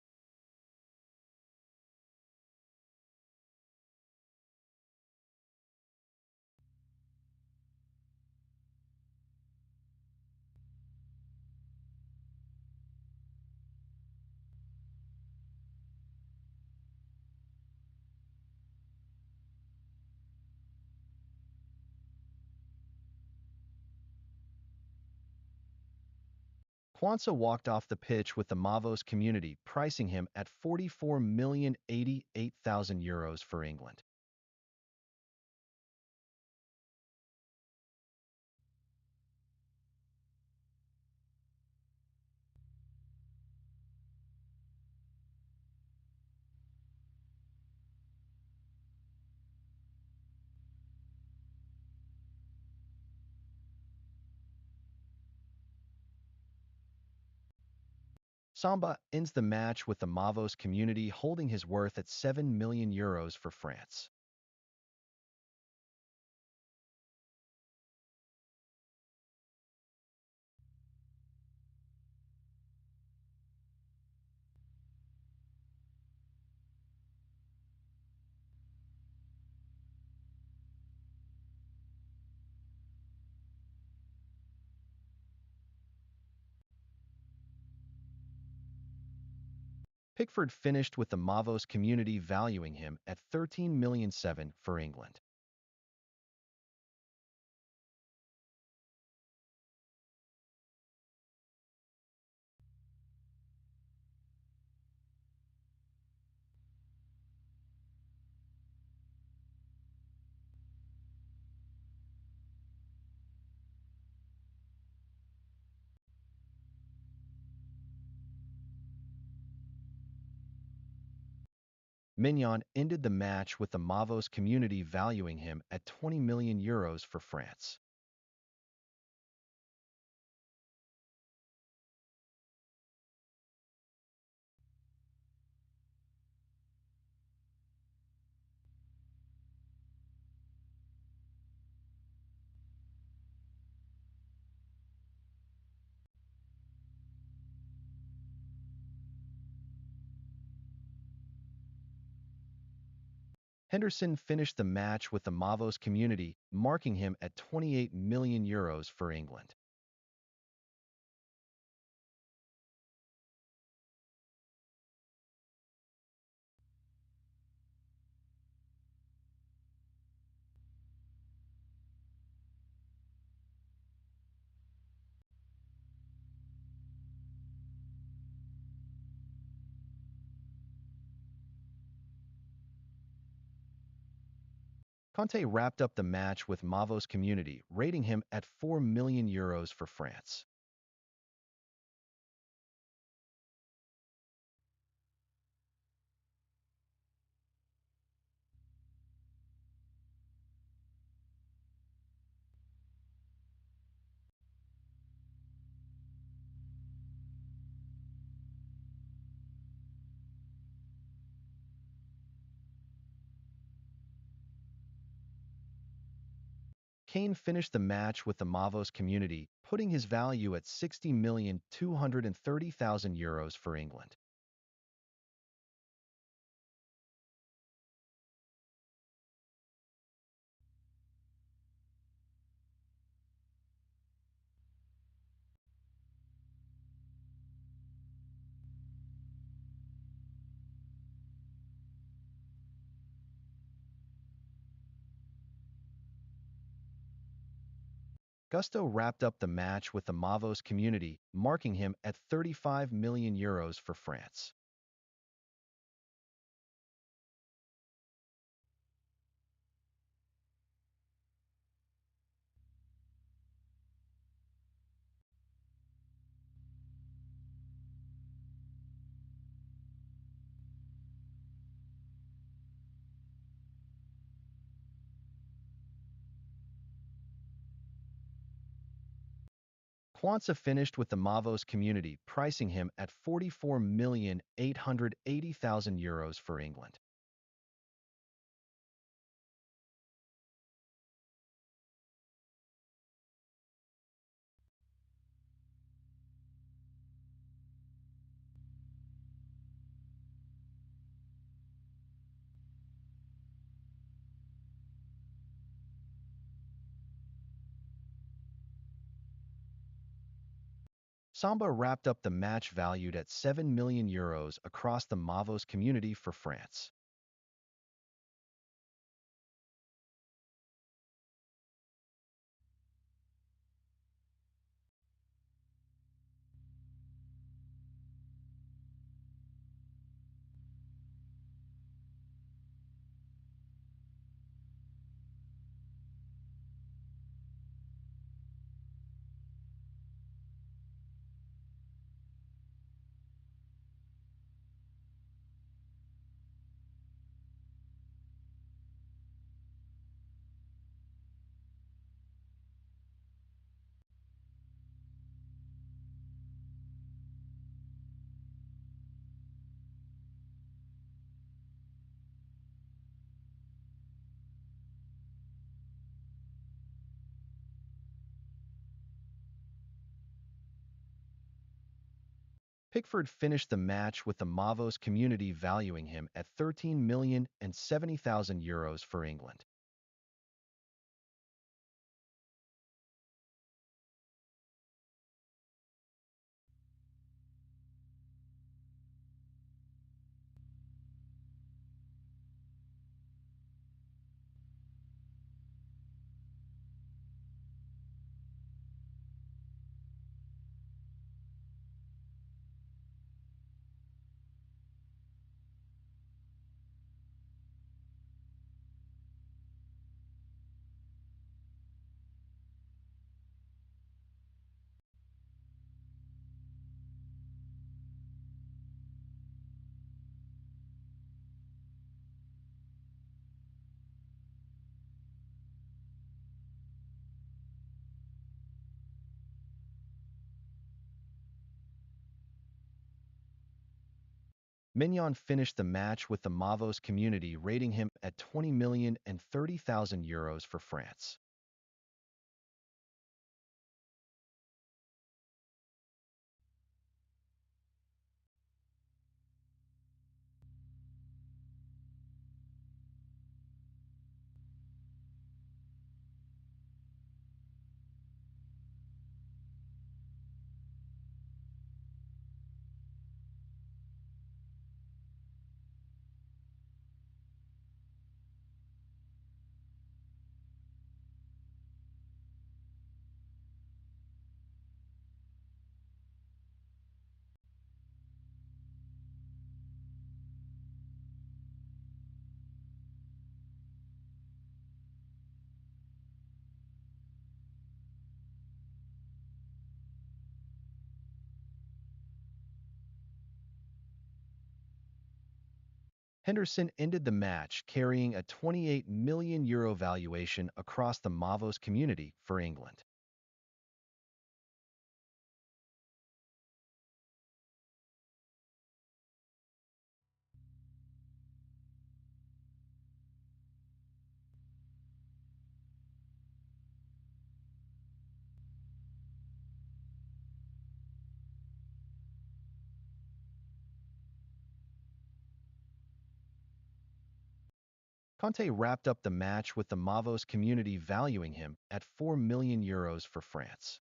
Quansah walked off the pitch with the Mavos community pricing him at €44,088,000 for England. Samba ends the match with the Mavos community holding his worth at €7 million for France. Pickford finished with the Mavos community valuing him at $13,700,000 for England. Maignan ended the match with the Mavos community valuing him at €20 million for France. Henderson finished the match with the Mavos community, marking him at €28 million for England. Konaté wrapped up the match with Mavos community, rating him at €4 million for France. Kane finished the match with the Mavos community, putting his value at €60,230,000 for England. Gusto wrapped up the match with the Mavos community, marking him at €35 million for France. Quansah finished with the Mavos community, pricing him at €44,880,000 for England. Samba wrapped up the match valued at €7 million across the Mavos community for France. Pickford finished the match with the Mavos community valuing him at €13,070,000 for England. Maignan finished the match with the Mavos community rating him at €20,030,000 for France. Henderson ended the match carrying a €28 million valuation across the Mavos community for England. Conte wrapped up the match with the Mavos community valuing him at €4 million for France.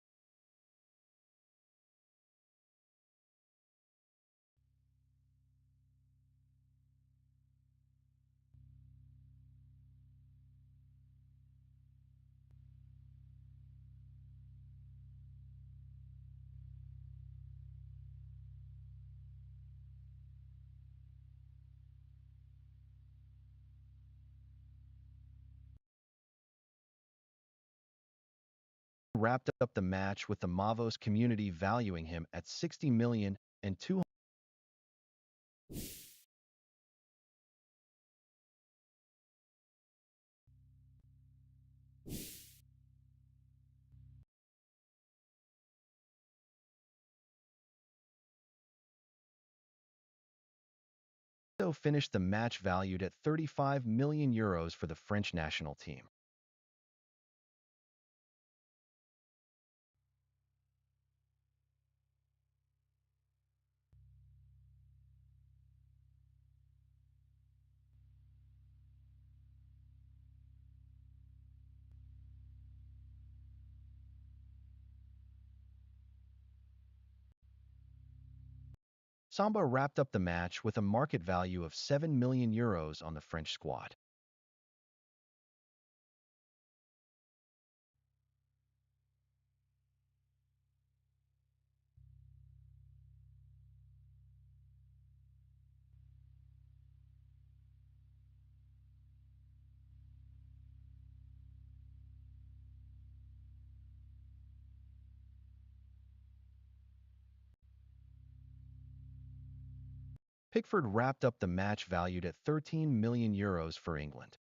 Wrapped up the match with the Mavos community valuing him at €60 million and $200 Theo finished the match valued at €35 million for the French national team. Samba wrapped up the match with a market value of €7 million on the French squad. Pickford wrapped up the match valued at €13 million for England.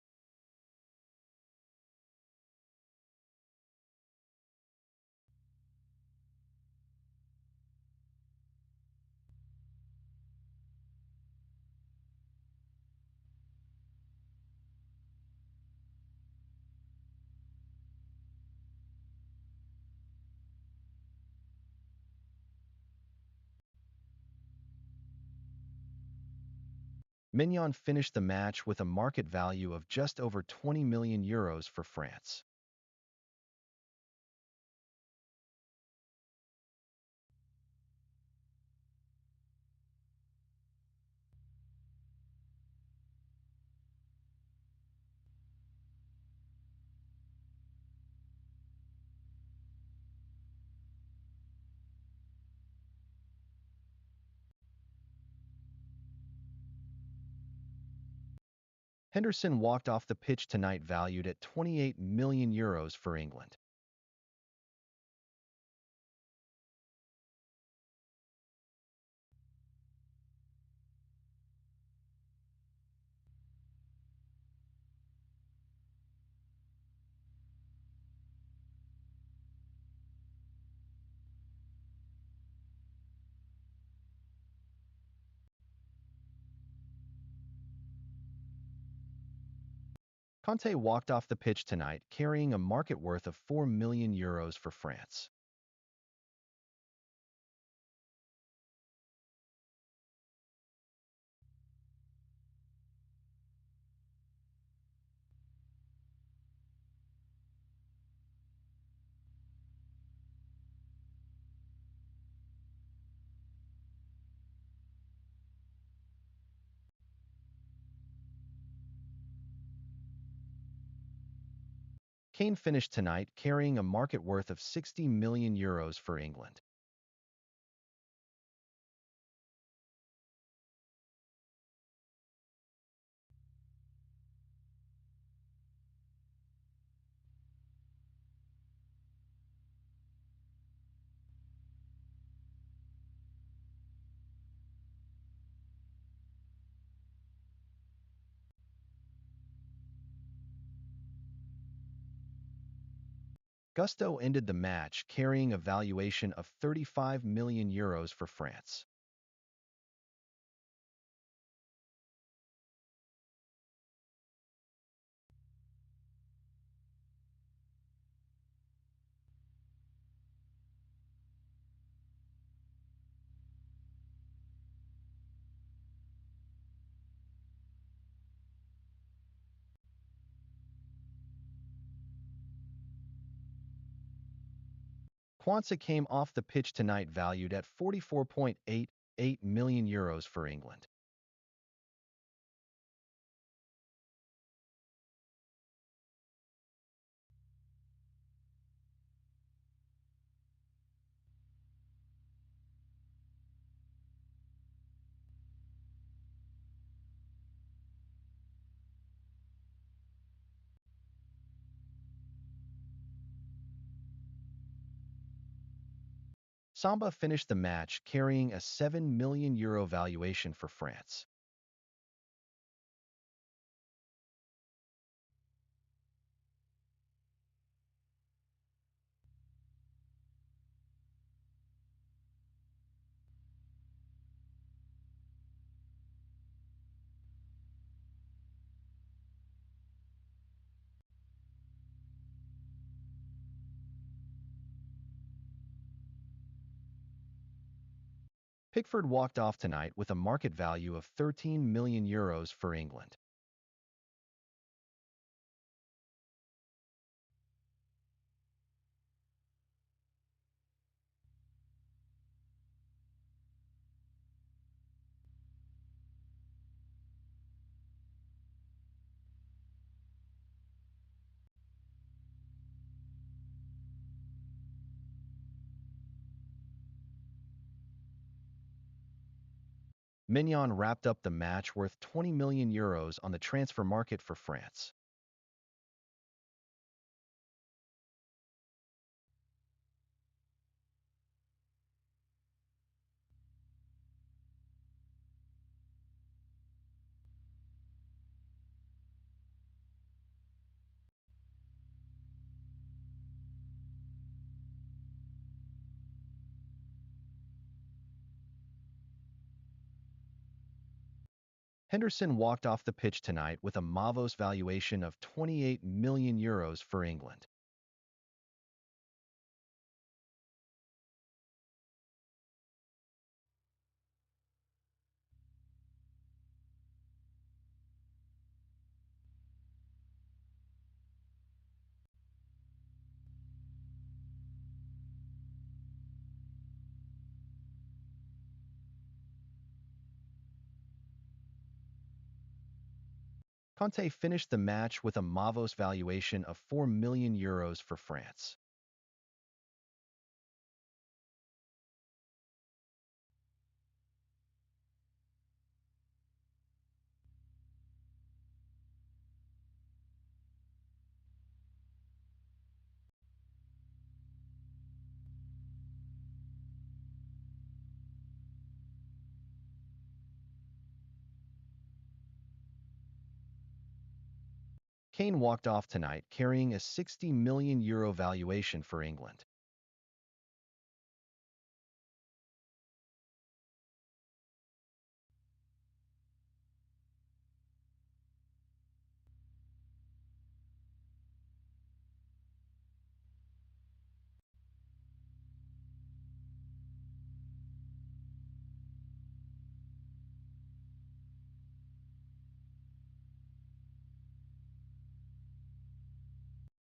Maignan finished the match with a market value of just over €20 million for France. Henderson walked off the pitch tonight valued at €28 million for England. Konaté walked off the pitch tonight carrying a market worth of €4 million for France. Kane finished tonight carrying a market worth of €60 million for England. Gusto ended the match carrying a valuation of €35 million for France. Quansah came off the pitch tonight valued at €44.88 million for England. Samba finished the match carrying a €7 million valuation for France. Pickford walked off tonight with a market value of €13 million for England. Maignan wrapped up the match worth €20 million on the transfer market for France. Henderson walked off the pitch tonight with a Mavos valuation of €28 million for England. Conte finished the match with a Mavos valuation of €4 million for France. Kane walked off tonight carrying a €60 million valuation for England.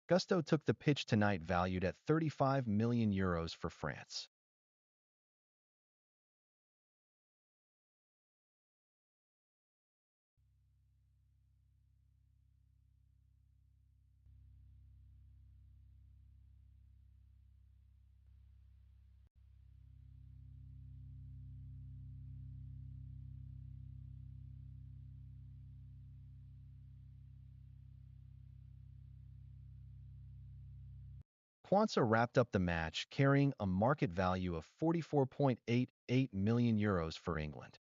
Gusto took the pitch tonight valued at €35 million for France. Quansah wrapped up the match carrying a market value of €44.88 million for England.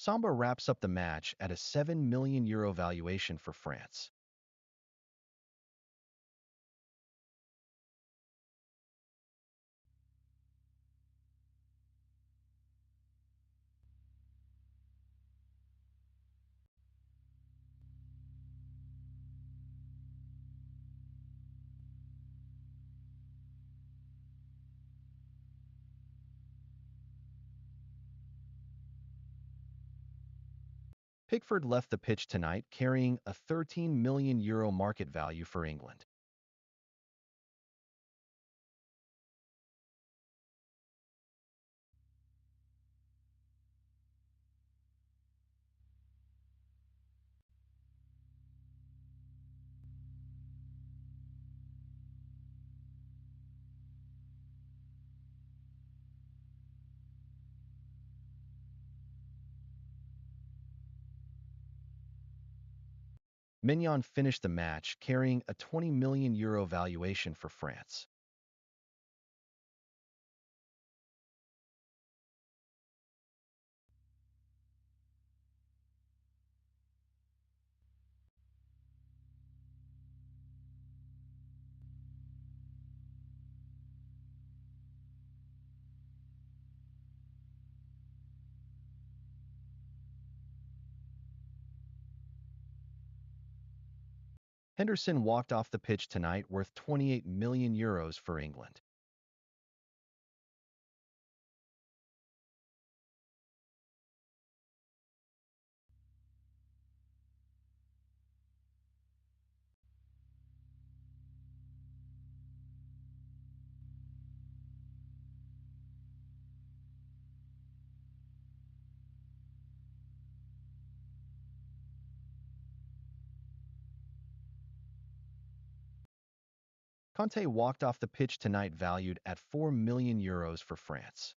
Samba wraps up the match at a €7 million valuation for France. Pickford left the pitch tonight carrying a €13 million market value for England. Maignan finished the match carrying a €20 million valuation for France. Henderson walked off the pitch tonight worth €28 million for England. Conte walked off the pitch tonight valued at €4 million for France.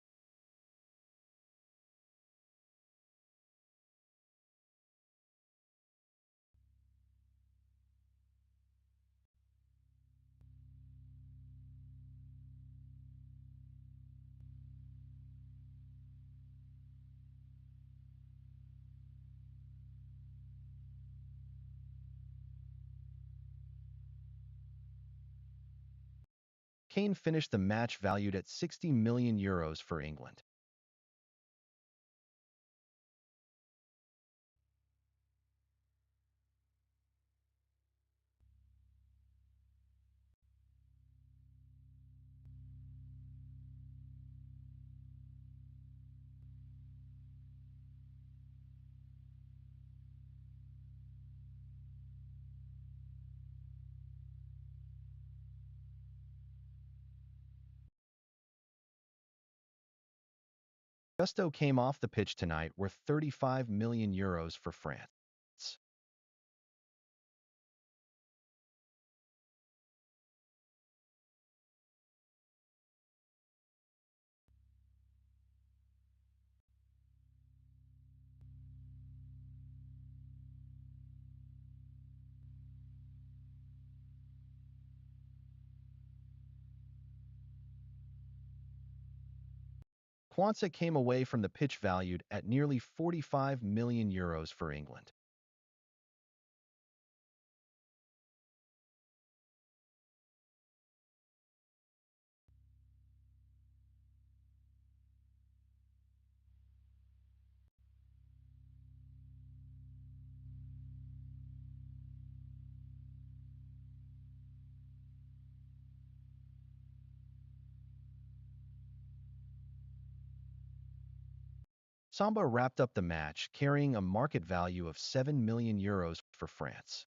Kane finished the match valued at €60 million for England. Gusto came off the pitch tonight worth €35 million for France. Quansah came away from the pitch valued at nearly €45 million for England. Samba wrapped up the match carrying a market value of €7 million for France.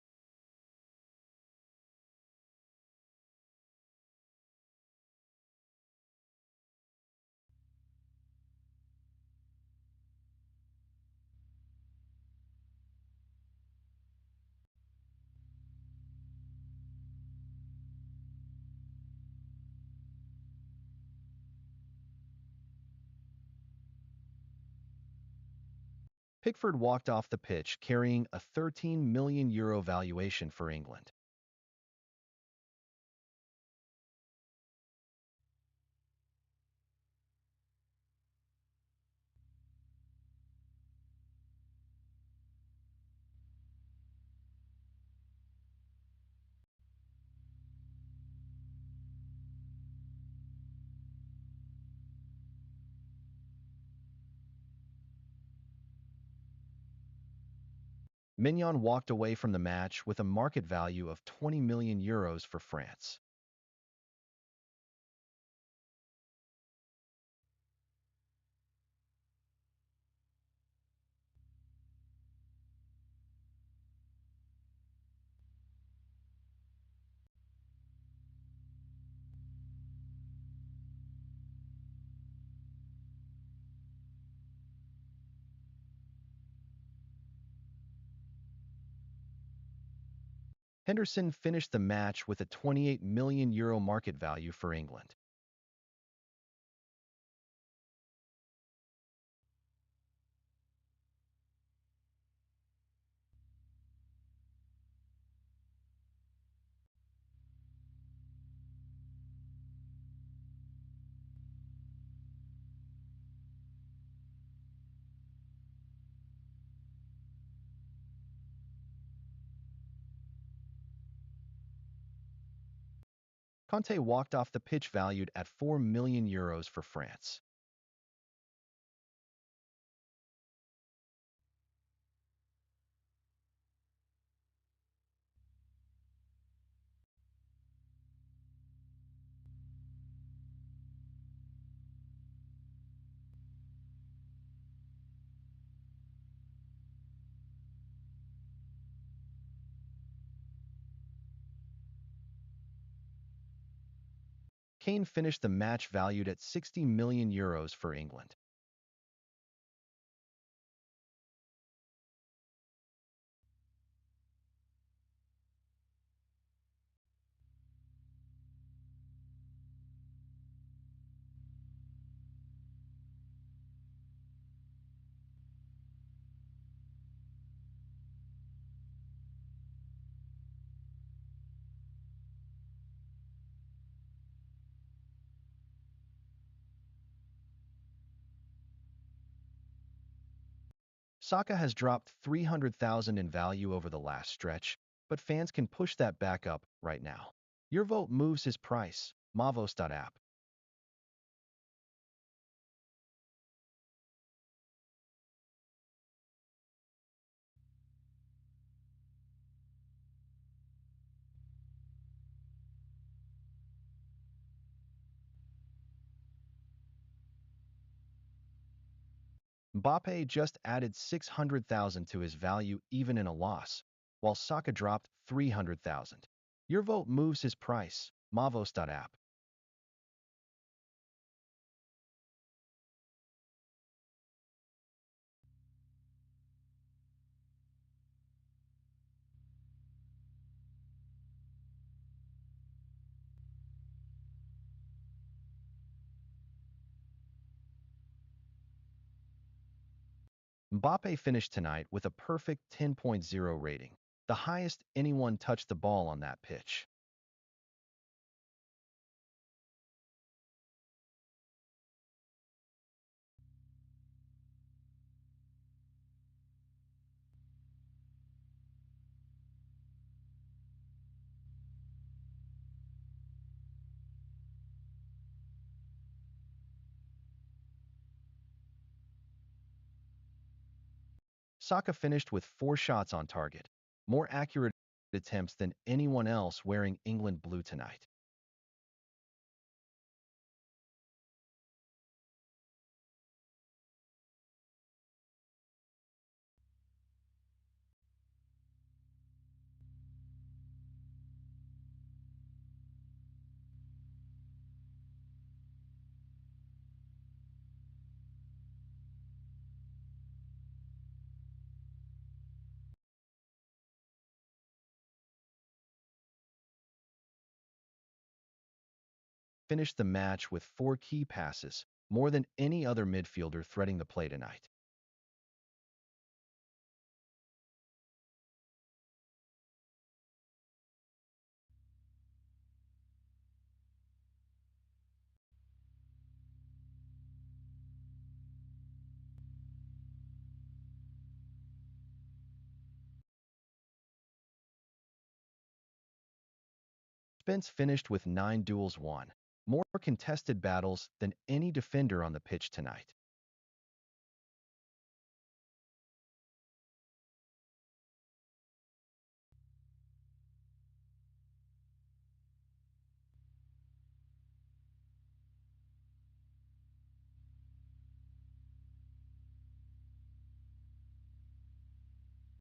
Pickford walked off the pitch carrying a €13 million valuation for England. Maignan walked away from the match with a market value of €20 million for France. Henderson finished the match with a €28 million market value for England. Konaté walked off the pitch valued at €4 million for France. Kane finished the match valued at €60 million for England. Saka has dropped 300,000 in value over the last stretch, but fans can push that back up right now. Your vote moves his price. Mavos.app. Mbappé just added 600,000 to his value even in a loss, while Saka dropped 300,000. Your vote moves his price. Mavos.app. Mbappé finished tonight with a perfect 10.0 rating, the highest anyone touched the ball on that pitch. Saka finished with 4 shots on target, more accurate attempts than anyone else wearing England blue tonight. Finished the match with 4 key passes, more than any other midfielder threading the play tonight. Spence finished with 9 duels won, more contested battles than any defender on the pitch tonight.